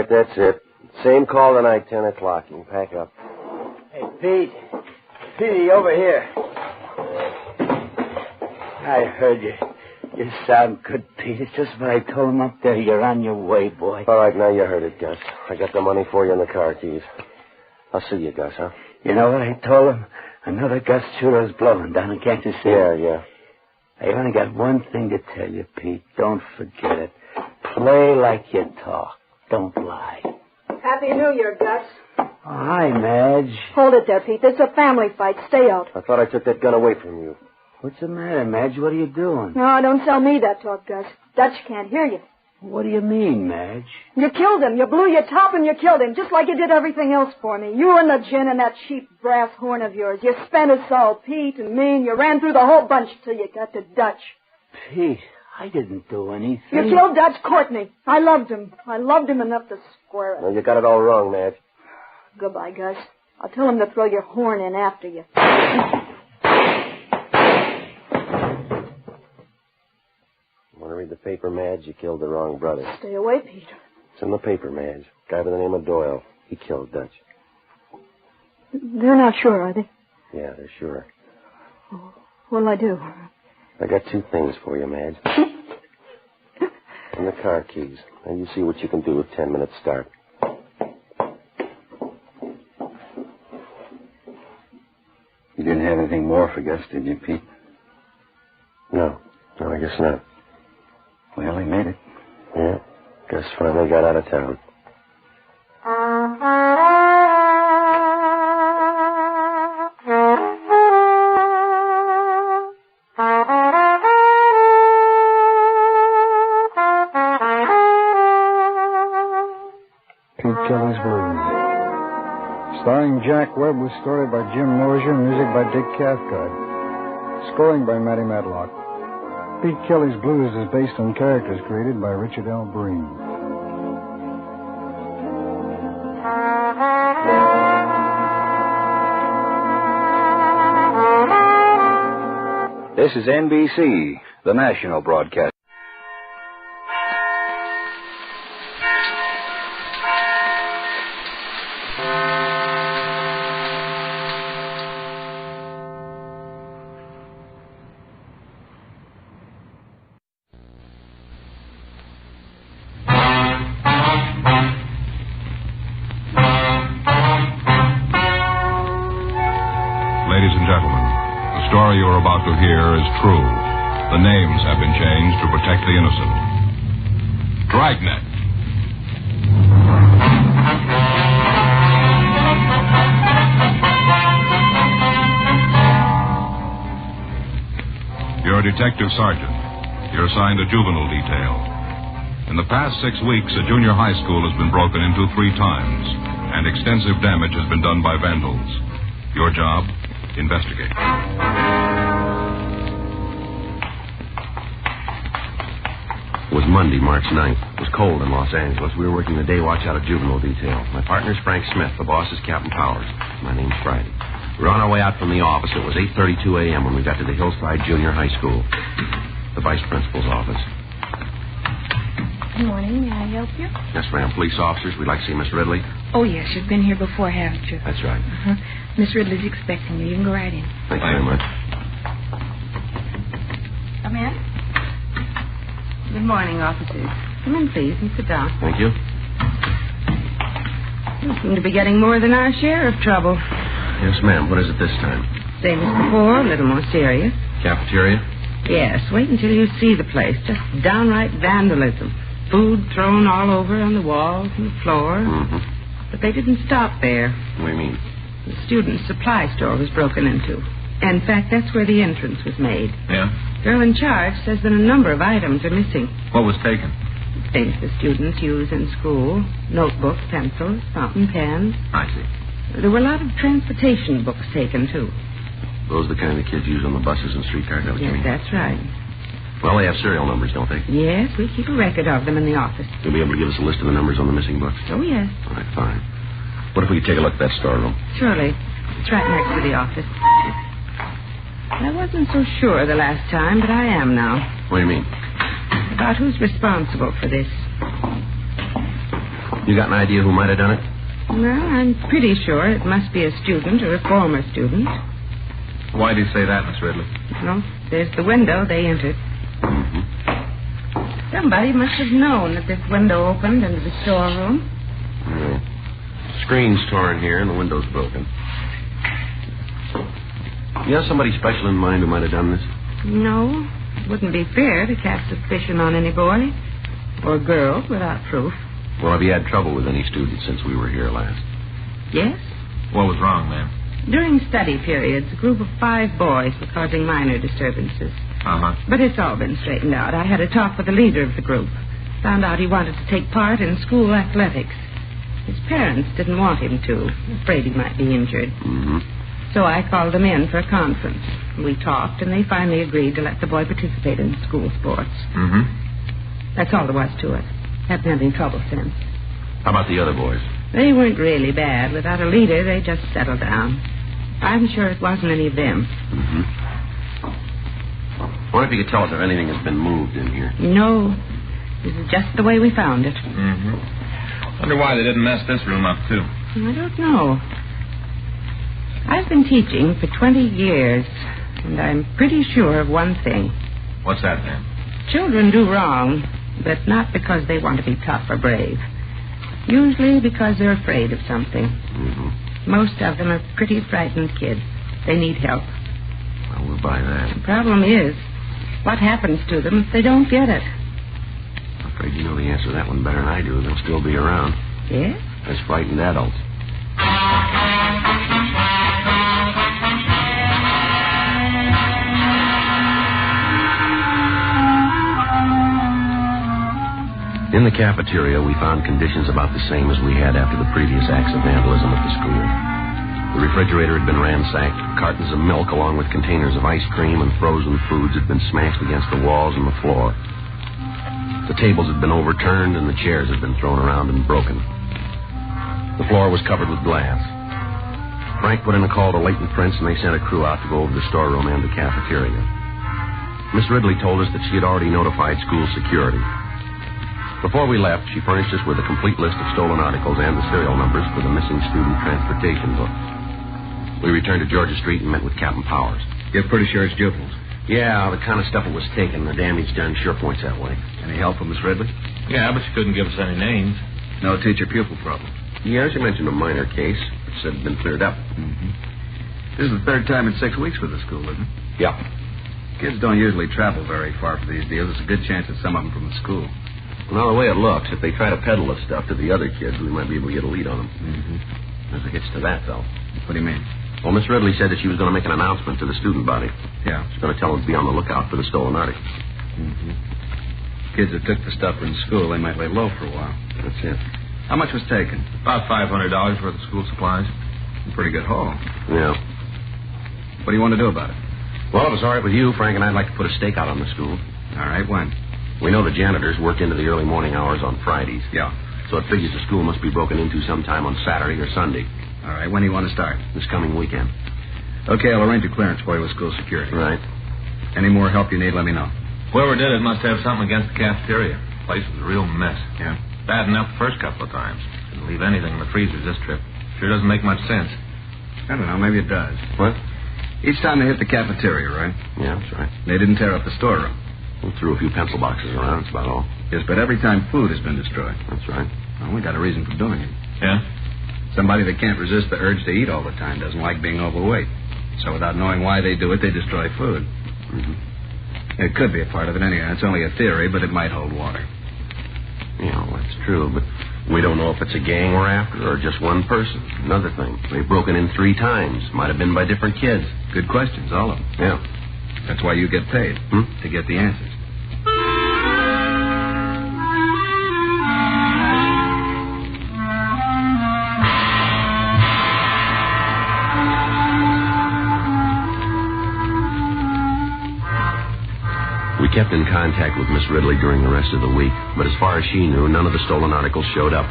That's it. Same call tonight, 10 o'clock. You can pack up. Hey, Pete. Petey, over here. I heard you. You sound good, Pete. It's just what I told him up there. You're on your way, boy. All right, now you heard it, Gus. I got the money for you and the car keys. I'll see you, Gus, huh? You know what I told him? Another Gus Trudeau's blowing down, and can't you see it? Yeah. I only got one thing to tell you, Pete. Don't forget it. Play like you talk. Don't lie. Happy New Year, Gus. Oh, hi, Madge. Hold it there, Pete. This is a family fight. Stay out. I thought I took that gun away from you. What's the matter, Madge? What are you doing? No, don't tell me that talk, Gus. Dutch can't hear you. What do you mean, Madge? You killed him. You blew your top and you killed him, just like you did everything else for me. You and the gin and that cheap brass horn of yours. You spent us all, Pete and me, and you ran through the whole bunch till you got to Dutch. Pete, I didn't do anything. You killed Dutch Courtney. I loved him. I loved him enough to square it. No, you got it all wrong, Madge. Goodbye, Gus. I'll tell him to throw your horn in after you. Want to read the paper, Madge? You killed the wrong brother. Stay away, Pete. It's in the paper, Madge. Guy by the name of Doyle. He killed Dutch. They're not sure, are they? Yeah, they're sure. Oh, what'll I do? I got two things for you, Madge. And the car keys. And you see what you can do with 10 minutes start. You didn't have anything more for Gus, did you, Pete? No, I guess not. Well, he made it. Yeah, Gus finally got out of town. Kelly's Blues. Starring Jack Webb with story by Jim Mosier, music by Dick Cathcart. Scoring by Matty Matlock. Pete Kelly's Blues is based on characters created by Richard L. Breen. This is NBC, the national broadcast. Ladies and gentlemen, the story you're about to hear is true. The names have been changed to protect the innocent. Dragnet. detective sergeant. You're assigned a juvenile detail. In the past 6 weeks, a junior high school has been broken into 3 times, and extensive damage has been done by vandals. Your job, investigate. It was Monday, March 9th. It was cold in Los Angeles. We were working the day watch out of juvenile detail. My partner's Frank Smith. The boss is Captain Powers. My name's Friday. We were on our way out from the office. It was 8:32 a.m. when we got to the Hillside Junior High School, the vice principal's office. Good morning. May I help you? Yes, ma'am. Police officers. We'd like to see Miss Ridley. Oh, yes. You've been here before, haven't you? That's right. Uh-huh. Miss Ridley's expecting you. You can go right in. Thank you very much. Come in. Good morning, officers. Come in, please, and sit down. Thank you. You seem to be getting more than our share of trouble. Yes, ma'am. What is it this time? Same as before, a little more serious. Cafeteria? Yes, wait until you see the place. Just downright vandalism. Food thrown all over on the walls and the floor. Mm-hmm. But they didn't stop there. What do you mean? The student supply store was broken into. In fact, that's where the entrance was made. Yeah? Girl in charge says that a number of items are missing. What was taken? Things the students use in school. Notebooks, pencils, fountain pens. I see. There were a lot of transportation books taken, too. Those are the kind the kids use on the buses and streetcars, is that what you Yes, mean? that's right. Well, they have serial numbers, don't they? Yes, we keep a record of them in the office. You'll be able to give us a list of the numbers on the missing books? Oh, yes. All right, fine. What if we could take a look at that storeroom? Surely. It's right next to the office. I wasn't so sure the last time, but I am now. What do you mean? About who's responsible for this. You got an idea who might have done it? Well, I'm pretty sure it must be a student or a former student. Why do you say that, Miss Ridley? Well, there's the window they entered. Mm-hmm. Somebody must have known that this window opened into the storeroom. Yeah. Screen's torn here and the window's broken. You have somebody special in mind who might have done this? No. It wouldn't be fair to cast suspicion on any boy or girl without proof. Well, have you had trouble with any students since we were here last? Yes? What was wrong, ma'am? During study periods, a group of 5 boys were causing minor disturbances. Uh-huh. But it's all been straightened out. I had a talk with the leader of the group. Found out he wanted to take part in school athletics. His parents didn't want him to, afraid he might be injured. Mm-hmm. So I called them in for a conference. We talked, and they finally agreed to let the boy participate in school sports. Mm-hmm. That's all there was to it. Haven't had any trouble since. How about the other boys? They weren't really bad. Without a leader, they just settled down. I'm sure it wasn't any of them. Mm-hmm. I wonder if you could tell us if anything has been moved in here. No. This is just the way we found it. Mm-hmm. Wonder why they didn't mess this room up, too. I don't know. I've been teaching for 20 years, and I'm pretty sure of one thing. What's that, ma'am? Children do wrong, but not because they want to be tough or brave. Usually because they're afraid of something. Mm-hmm. Most of them are pretty frightened kids. They need help. Well, we'll buy that. The problem is, what happens to them if they don't get it? I'm afraid you know the answer to that one better than I do. They'll still be around. Yes? As frightened adults. In the cafeteria, we found conditions about the same as we had after the previous acts of vandalism at the school. The refrigerator had been ransacked. Cartons of milk, along with containers of ice cream and frozen foods, had been smashed against the walls and the floor. The tables had been overturned, and the chairs had been thrown around and broken. The floor was covered with glass. Frank put in a call to Leighton Prince, and they sent a crew out to go over the storeroom and the cafeteria. Miss Ridley told us that she had already notified school security. Before we left, she furnished us with a complete list of stolen articles and the serial numbers for the missing student transportation books. We returned to Georgia Street and met with Captain Powers. You're pretty sure it's juveniles? Yeah, the kind of stuff that was taken. The damage done sure points that way. Any help from Miss Ridley? Yeah, but she couldn't give us any names. No teacher-pupil problem? Yeah, she mentioned a minor case, which said it had been cleared up. Mm-hmm. This is the 3rd time in 6 weeks for the school, isn't it? Yeah. Kids don't usually travel very far for these deals. There's a good chance that some of them from the school. Well, the way it looks, if they try to peddle this stuff to the other kids, we might be able to get a lead on them. Mm-hmm. There's a hitch to that, though. What do you mean? Well, Miss Ridley said that she was going to make an announcement to the student body. Yeah. She's going to tell them to be on the lookout for the stolen article. Kids that took the stuff in school, they might lay low for a while. That's it. How much was taken? About $500 worth of school supplies. A pretty good haul. Yeah. What do you want to do about it? Well, if it's all right with you, Frank and I'd like to put a stake out on the school. All right, when? We know the janitors work into the early morning hours on Fridays. Yeah. So it figures the school must be broken into sometime on Saturday or Sunday. All right, when do you want to start? This coming weekend. Okay, I'll arrange a clearance for you with school security. Right. Any more help you need, let me know. Whoever did it must have something against the cafeteria. The place was a real mess. Yeah? Bad enough the first couple of times. Didn't leave anything in the freezers this trip. Sure doesn't make much sense. I don't know, maybe it does. What? Each time they hit the cafeteria, right? Yeah, that's right. They didn't tear up the storeroom. We threw a few pencil boxes around, that's about all. Yes, but every time food has been destroyed. That's right. Well, we got a reason for doing it. Yeah? Somebody that can't resist the urge to eat all the time doesn't like being overweight. So without knowing why they do it, they destroy food. Mm-hmm. It could be a part of it anyway. It's only a theory, but it might hold water. Yeah, well, that's true, but we don't know if it's a gang we're after or just one person. Another thing, they've broken in 3 times. Might have been by different kids. Good questions, all of them. Yeah. That's why you get paid, to get the answers. We kept in contact with Miss Ridley during the rest of the week, but as far as she knew, none of the stolen articles showed up.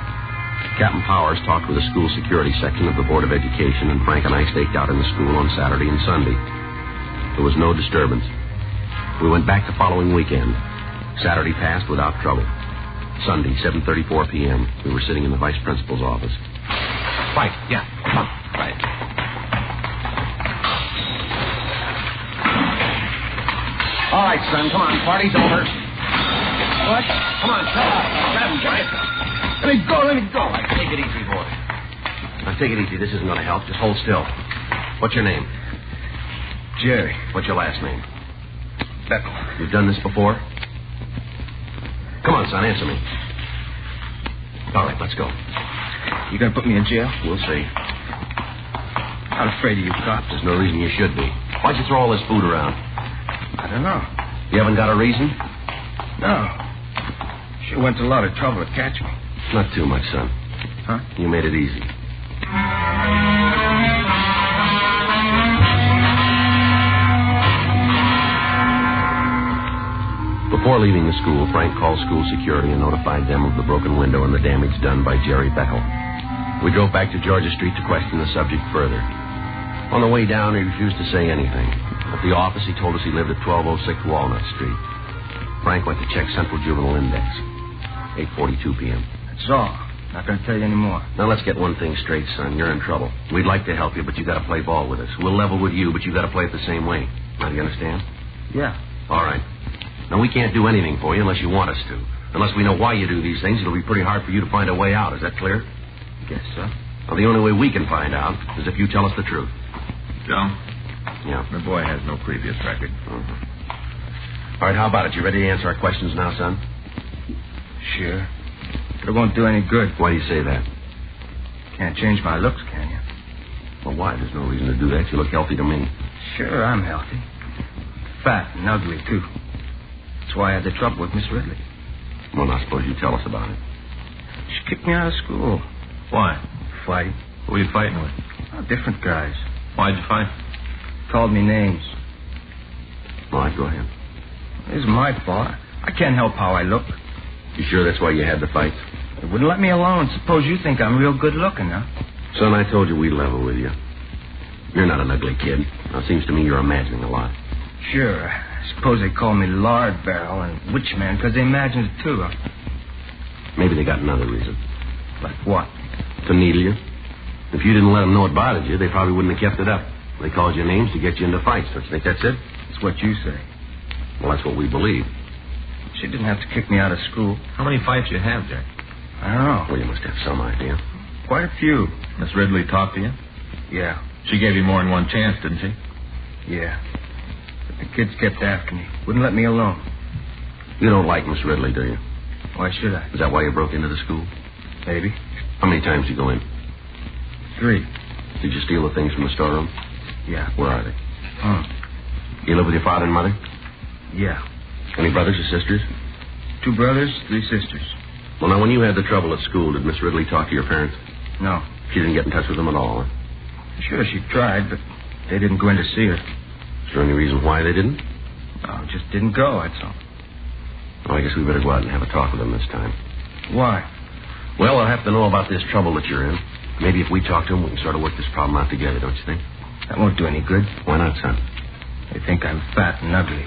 Captain Powers talked with the school security section of the Board of Education, and Frank and I staked out in the school on Saturday and Sunday. There was no disturbance. We went back the following weekend. Saturday passed without trouble. Sunday, 7:34 p.m., we were sitting in the vice principal's office. Right, yeah. Come on. Right. All right, son, come on. Party's over. What? Come on, shut up. Grab him, Johnny. Let me go. All right, take it easy, boy. Now, take it easy. This isn't going to help. Just hold still. What's your name? Jerry. What's your last name? Beckle. You've done this before? Come on, son, answer me. All right, let's go. You gonna put me in jail? We'll see. Not afraid of you cops. There's no reason you should be. Why'd you throw all this food around? I don't know. You haven't got a reason? No. Sure went to a lot of trouble to catch me. Not too much, son. Huh? You made it easy. Before leaving the school, Frank called school security and notified them of the broken window and the damage done by Jerry Beckle. We drove back to Georgia Street to question the subject further. On the way down, he refused to say anything. At the office, he told us he lived at 1206 Walnut Street. Frank went to check Central Juvenile Index. 8:42 p.m. That's all. Not going to tell you any more. Now, let's get one thing straight, son. You're in trouble. We'd like to help you, but you got to play ball with us. We'll level with you, but you got to play it the same way. Now, do you understand? Yeah. All right. Now, we can't do anything for you unless you want us to. Unless we know why you do these things, it'll be pretty hard for you to find a way out. Is that clear? Guess so. Well, the only way we can find out is if you tell us the truth. Joe? Yeah. The boy has no previous record. Mm-hmm. All right, how about it? You ready to answer our questions now, son? Sure. But it won't do any good. Why do you say that? Can't change my looks, can you? Well, why? There's no reason to do that. You look healthy to me. Sure, I'm healthy. Fat and ugly, too. That's why I had the trouble with Miss Ridley. Well, now suppose you tell us about it. She kicked me out of school. Why? Fight. Who were you fighting with? Oh, different guys. Why'd you fight? Called me names. All right, go ahead. It isn't my fault. I can't help how I look. You sure that's why you had the fight? They wouldn't let me alone. Suppose you think I'm real good looking, huh? Son, I told you we'd level with you. You're not an ugly kid. Now, it seems to me you're imagining a lot. Sure. I suppose they call me Lard Barrel and Witchman because they imagined it, too, huh? Maybe they got another reason. Like what? To needle you. If you didn't let them know it bothered you, they probably wouldn't have kept it up. They called your names to get you into fights. Don't you think that's it? That's what you say. Well, that's what we believe. She didn't have to kick me out of school. How many fights you have, Jack? I don't know. Well, you must have some idea. Quite a few. Miss Ridley talked to you? Yeah. She gave you more than one chance, didn't she? Yeah. But the kids kept after me. Wouldn't let me alone. You don't like Miss Ridley, do you? Why should I? Is that why you broke into the school? Maybe. How many times did you go in? 3. Did you steal the things from the storeroom? Yeah. Where are they? Oh. You live with your father and mother? Yeah. Any brothers or sisters? 2 brothers, 3 sisters. Well, now, when you had the trouble at school, did Miss Ridley talk to your parents? No. She didn't get in touch with them at all, huh? Sure, she tried, but they didn't go in to see her. Is there any reason why they didn't? No, just didn't go, that's all. Well, I guess we better go out and have a talk with them this time. Why? Well, they'll have to know about this trouble that you're in. Maybe if we talk to them, we can sort of work this problem out together, don't you think? That won't do any good. Why not, son? They think I'm fat and ugly.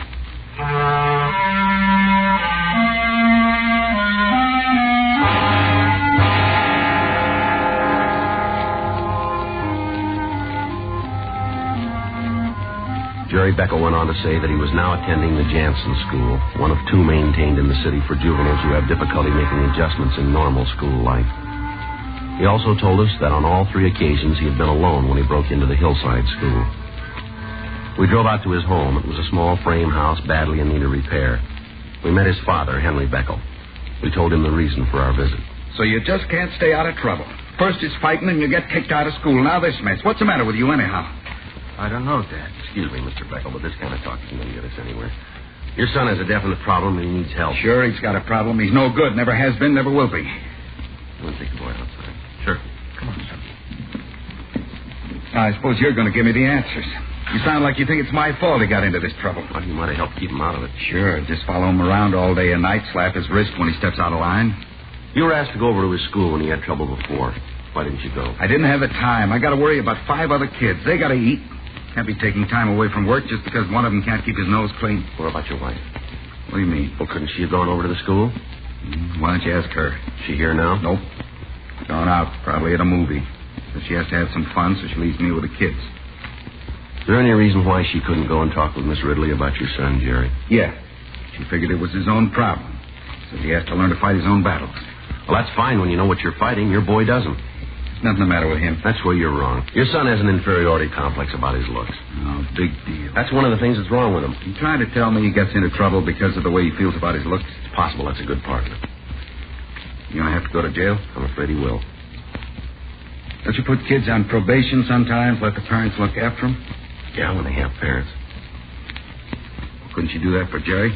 Jerry Beckel went on to say that he was now attending the Jansen School, one of 2 maintained in the city for juveniles who have difficulty making adjustments in normal school life. He also told us that on all 3 occasions he had been alone when he broke into the Hillside School. We drove out to his home. It was a small frame house badly in need of repair. We met his father, Henry Beckel. We told him the reason for our visit. So you just can't stay out of trouble. First it's fighting and you get kicked out of school. Now this mess. What's the matter with you anyhow? I don't know, Dad. Excuse me, Mr. Beckel, but this kind of talk isn't going to get us anywhere. Your son has a definite problem and he needs help. Sure, he's got a problem. He's no good. Never has been, never will be. You want to take the boy outside? Sure. Come on, son. Now, I suppose you're going to give me the answers. You sound like you think it's my fault he got into this trouble. Well, you might have helped keep him out of it. Sure, just follow him around all day and night, slap his wrist when he steps out of line. You were asked to go over to his school when he had trouble before. Why didn't you go? I didn't have the time. I got to worry about 5 other kids. They got to eat. Can't be taking time away from work just because one of them can't keep his nose clean. What about your wife? What do you mean? Well, couldn't she have gone over to the school? Why don't you ask her? Is she here now? Nope. Gone out, probably at a movie. But she has to have some fun, so she leaves me with the kids. Is there any reason why she couldn't go and talk with Miss Ridley about your son, Jerry? Yeah. She figured it was his own problem. So he has to learn to fight his own battles. Well, that's fine when you know what you're fighting. Your boy doesn't. Nothing the matter with him. That's where you're wrong. Your son has an inferiority complex about his looks. Oh, big deal. That's one of the things that's wrong with him. You trying to tell me he gets into trouble because of the way he feels about his looks? It's possible that's a good part of it. You gonna have to go to jail? I'm afraid he will. Don't you put kids on probation sometimes, let the parents look after them? Yeah, when they have parents. Couldn't you do that for Jerry?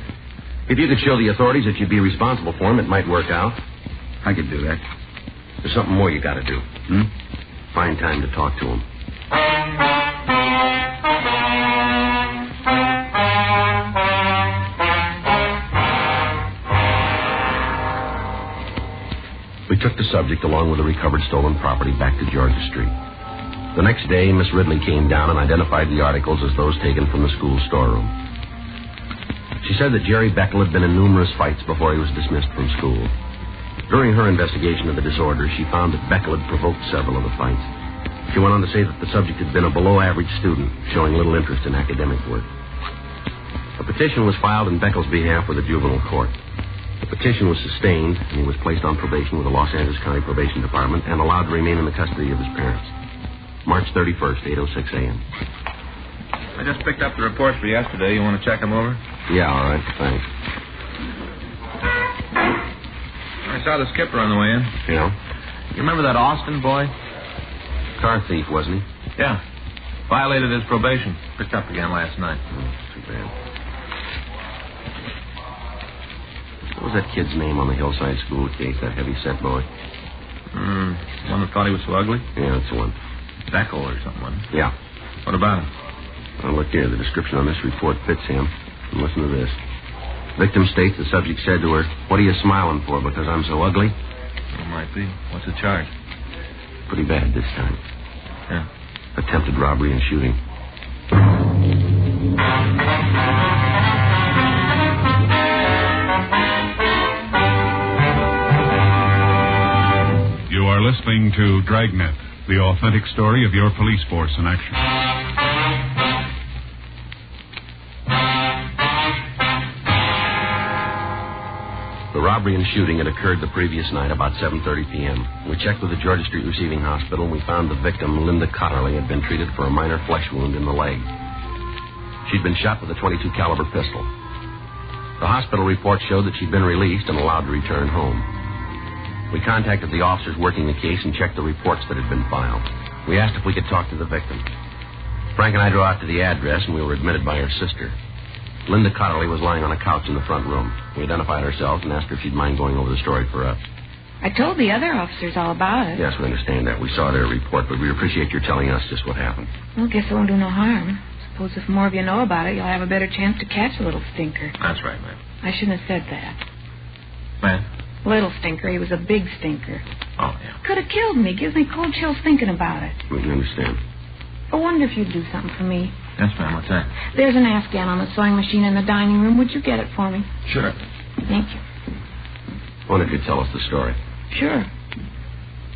If you could show the authorities that you'd be responsible for him, it might work out. I could do that. There's something more you got to do. Find time to talk to him. We took the subject along with the recovered stolen property back to Georgia Street. The next day, Miss Ridley came down and identified the articles as those taken from the school storeroom. She said that Jerry Beckel had been in numerous fights before he was dismissed from school. During her investigation of the disorder, she found that Beckel had provoked several of the fights. She went on to say that the subject had been a below-average student, showing little interest in academic work. A petition was filed in Beckel's behalf with the juvenile court. The petition was sustained, and he was placed on probation with the Los Angeles County Probation Department and allowed to remain in the custody of his parents. March 31st, 8:06 a.m. I just picked up the reports for yesterday. You want to check them over? Yeah, all right, thanks. I saw the skipper on the way in. Yeah? You remember that Austin boy? Car thief, wasn't he? Yeah. Violated his probation. Picked up again last night. Too bad. What was that kid's name on the Hillside School case, that heavy-set boy? One that thought he was so ugly? Yeah, that's the one. Beckel or something. Yeah. What about him? Well, look here. The description on this report fits him. And listen to this. Victim states the subject said to her, "What are you smiling for, because I'm so ugly?" It might be. What's the charge? Pretty bad this time. Yeah. Attempted robbery and shooting. You are listening to Dragnet, the authentic story of your police force in action. The robbery and shooting had occurred the previous night about 7:30 p.m. We checked with the Georgia Street Receiving Hospital, and we found the victim, Linda Cotterly, had been treated for a minor flesh wound in the leg. She'd been shot with a .22 caliber pistol. The hospital report showed that she'd been released and allowed to return home. We contacted the officers working the case and checked the reports that had been filed. We asked if we could talk to the victim. Frank and I drove out to the address, and we were admitted by her sister. Linda Cotterly was lying on a couch in the front room. We identified ourselves and asked her if she'd mind going over the story for us. I told the other officers all about it. Yes, we understand that. We saw their report, but we appreciate your telling us just what happened. Well, guess it won't do no harm. Suppose if more of you know about it, you'll have a better chance to catch a little stinker. That's right, ma'am. I shouldn't have said that. Ma'am? Little stinker. He was a big stinker. Oh, yeah. Could have killed me. Gives me cold chills thinking about it. We can understand. I wonder if you'd do something for me. Yes, ma'am. What's that? There's an Afghan on the sewing machine in the dining room. Would you get it for me? Sure. Thank you. I wonder if you'd tell us the story. Sure.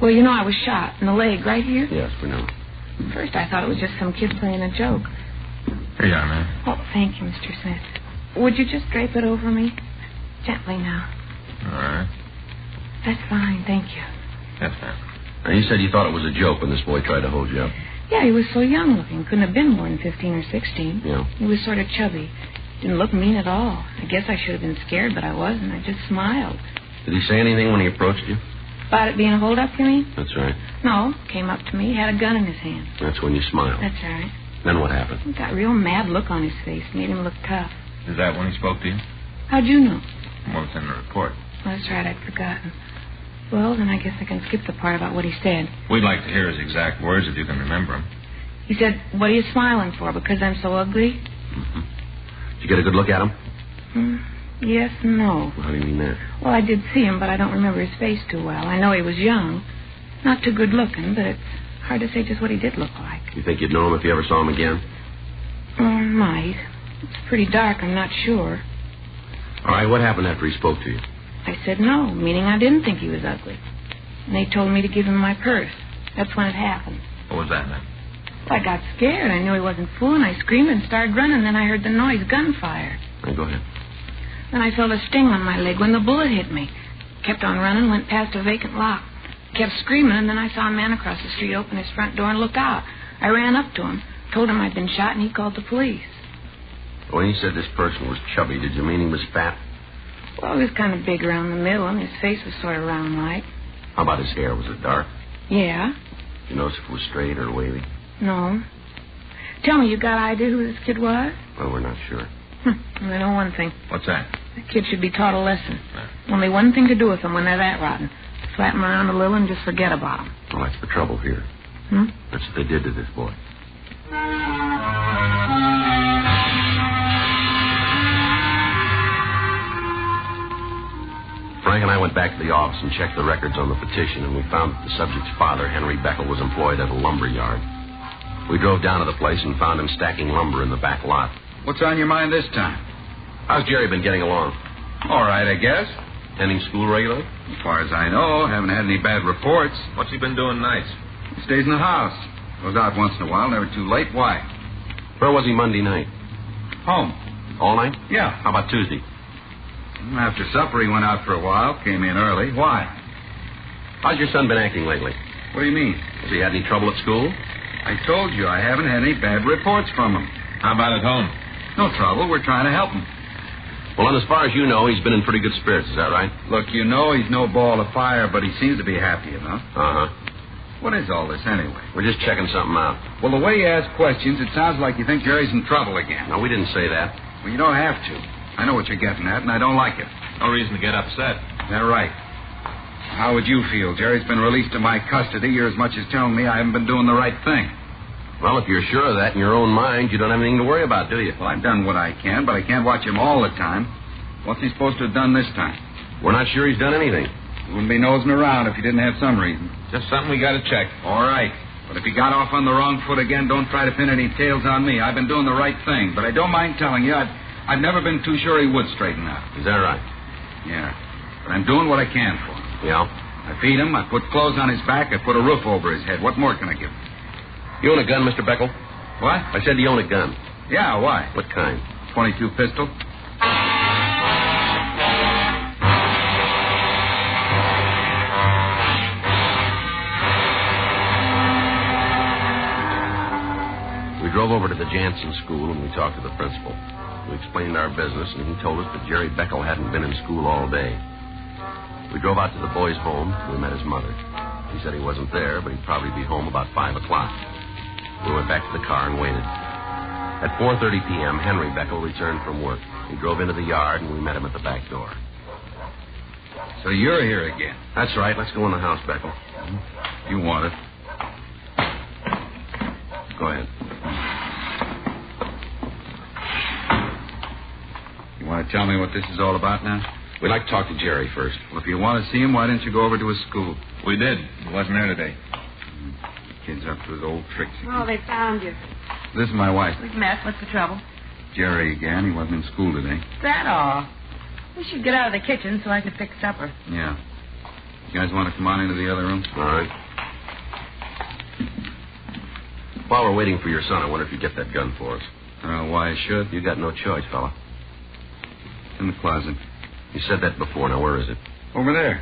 Well, you know I was shot in the leg right here. Yes, we know. First, I thought it was just some kid playing a joke. Here you are, ma'am. Oh, thank you, Mr. Smith. Would you just drape it over me? Gently now. All right. That's fine, thank you. Yes, ma'am. Now, you said you thought it was a joke when this boy tried to hold you up. Yeah, he was so young looking. Couldn't have been more than 15 or 16. Yeah. He was sort of chubby. Didn't look mean at all. I guess I should have been scared, but I wasn't. I just smiled. Did he say anything when he approached you? About it being a hold-up, you mean? That's right. No. Came up to me, had a gun in his hand. That's when you smiled. That's right. Then what happened? He got a real mad look on his face. Made him look tough. Is that when he spoke to you? How'd you know? What was in the report? Oh, that's right, I'd forgotten. Well, then I guess I can skip the part about what he said. We'd like to hear his exact words if you can remember them. He said, "What are you smiling for? Because I'm so ugly?" Mm-hmm. Did you get a good look at him? Yes and no. Well, how do you mean that? Well, I did see him, but I don't remember his face too well. I know he was young. Not too good looking, but it's hard to say just what he did look like. You think you'd know him if you ever saw him again? Might. It's pretty dark, I'm not sure. All right, what happened after he spoke to you? I said no, meaning I didn't think he was ugly. And they told me to give him my purse. That's when it happened. What was that, then? Well, I got scared. I knew he wasn't fooling. I screamed and started running. Then I heard the noise, gunfire. All right, go ahead. Then I felt a sting on my leg when the bullet hit me. Kept on running, went past a vacant lot. Kept screaming, and then I saw a man across the street open his front door and look out. I ran up to him, told him I'd been shot, and he called the police. When you said this person was chubby, did you mean he was fat? Well, he was kind of big around the middle, and his face was sort of round-like. How about his hair? Was it dark? Yeah. Did you notice if it was straight or wavy? No. Tell me, you got an idea who this kid was? Well, we're not sure. I know one thing. What's that? The kid should be taught a lesson. Only one thing to do with them when they're that rotten. Slap them around a little and just forget about them. Well, that's the trouble here. That's what they did to this boy. Frank and I went back to the office and checked the records on the petition, and we found that the subject's father, Henry Beckel, was employed at a lumber yard. We drove down to the place and found him stacking lumber in the back lot. What's on your mind this time? How's Jerry been getting along? All right, I guess. Attending school regularly? As far as I know, haven't had any bad reports. What's he been doing nights? He stays in the house. Goes out once in a while, never too late. Why? Where was he Monday night? Home. All night? Yeah. How about Tuesday? After supper, he went out for a while, came in early. Why? How's your son been acting lately? What do you mean? Has he had any trouble at school? I told you I haven't had any bad reports from him. How about at home? No trouble. We're trying to help him. Well, and as far as you know, he's been in pretty good spirits. Is that right? Look, you know he's no ball of fire, but he seems to be happy enough. Uh-huh. What is all this, anyway? We're just checking something out. Well, the way you ask questions, it sounds like you think Jerry's in trouble again. No, we didn't say that. Well, you don't have to. I know what you're getting at, and I don't like it. No reason to get upset. They're right. How would you feel? Jerry's been released to my custody. You're as much as telling me I haven't been doing the right thing. Well, if you're sure of that in your own mind, you don't have anything to worry about, do you? Well, I've done what I can, but I can't watch him all the time. What's he supposed to have done this time? We're not sure he's done anything. He wouldn't be nosing around if he didn't have some reason. Just something we got to check. All right. But if he got off on the wrong foot again, don't try to pin any tails on me. I've been doing the right thing. But I don't mind telling you, I've never been too sure he would straighten out. Is that right? Yeah. But I'm doing what I can for him. Yeah? I feed him, I put clothes on his back, I put a roof over his head. What more can I give him? You own a gun, Mr. Beckel? What? I said you own a gun. Yeah, why? What kind? .22 pistol. We drove over to the Jansen school and we talked to the principal. We explained our business, and he told us that Jerry Beckel hadn't been in school all day. We drove out to the boy's home. We met his mother. He He said he wasn't there, but he'd probably be home about 5 o'clock. We went back to the car and waited. At 4:30 p.m., Henry Beckel returned from work. He drove into the yard, and we met him at the back door. So you're here again? That's right. Let's go in the house, Beckel. You want it. Go ahead. You want to tell me what this is all about now? We'd like to talk to Jerry first. Well, if you want to see him, why didn't you go over to his school? We did. He wasn't there today. The kid's up to his old tricks again. Oh, they found you. This is my wife. We've met. What's the trouble? Jerry again. He wasn't in school today. Is that all? We should get out of the kitchen so I could fix supper. Yeah. You guys want to come on into the other room? All right. While we're waiting for your son, I wonder if you get that gun for us. I don't know why I should. You got no choice, fella. It's in the closet. You said that before. Now, where is it? Over there.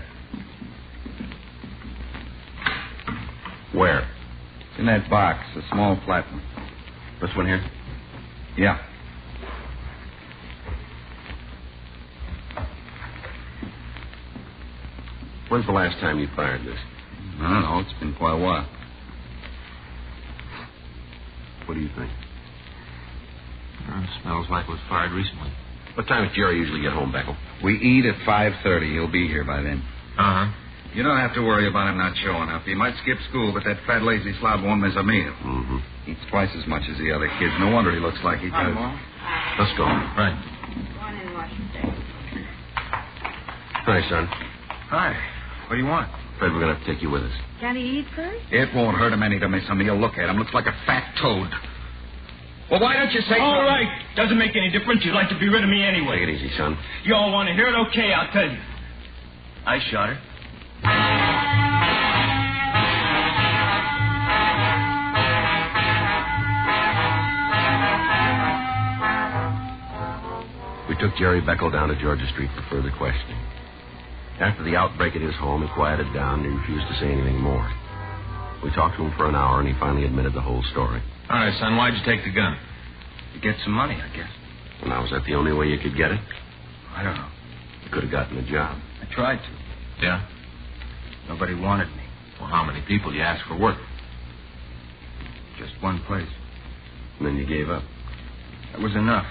Where? It's in that box, a small flat one. This one here? Yeah. When's the last time you fired this? I don't know. It's been quite a while. What do you think? It smells like it was fired recently. What time does Jerry usually get home, Beckel? We eat at 5:30. He'll be here by then. Uh-huh. You don't have to worry about him not showing up. He might skip school, but that fat, lazy slob won't miss a meal. Mm-hmm. Eats twice as much as the other kids. No wonder he looks like he does. Let's go. Right. Go on in, Washington. Hi, son. Hi. What do you want? Afraid we're going to have to take you with us. Can he eat first? It won't hurt him any to miss a meal. Look at him. Looks like a fat toad. Well, why don't you say All something? right. Doesn't make any difference. You'd like to be rid of me anyway. Take it easy, son. You all want to hear it? Okay, I'll tell you. I shot her. We took Jerry Beckel down to Georgia Street for further questioning. After the outbreak at his home, he quieted down and he refused to say anything more. We talked to him for an hour, and he finally admitted the whole story. All right, son, why'd you take the gun? To get some money, I guess. And now, was that the only way you could get it? I don't know. You could have gotten a job. I tried to. Yeah? Nobody wanted me. Well, how many people you asked for work? Just one place. And then you gave up. That was enough.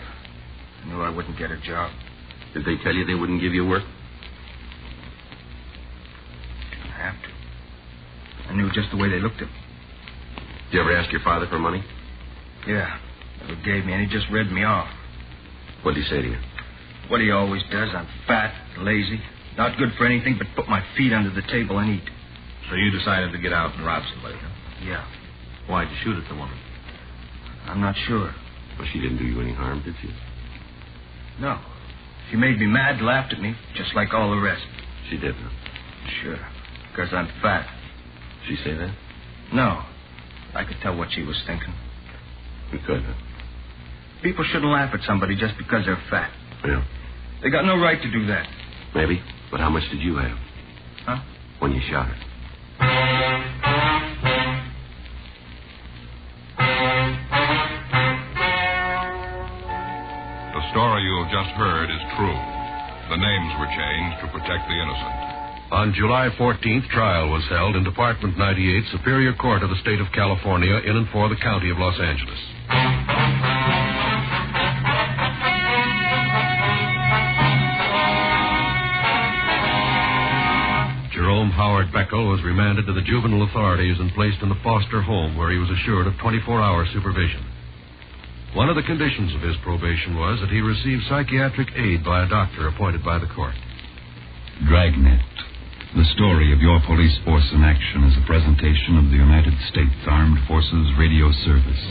I knew I wouldn't get a job. Did they tell you they wouldn't give you work? Didn't have to. I knew just the way they looked at me. Did you ever ask your father for money? Yeah. Never gave me, and he just read me off. What did he say to you? What he always does. I'm fat, lazy, not good for anything but put my feet under the table and eat. So you decided to get out and rob somebody, huh? Yeah. Why'd you shoot at the woman? I'm not sure. Well, she didn't do you any harm, did she? No. She made me mad, laughed at me, just like all the rest. She did, huh? Sure. Because I'm fat. Did she say that? No. I could tell what she was thinking. You could, huh? People shouldn't laugh at somebody just because they're fat. Yeah. They got no right to do that. Maybe. But how much did you have? Huh? When you shot her? The story you have just heard is true. The names were changed to protect the innocent. On July 14th, trial was held in Department 98, Superior Court of the State of California, in and for the County of Los Angeles. Jerome Howard Beckel was remanded to the juvenile authorities and placed in the foster home where he was assured of 24-hour supervision. One of the conditions of his probation was that he receive psychiatric aid by a doctor appointed by the court. Dragnet, the story of your police force in action, is a presentation of the United States Armed Forces Radio Service.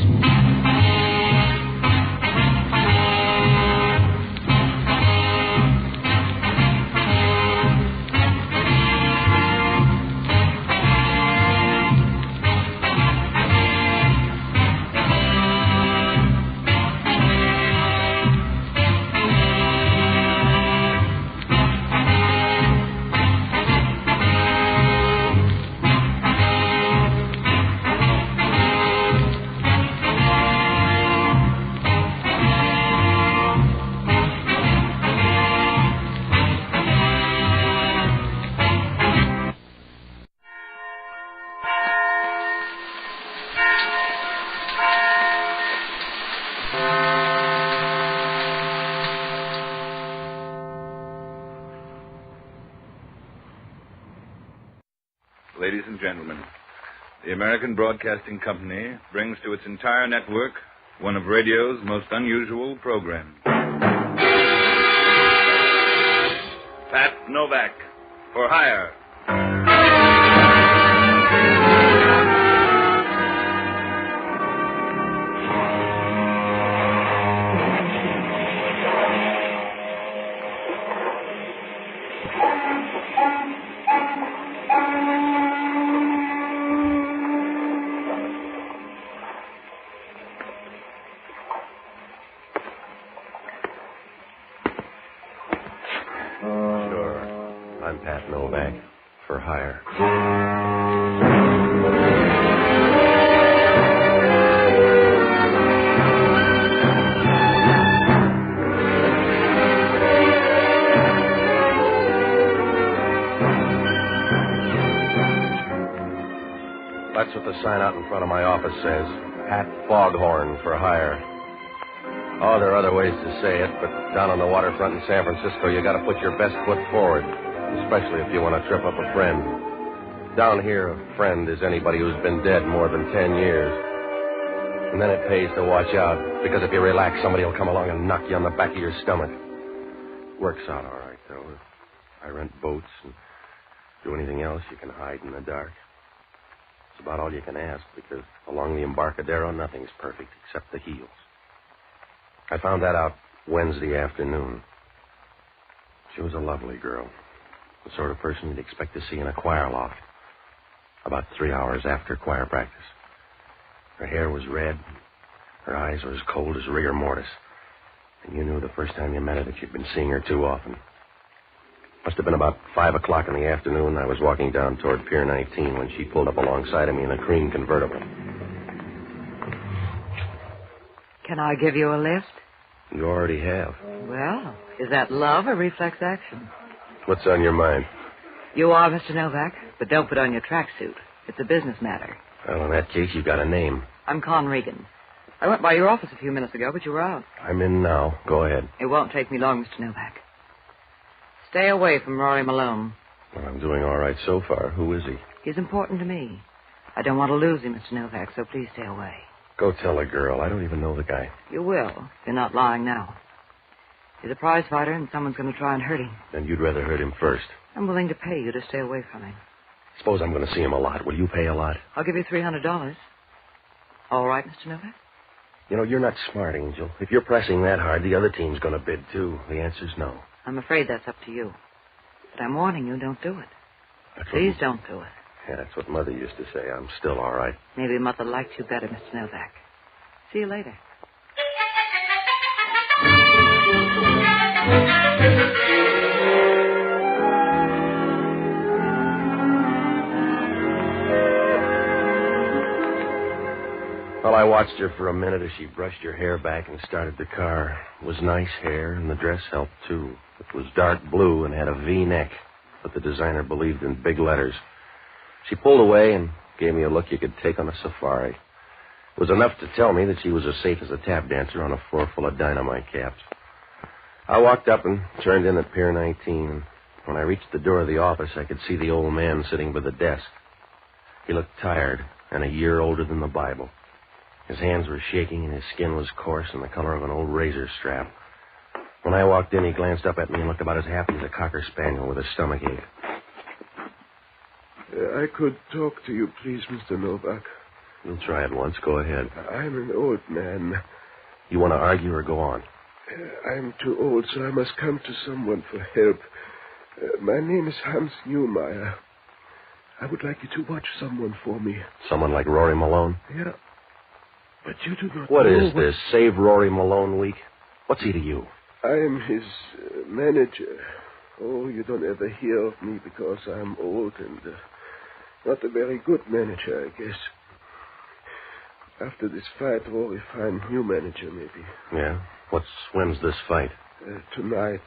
gentlemen, the American Broadcasting Company brings to its entire network one of radio's most unusual programs. Pat Novak, for hire. I'm Pat Novak, for hire. That's what the sign out in front of my office says. Pat Foghorn, for hire. Oh, there are other ways to say it, but down on the waterfront in San Francisco, you got to put your best foot forward, especially if you want to trip up a friend. Down here, a friend is anybody who's been dead more than 10 years. And then it pays to watch out, because if you relax, somebody will come along and knock you on the back of your stomach. Works out all right, though. I rent boats and do anything else, you can hide in the dark. It's about all you can ask, because along the Embarcadero, nothing's perfect except the heels. I found that out Wednesday afternoon. She was a lovely girl, the sort of person you'd expect to see in a choir loft, about 3 hours after choir practice. Her hair was red, her eyes were as cold as rigor mortis, and you knew the first time you met her that you'd been seeing her too often. Must have been about 5 o'clock in the afternoon. I was walking down toward Pier 19 when she pulled up alongside of me in a cream convertible. Can I give you a lift? You already have. Well, is that love or reflex action? What's on your mind? You are Mr. Novak, but don't put on your tracksuit. It's a business matter. Well, in that case, you've got a name. I'm Con Regan. I went by your office a few minutes ago, but you were out. I'm in now. Go ahead. It won't take me long, Mr. Novak. Stay away from Rory Malone. Well, I'm doing all right so far. Who is he? He's important to me. I don't want to lose him, Mr. Novak, so please stay away. Go tell a girl. I don't even know the guy. You will. You're not lying now. He's a prize fighter, and someone's going to try and hurt him. Then you'd rather hurt him first. I'm willing to pay you to stay away from him. Suppose I'm going to see him a lot. Will you pay a lot? I'll give you $300. All right, Mr. Novak? You know, you're not smart, Angel. If you're pressing that hard, the other team's going to bid, too. The answer's no. I'm afraid that's up to you. But I'm warning you, don't do it. Please don't do it. Yeah, that's what Mother used to say. I'm still all right. Maybe Mother liked you better, Mr. Novak. See you later. Well, I watched her for a minute as she brushed her hair back and started the car. It was nice hair, and the dress helped, too. It was dark blue and had a V-neck, but the designer believed in big letters. She pulled away and gave me a look you could take on a safari. It was enough to tell me that she was as safe as a tap dancer on a floor full of dynamite caps. I walked up and turned in at Pier 19, and when I reached the door of the office, I could see the old man sitting by the desk. He looked tired and a year older than the Bible. His hands were shaking, and his skin was coarse and the color of an old razor strap. When I walked in, he glanced up at me and looked about as happy as a cocker spaniel with a stomachache. I could talk to you, please, Mr. Novak. You'll try it once. Go ahead. I'm an old man. You want to argue or go on? I'm too old, so I must come to someone for help. My name is Hans Newmeyer. I would like you to watch someone for me. Someone like Rory Malone? Yeah. But you do not What know is this, Save Rory Malone Week? What's he to you? I am his manager. Oh, you don't ever hear of me because I'm old and not a very good manager, I guess. After this fight, Rory find new manager, maybe. Yeah? When's this fight? Tonight.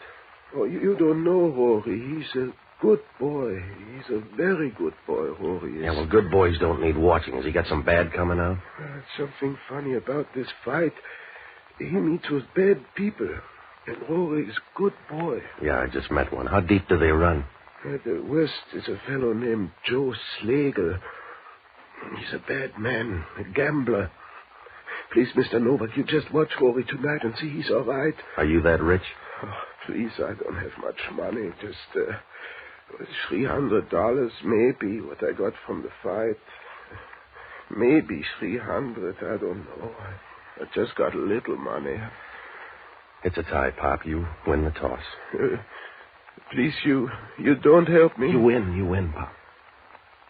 Oh, you don't know Rory. He's a good boy. He's a very good boy, Rory is. Yeah, well, good boys don't need watching. Has he got some bad coming out? Something funny about this fight. He meets with bad people. And Rory is a good boy. Yeah, I just met one. How deep do they run? The worst is a fellow named Joe Slagle. He's a bad man, a gambler. Please, Mr. Novak, you just watch Rory tonight and see he's all right. Are you that rich? Oh, please, I don't have much money. Just $300 maybe, what I got from the fight. Maybe 300, I don't know. I just got a little money. It's a tie, Pop. You win the toss. Please, you don't help me. You win, Pop.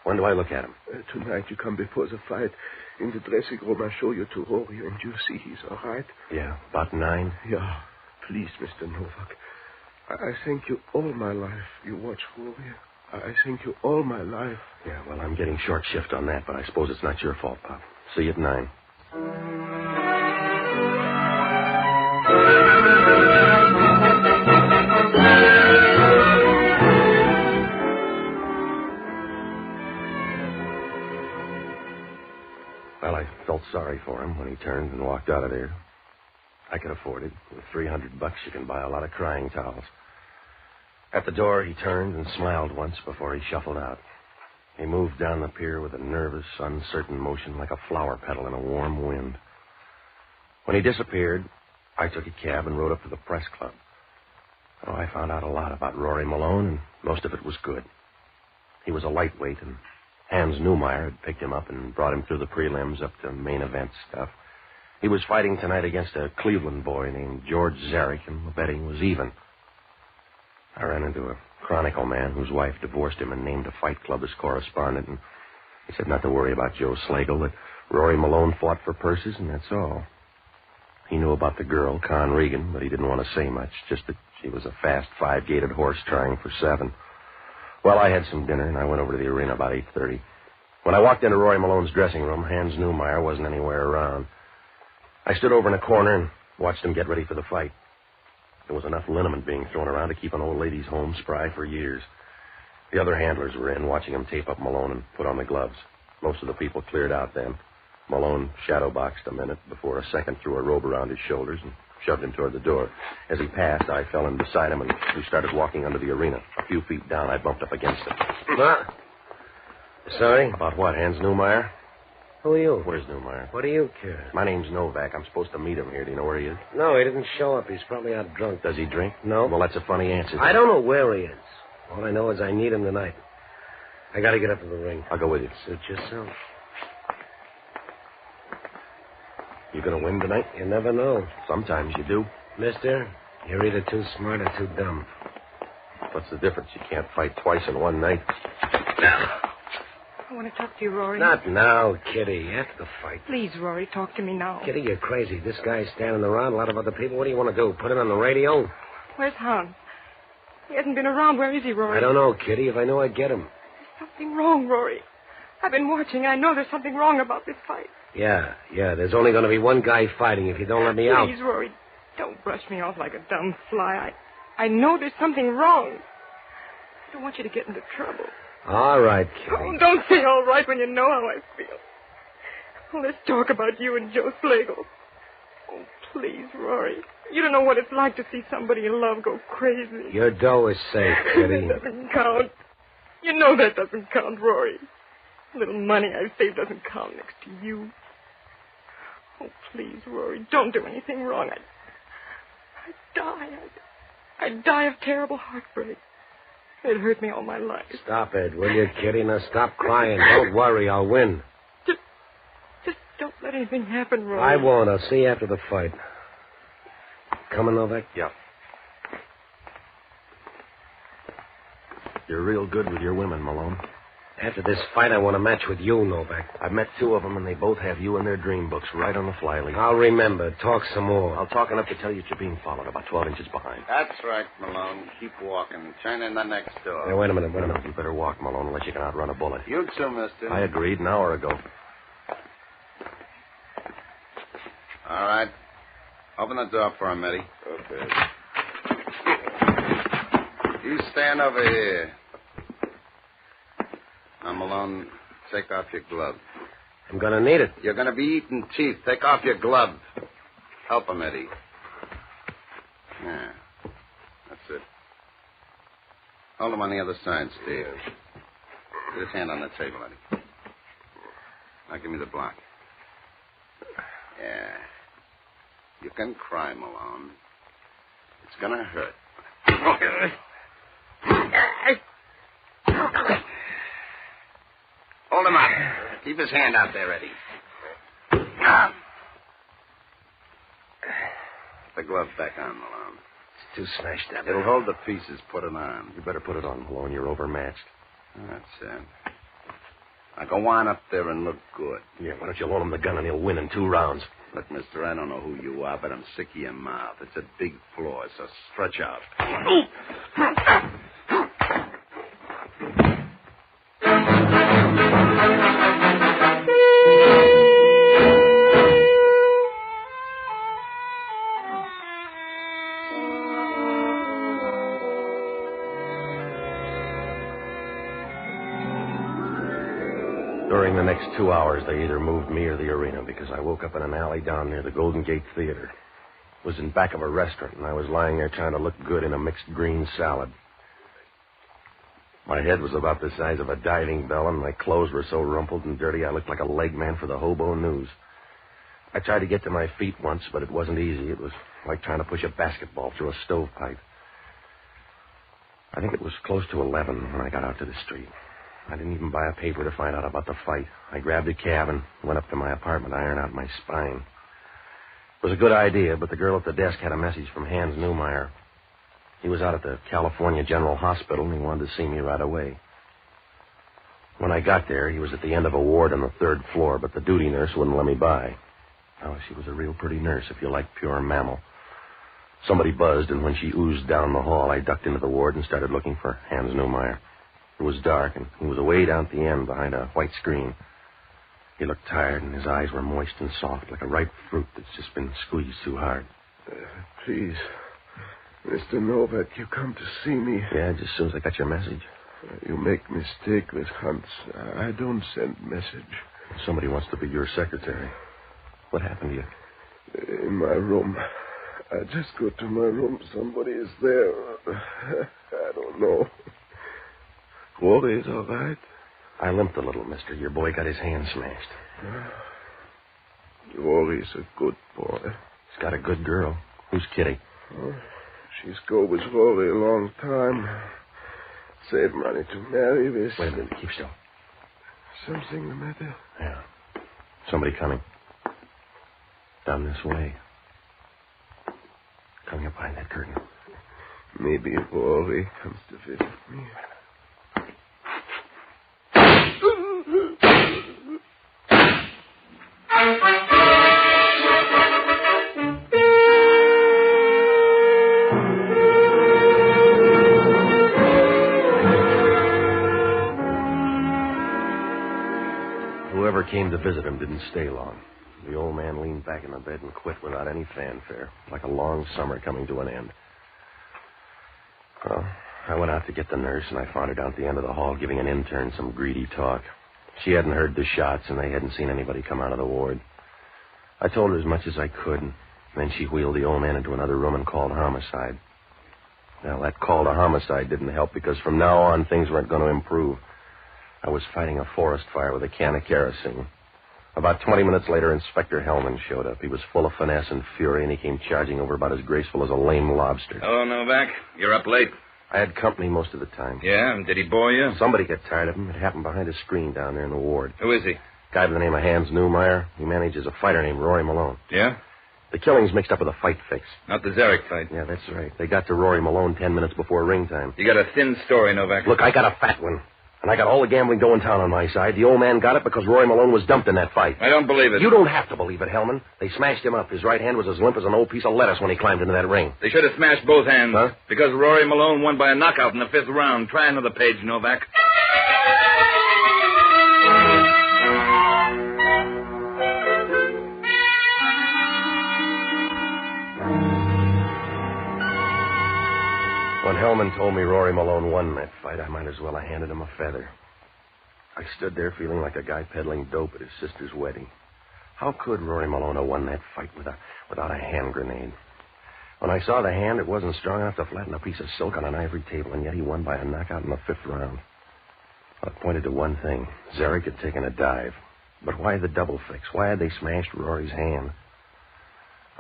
When do I look at him? Tonight you come before the fight. In the dressing room, I show you to Rory, and you see he's all right. Yeah, about 9. Yeah. Please, Mr. Novak. I thank you all my life. You watch Rory. I thank you all my life. Yeah, well, I'm getting short shift on that, but I suppose it's not your fault, Pop. See you at 9. Well, I felt sorry for him when he turned and walked out of there. I could afford it. With $300, you can buy a lot of crying towels. At the door, he turned and smiled once before he shuffled out. He moved down the pier with a nervous, uncertain motion like a flower petal in a warm wind. When he disappeared, I took a cab and rode up to the press club. Oh, I found out a lot about Rory Malone, and most of it was good. He was a lightweight, and Hans Neumeyer had picked him up and brought him through the prelims up to main event stuff. He was fighting tonight against a Cleveland boy named George Zarek, and the betting was even. I ran into a Chronicle man whose wife divorced him and named a fight club as correspondent, and he said not to worry about Joe Slagle, that Rory Malone fought for purses, and that's all. He knew about the girl, Con Regan, but he didn't want to say much, just that she was a fast 5-gated horse trying for 7. Well, I had some dinner, and I went over to the arena about 8:30. When I walked into Rory Malone's dressing room, Hans Neumeyer wasn't anywhere around. I stood over in a corner and watched him get ready for the fight. There was enough liniment being thrown around to keep an old lady's home spry for years. The other handlers were in, watching him tape up Malone and put on the gloves. Most of the people cleared out then. Malone shadowboxed a minute before a second threw a robe around his shoulders and shoved him toward the door. As he passed, I fell in beside him, and we started walking under the arena. A few feet down, I bumped up against him. Sorry? About what, Hans Neumeyer? Who are you? Where's Neumeyer? What do you care? My name's Novak. I'm supposed to meet him here. Do you know where he is? No, he didn't show up. He's probably out drunk. Does he drink? No. Well, that's a funny answer. I don't know where he is. All I know is I need him tonight. I got to get up to the ring. I'll go with you. Suit yourself. You gonna win tonight? You never know. Sometimes you do. Mister, you're either too smart or too dumb. What's the difference? You can't fight twice in one night. I want to talk to you, Rory. Not now, Kitty. After the fight. Please, Rory, talk to me now. Kitty, you're crazy. This guy's standing around, a lot of other people. What do you want to do? Put him on the radio? Where's Hans? He hasn't been around. Where is he, Rory? I don't know, Kitty. If I knew, I'd get him. There's something wrong, Rory. I've been watching. I know there's something wrong about this fight. Yeah. There's only going to be one guy fighting if you don't let me out. Please, Rory, don't brush me off like a dumb fly. I know there's something wrong. I don't want you to get into trouble. All right, Kitty. Oh, don't say all right when you know how I feel. Oh, let's talk about you and Joe Slagle. Oh, please, Rory. You don't know what it's like to see somebody you love go crazy. Your dough is safe, Kitty. That doesn't count. You know that doesn't count, Rory. The little money I've saved doesn't count next to you. Oh, please, Rory, don't do anything wrong. I'd die of terrible heartbreak. It hurt me all my life. Stop it, will you, Kitty? Now stop crying. Don't worry, I'll win. Just don't let anything happen, Rory. I won't. I'll see you after the fight. Coming, Novak? Yeah. You're real good with your women, Malone. After this fight, I want a match with you, Novak. I've met 2 of them, and they both have you in their dream books right on the fly leaf. I'll remember. Talk some more. I'll talk enough to tell you that you're being followed, about 12 inches behind. That's right, Malone. Keep walking. Turn in the next door. Hey, wait a minute. You better walk, Malone, unless you can outrun a bullet. You too, mister. I agreed an hour ago. All right. Open the door for him, Eddie. Okay. You stand over here. Now, Malone, take off your glove. I'm going to need it. You're going to be eating teeth. Take off your glove. Help him, Eddie. Yeah. That's it. Hold him on the other side, Steve. Put his hand on the table, Eddie. Now give me the block. Yeah. You can cry, Malone. It's gonna hurt. Hold him up. Keep his hand out there, Eddie. Put the glove back on, Malone. It's too smashed up. It'll hold the pieces. Put it on. You better put it on, Malone. You're overmatched. That's it. Now go on up there and look good. Yeah, why don't you loan him the gun and he'll win in 2 rounds? Look, mister, I don't know who you are, but I'm sick of your mouth. It's a big floor, so stretch out. During the next 2 hours, they either moved me or the arena because I woke up in an alley down near the Golden Gate Theater. It was in back of a restaurant, and I was lying there trying to look good in a mixed green salad. My head was about the size of a diving bell, and my clothes were so rumpled and dirty I looked like a leg man for the Hobo News. I tried to get to my feet once, but it wasn't easy. It was like trying to push a basketball through a stovepipe. I think it was close to 11 when I got out to the street. I didn't even buy a paper to find out about the fight. I grabbed a cab and went up to my apartment to iron out my spine. It was a good idea, but the girl at the desk had a message from Hans Neumeyer. He was out at the California General Hospital, and he wanted to see me right away. When I got there, he was at the end of a ward on the 3rd floor, but the duty nurse wouldn't let me by. Oh, she was a real pretty nurse, if you like pure mammal. Somebody buzzed, and when she oozed down the hall, I ducked into the ward and started looking for Hans Neumeyer. It was dark, and he was away down at the end behind a white screen. He looked tired, and his eyes were moist and soft, like a ripe fruit that's just been squeezed too hard. Please, Mr. Novak, you come to see me. Yeah, just as soon as I got your message. You make mistake with Hans. I don't send message. Somebody wants to be your secretary. What happened to you? In my room. I just go to my room. Somebody is there. I don't know. Rory is all right? I limped a little, mister. Your boy got his hand smashed. Rory's a good boy. He's got a good girl. Who's Kitty? Oh, she's go with Rory a long time. Save money to marry with. Wait a minute. Keep still. Something the matter? Yeah. Somebody coming. Down this way. Coming up behind that curtain. Maybe Rory comes to visit me. Whoever came to visit him didn't stay long. The old man leaned back in the bed and quit without any fanfare, like a long summer coming to an end. Well, I went out to get the nurse, and I found her down at the end of the hall giving an intern some greedy talk. She hadn't heard the shots, and they hadn't seen anybody come out of the ward. I told her as much as I could, and then she wheeled the old man into another room and called homicide. Well, that call to homicide didn't help, because from now on, things weren't going to improve. I was fighting a forest fire with a can of kerosene. About 20 minutes later, Inspector Hellman showed up. He was full of finesse and fury, and he came charging over about as graceful as a lame lobster. Hello, Novak. You're up late. I had company most of the time. Yeah? And did he bore you? Somebody got tired of him. It happened behind a screen down there in the ward. Who is he? Guy by the name of Hans Neumeyer. He manages a fighter named Rory Malone. Yeah? The killing's mixed up with a fight fix. Not the Zarek fight. Yeah, that's right. They got to Rory Malone 10 minutes before ring time. You got a thin story, Novak. Look, I got a fat one. And I got all the gambling dough in town on my side. The old man got it because Rory Malone was dumped in that fight. I don't believe it. You don't have to believe it, Hellman. They smashed him up. His right hand was as limp as an old piece of lettuce when he climbed into that ring. They should have smashed both hands. Huh? Because Rory Malone won by a knockout in the 5th round. Try another page, Novak. When Hellman told me Rory Malone won that fight, I might as well have handed him a feather. I stood there feeling like a guy peddling dope at his sister's wedding. How could Rory Malone have won that fight without a hand grenade? When I saw the hand, it wasn't strong enough to flatten a piece of silk on an ivory table, and yet he won by a knockout in the 5th round. Well, it pointed to one thing. Zarek had taken a dive. But why the double fix? Why had they smashed Rory's hand?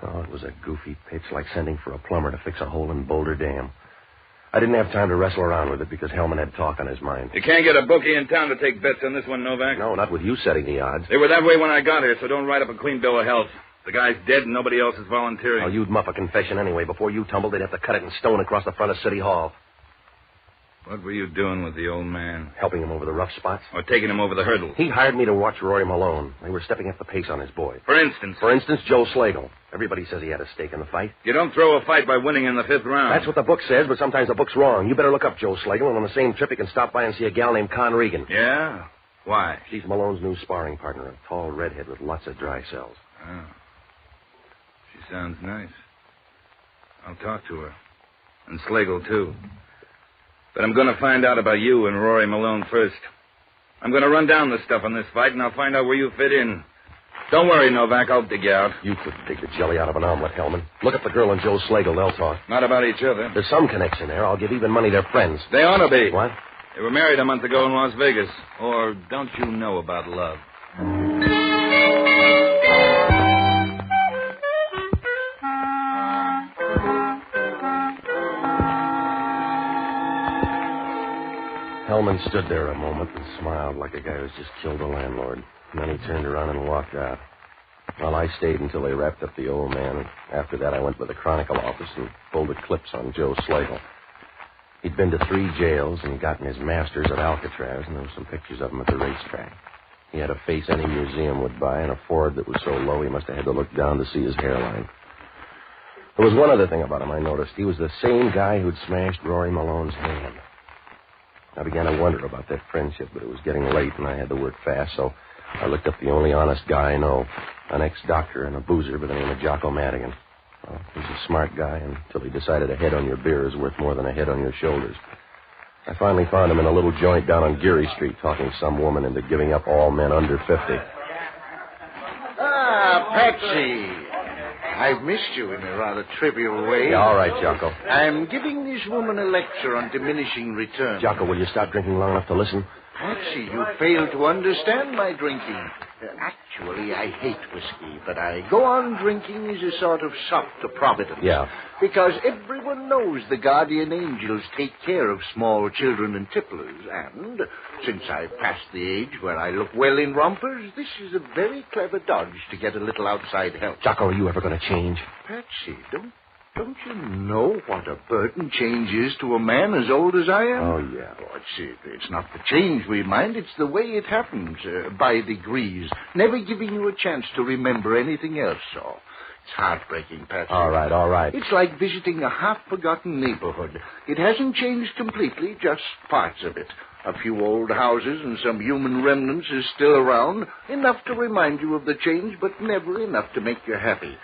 Oh, it was a goofy pitch, like sending for a plumber to fix a hole in Boulder Dam. I didn't have time to wrestle around with it because Hellman had talk on his mind. You can't get a bookie in town to take bets on this one, Novak. No, not with you setting the odds. They were that way when I got here, so don't write up a clean bill of health. The guy's dead and nobody else is volunteering. Oh, you'd muff a confession anyway. Before you tumbled, they'd have to cut it in stone across the front of City Hall. What were you doing with the old man? Helping him over the rough spots. Or taking him over the hurdles? He hired me to watch Rory Malone. They were stepping up the pace on his boy. For instance? For instance, Joe Slagle. Everybody says he had a stake in the fight. You don't throw a fight by winning in the 5th round. That's what the book says, but sometimes the book's wrong. You better look up Joe Slagle, and on the same trip you can stop by and see a gal named Con Regan. Yeah? Why? She's Malone's new sparring partner, a tall redhead with lots of dry cells. Oh. She sounds nice. I'll talk to her. And Slagle, too. But I'm going to find out about you and Rory Malone first. I'm going to run down the stuff on this fight, and I'll find out where you fit in. Don't worry, Novak. I'll dig you out. You could take the jelly out of an omelet, Hellman. Look at the girl and Joe Slagle. They'll talk. Not about each other. There's some connection there. I'll give even money they're friends. They ought to be. What? They were married a month ago in Las Vegas. Or don't you know about love? Hellman stood there a moment and smiled like a guy who's just killed a landlord. And then he turned around and walked out. Well, I stayed until they wrapped up the old man. And after that, I went to the Chronicle office and folded clips on Joe Slagle. He'd been to 3 jails and gotten his master's at Alcatraz, and there were some pictures of him at the racetrack. He had a face any museum would buy and a forehead that was so low he must have had to look down to see his hairline. There was one other thing about him I noticed. He was the same guy who'd smashed Rory Malone's hand. I began to wonder about that friendship, but it was getting late and I had to work fast, so I looked up the only honest guy I know, an ex-doctor and a boozer by the name of Jocko Madigan. Well, he's a smart guy until he decided a head on your beer is worth more than a head on your shoulders. I finally found him in a little joint down on Geary Street talking some woman into giving up all men under 50. Ah, Patsy. I've missed you in a rather trivial way. Yeah, all right, Jocko. I'm giving this woman a lecture on diminishing returns. Jocko, will you stop drinking long enough to listen? Patsy, you fail to understand my drinking. Actually, I hate whiskey, but I go on drinking as a sort of sop to Providence. Yeah. Because everyone knows the guardian angels take care of small children and tipplers, and since I've passed the age where I look well in rompers, this is a very clever dodge to get a little outside help. Jocko, are you ever going to change? Patsy, don't you know what a burden change is to a man as old as I am? Oh, yeah. Oh, it's not the change we mind, it's the way it happens, by degrees, never giving you a chance to remember anything else, so it's heartbreaking, Patsy. All right. It's like visiting a half-forgotten neighborhood. It hasn't changed completely, just parts of it. A few old houses and some human remnants is still around, enough to remind you of the change, but never enough to make you happy.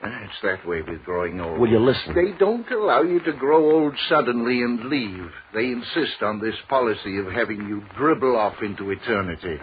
It's that way with growing old. Will you listen? They don't allow you to grow old suddenly and leave. They insist on this policy of having you dribble off into eternity.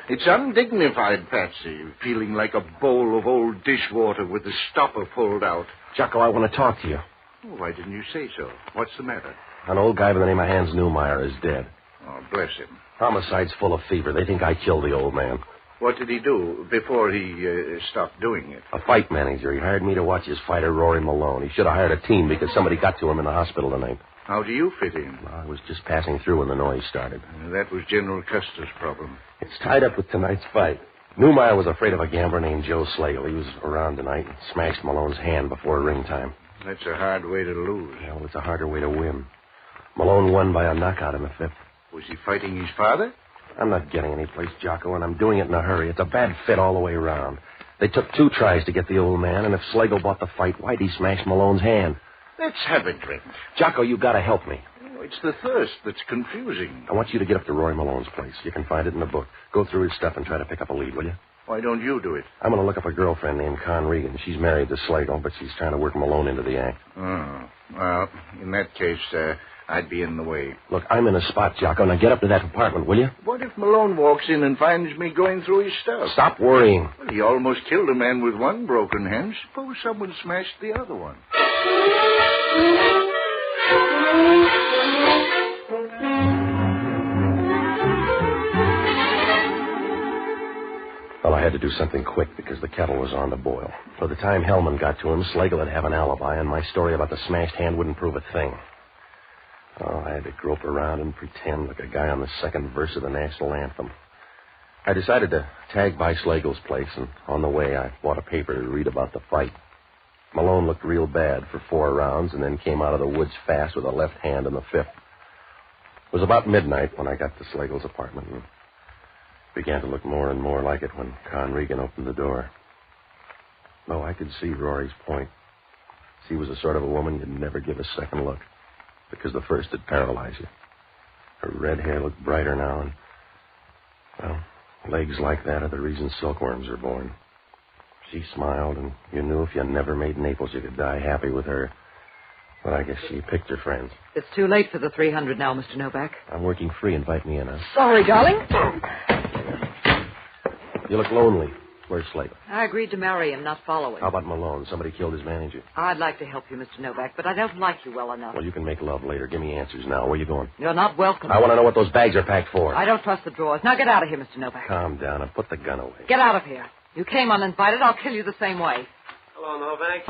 It's undignified, Patsy, feeling like a bowl of old dishwater with the stopper pulled out. Jocko, I want to talk to you. Oh, why didn't you say so? What's the matter? An old guy by the name of Hans Newmeyer is dead. Oh, bless him. Homicide's full of fever. They think I killed the old man. What did he do before he stopped doing it? A fight manager. He hired me to watch his fighter, Rory Malone. He should have hired a team because somebody got to him in the hospital tonight. How do you fit in? I was just passing through when the noise started. That was General Custer's problem. It's tied up with tonight's fight. Newmeyer was afraid of a gambler named Joe Slagle. He was around tonight and smashed Malone's hand before ring time. That's a hard way to lose. Yeah, well, it's a harder way to win. Malone won by a knockout in the 5th. Was he fighting his father? I'm not getting any place, Jocko, and I'm doing it in a hurry. It's a bad fit all the way around. They took 2 tries to get the old man, and if Slagle bought the fight, why'd he smash Malone's hand? Let's have a drink. Jocko, you gotta help me. Oh, it's the thirst that's confusing. I want you to get up to Rory Malone's place. You can find it in the book. Go through his stuff and try to pick up a lead, will you? Why don't you do it? I'm going to look up a girlfriend named Con Regan. She's married to Slagle, but she's trying to work Malone into the act. Oh, well, in that case, I'd be in the way. Look, I'm in a spot, Jocko. Now get up to that apartment, will you? What if Malone walks in and finds me going through his stuff? Stop worrying. Well, he almost killed a man with one broken hand. Suppose someone smashed the other one. Well, I had to do something quick because the kettle was on to boil. By the time Hellman got to him, Slagle would have an alibi, and my story about the smashed hand wouldn't prove a thing. Oh, I had to grope around and pretend like a guy on the second verse of the national anthem. I decided to tag by Slagle's place, and on the way I bought a paper to read about the fight. Malone looked real bad for 4 rounds and then came out of the woods fast with a left hand in the 5th. It was about midnight when I got to Slagle's apartment, and began to look more and more like it when Con Regan opened the door. Oh, I could see Rory's point. She was the sort of a woman you'd never give a second look, because the first would paralyze you. Her red hair looked brighter now, and, well, legs like that are the reason silkworms are born. She smiled, and you knew if you never made Naples, you could die happy with her. But I guess she picked her friends. It's too late for the 300 now, Mr. Novak. I'm working free. Invite me in, huh? Sorry, darling. You look lonely. Where's Slagle? I agreed to marry him, not follow him. How about Malone? Somebody killed his manager. I'd like to help you, Mr. Novak, but I don't like you well enough. Well, you can make love later. Give me answers now. Where are you going? You're not welcome. I want to know what those bags are packed for. I don't trust the drawers. Now get out of here, Mr. Novak. Calm down and put the gun away. Get out of here. You came uninvited. I'll kill you the same way. Hello, Novak.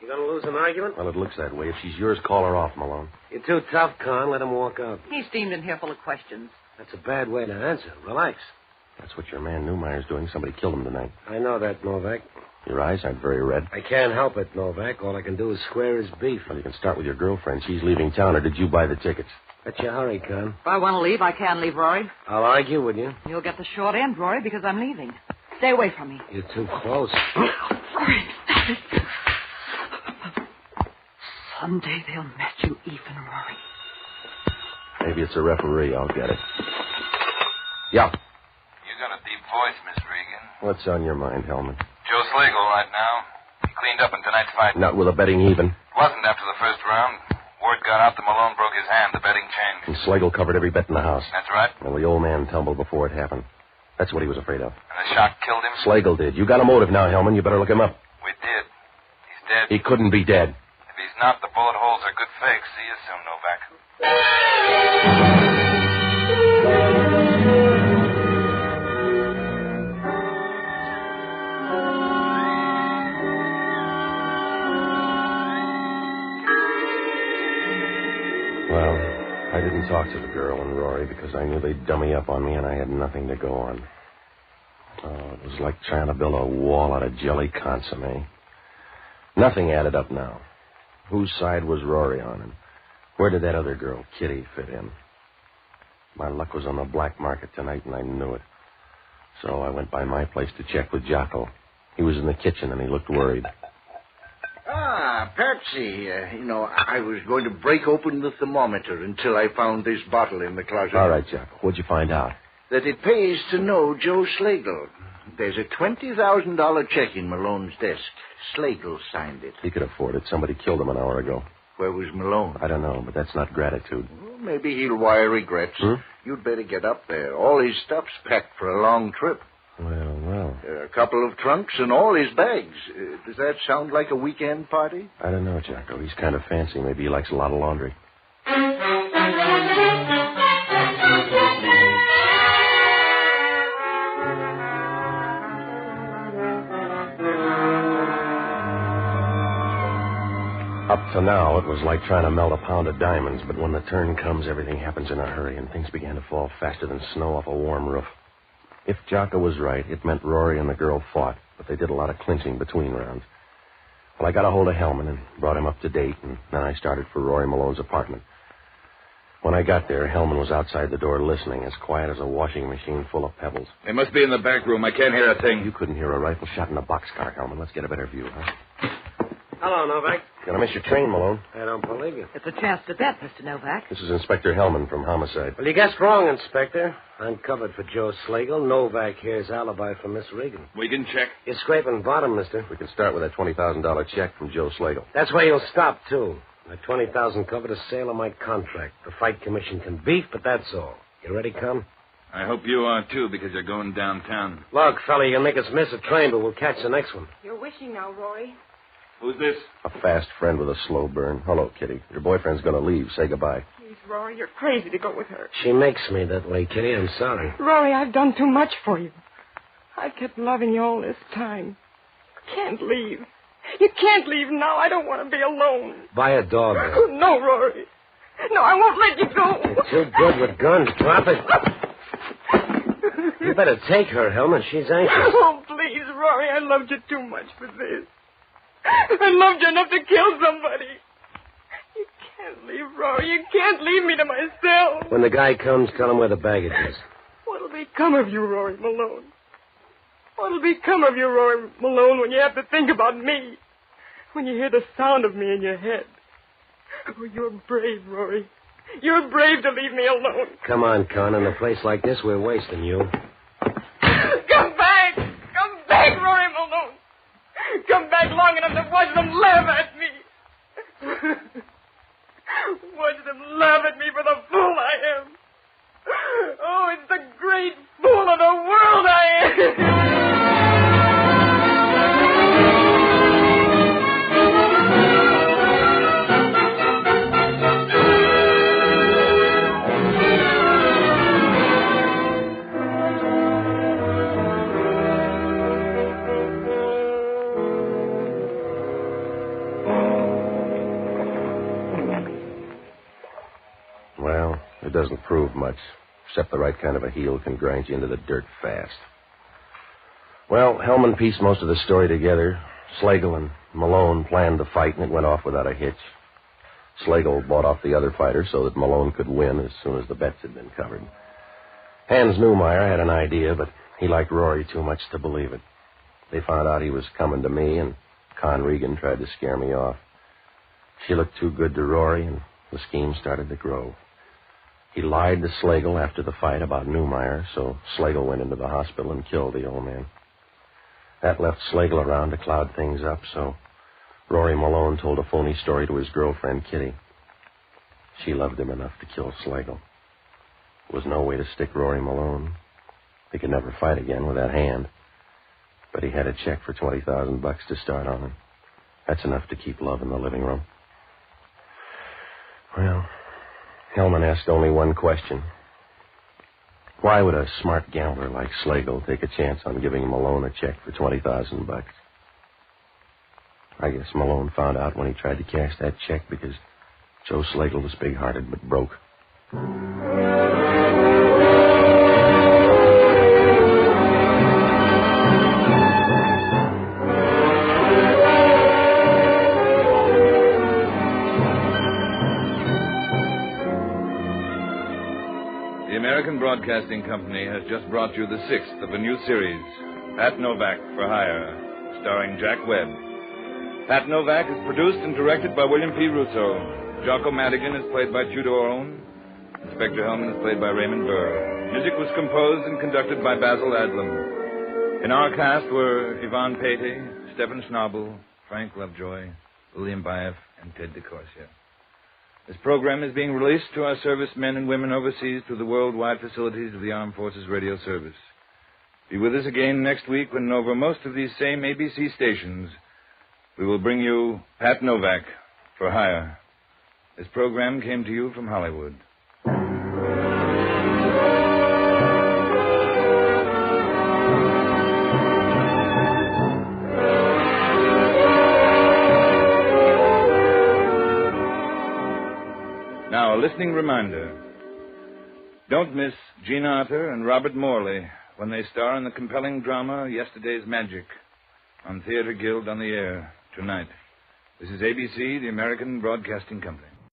You going to lose an argument? Well, it looks that way. If she's yours, call her off, Malone. You're too tough, Con. Let him walk out. He's steamed in here full of questions. That's a bad way to answer. Relax. That's what your man Newmeyer's doing. Somebody killed him tonight. I know that, Novak. Your eyes aren't very red. I can't help it, Novak. All I can do is square his beef. Well, you can start with your girlfriend. She's leaving town, or did you buy the tickets? Let you hurry, Con. If I want to leave, I can leave, Rory. I'll argue with you. You'll get the short end, Rory, because I'm leaving. Stay away from me. You're too close. Rory, stop it. Someday they'll met you even, Rory. Maybe it's a referee. I'll get it. Yeah. You got a deep voice, Miss Regan. What's on your mind, Hellman? Joe Slagle right now. He cleaned up in tonight's fight. Not with a betting even. Wasn't after the first round. Word got out that Malone broke his hand. The betting changed. And Slagle covered every bet in the house. That's right. Well, the old man tumbled before it happened. That's what he was afraid of. And the shock killed him? Slagle did. You got a motive now, Hellman. You better look him up. We did. He's dead. He couldn't be dead. If he's not, the bullet holes are good fakes. See you soon, Novak. Well, I didn't talk to the girl and Rory because I knew they'd dummy up on me and I had nothing to go on. Oh, it was like trying to build a wall out of jelly consomme. Nothing added up now. Whose side was Rory on, and where did that other girl, Kitty, fit in? My luck was on the black market tonight, and I knew it. So I went by my place to check with Jocko. He was in the kitchen, and he looked worried. Ah, Patsy, I was going to break open the thermometer until I found this bottle in the closet. All right, Jocko. What'd you find out? That it pays to know Joe Slagle. There's a $20,000 check in Malone's desk. Slagle signed it. He could afford it. Somebody killed him an hour ago. Where was Malone? I don't know, but that's not gratitude. Well, maybe he'll wire regrets. You'd better get up there. All his stuff's packed for a long trip. Well. A couple of trunks and all his bags. Does that sound like a weekend party? I don't know, Jocko. He's kind of fancy. Maybe he likes a lot of laundry. Up to now, it was like trying to melt a pound of diamonds, but when the turn comes, everything happens in a hurry, and things began to fall faster than snow off a warm roof. If Jocko was right, it meant Rory and the girl fought, but they did a lot of clinching between rounds. Well, I got a hold of Hellman and brought him up to date, and then I started for Rory Malone's apartment. When I got there, Hellman was outside the door listening, as quiet as a washing machine full of pebbles. They must be in the back room. I can't hear a thing. You couldn't hear a rifle shot in a boxcar, Hellman. Let's get a better view, huh? Hello, Novak. Gonna miss your train, Malone. I don't believe you. It's a chance to bet, Mr. Novak. This is Inspector Hellman from Homicide. Well, you guessed wrong, Inspector. I'm covered for Joe Slagle. Novak here's alibi for Miss Regan. We can check. You're scraping bottom, mister. We can start with that $20,000 check from Joe Slagle. That's where you'll stop, too. That $20,000 covered a sale of my contract. The fight commission can beef, but that's all. You ready, Con? I hope you are, too, because you're going downtown. Look, fella, you'll make us miss a train, but we'll catch the next one. You're wishing now, Rory. Who's this? A fast friend with a slow burn. Hello, Kitty. Your boyfriend's going to leave. Say goodbye. Please, Rory, you're crazy to go with her. She makes me that way, Kitty. I'm sorry. Rory, I've done too much for you. I've kept loving you all this time. You can't leave. You can't leave now. I don't want to be alone. Buy a dog. Oh, no, Rory. No, I won't let you go. You're too good with guns. Drop it. You better take her, Hellman. She's anxious. Oh, please, Rory. I loved you too much for this. I loved you enough to kill somebody. You can't leave, Rory. You can't leave me to myself. When the guy comes, tell him where the baggage is. What'll become of you, Rory Malone? What'll become of you, Rory Malone, when you have to think about me? When you hear the sound of me in your head? Oh, you're brave, Rory. You're brave to leave me alone. Come on, Con. In a place like this, we're wasting you. Come back! Come back, Rory Malone! Come back long enough to watch them laugh at me. Watch them laugh at me for the fool I am. Oh, it's the great fool of the world I am. It doesn't prove much, except the right kind of a heel can grind you into the dirt fast. Well, Hellman pieced most of the story together. Slagle and Malone planned the fight, and it went off without a hitch. Slagle bought off the other fighter so that Malone could win as soon as the bets had been covered. Hans Newmeyer had an idea, but he liked Rory too much to believe it. They found out he was coming to me, and Con Regan tried to scare me off. She looked too good to Rory, and the scheme started to grow. He lied to Slagle after the fight about Newmeyer, so Slagle went into the hospital and killed the old man. That left Slagle around to cloud things up, so Rory Malone told a phony story to his girlfriend, Kitty. She loved him enough to kill Slagle. There was no way to stick Rory Malone. He could never fight again with that hand. But he had a check for $20,000 to start on, and that's enough to keep love in the living room. Well, Hellman asked only one question. Why would a smart gambler like Slagle take a chance on giving Malone a check for $20,000? I guess Malone found out when he tried to cash that check because Joe Slagle was big-hearted but broke. The American Broadcasting Company has just brought you the 6th of a new series, Pat Novak for Hire, starring Jack Webb. Pat Novak is produced and directed by William P. Russo. Jocko Madigan is played by Tudor Owen. Inspector Hellman is played by Raymond Burr. Music was composed and conducted by Basil Adlam. In our cast were Yvonne Patey, Stephen Schnabel, Frank Lovejoy, William Baeff, and Ted DeCorsia. This program is being released to our servicemen and women overseas through the worldwide facilities of the Armed Forces Radio Service. Be with us again next week when over most of these same ABC stations, we will bring you Pat Novak for Hire. This program came to you from Hollywood. Now, a listening reminder. Don't miss Gene Arthur and Robert Morley when they star in the compelling drama Yesterday's Magic on Theater Guild on the Air tonight. This is ABC, the American Broadcasting Company.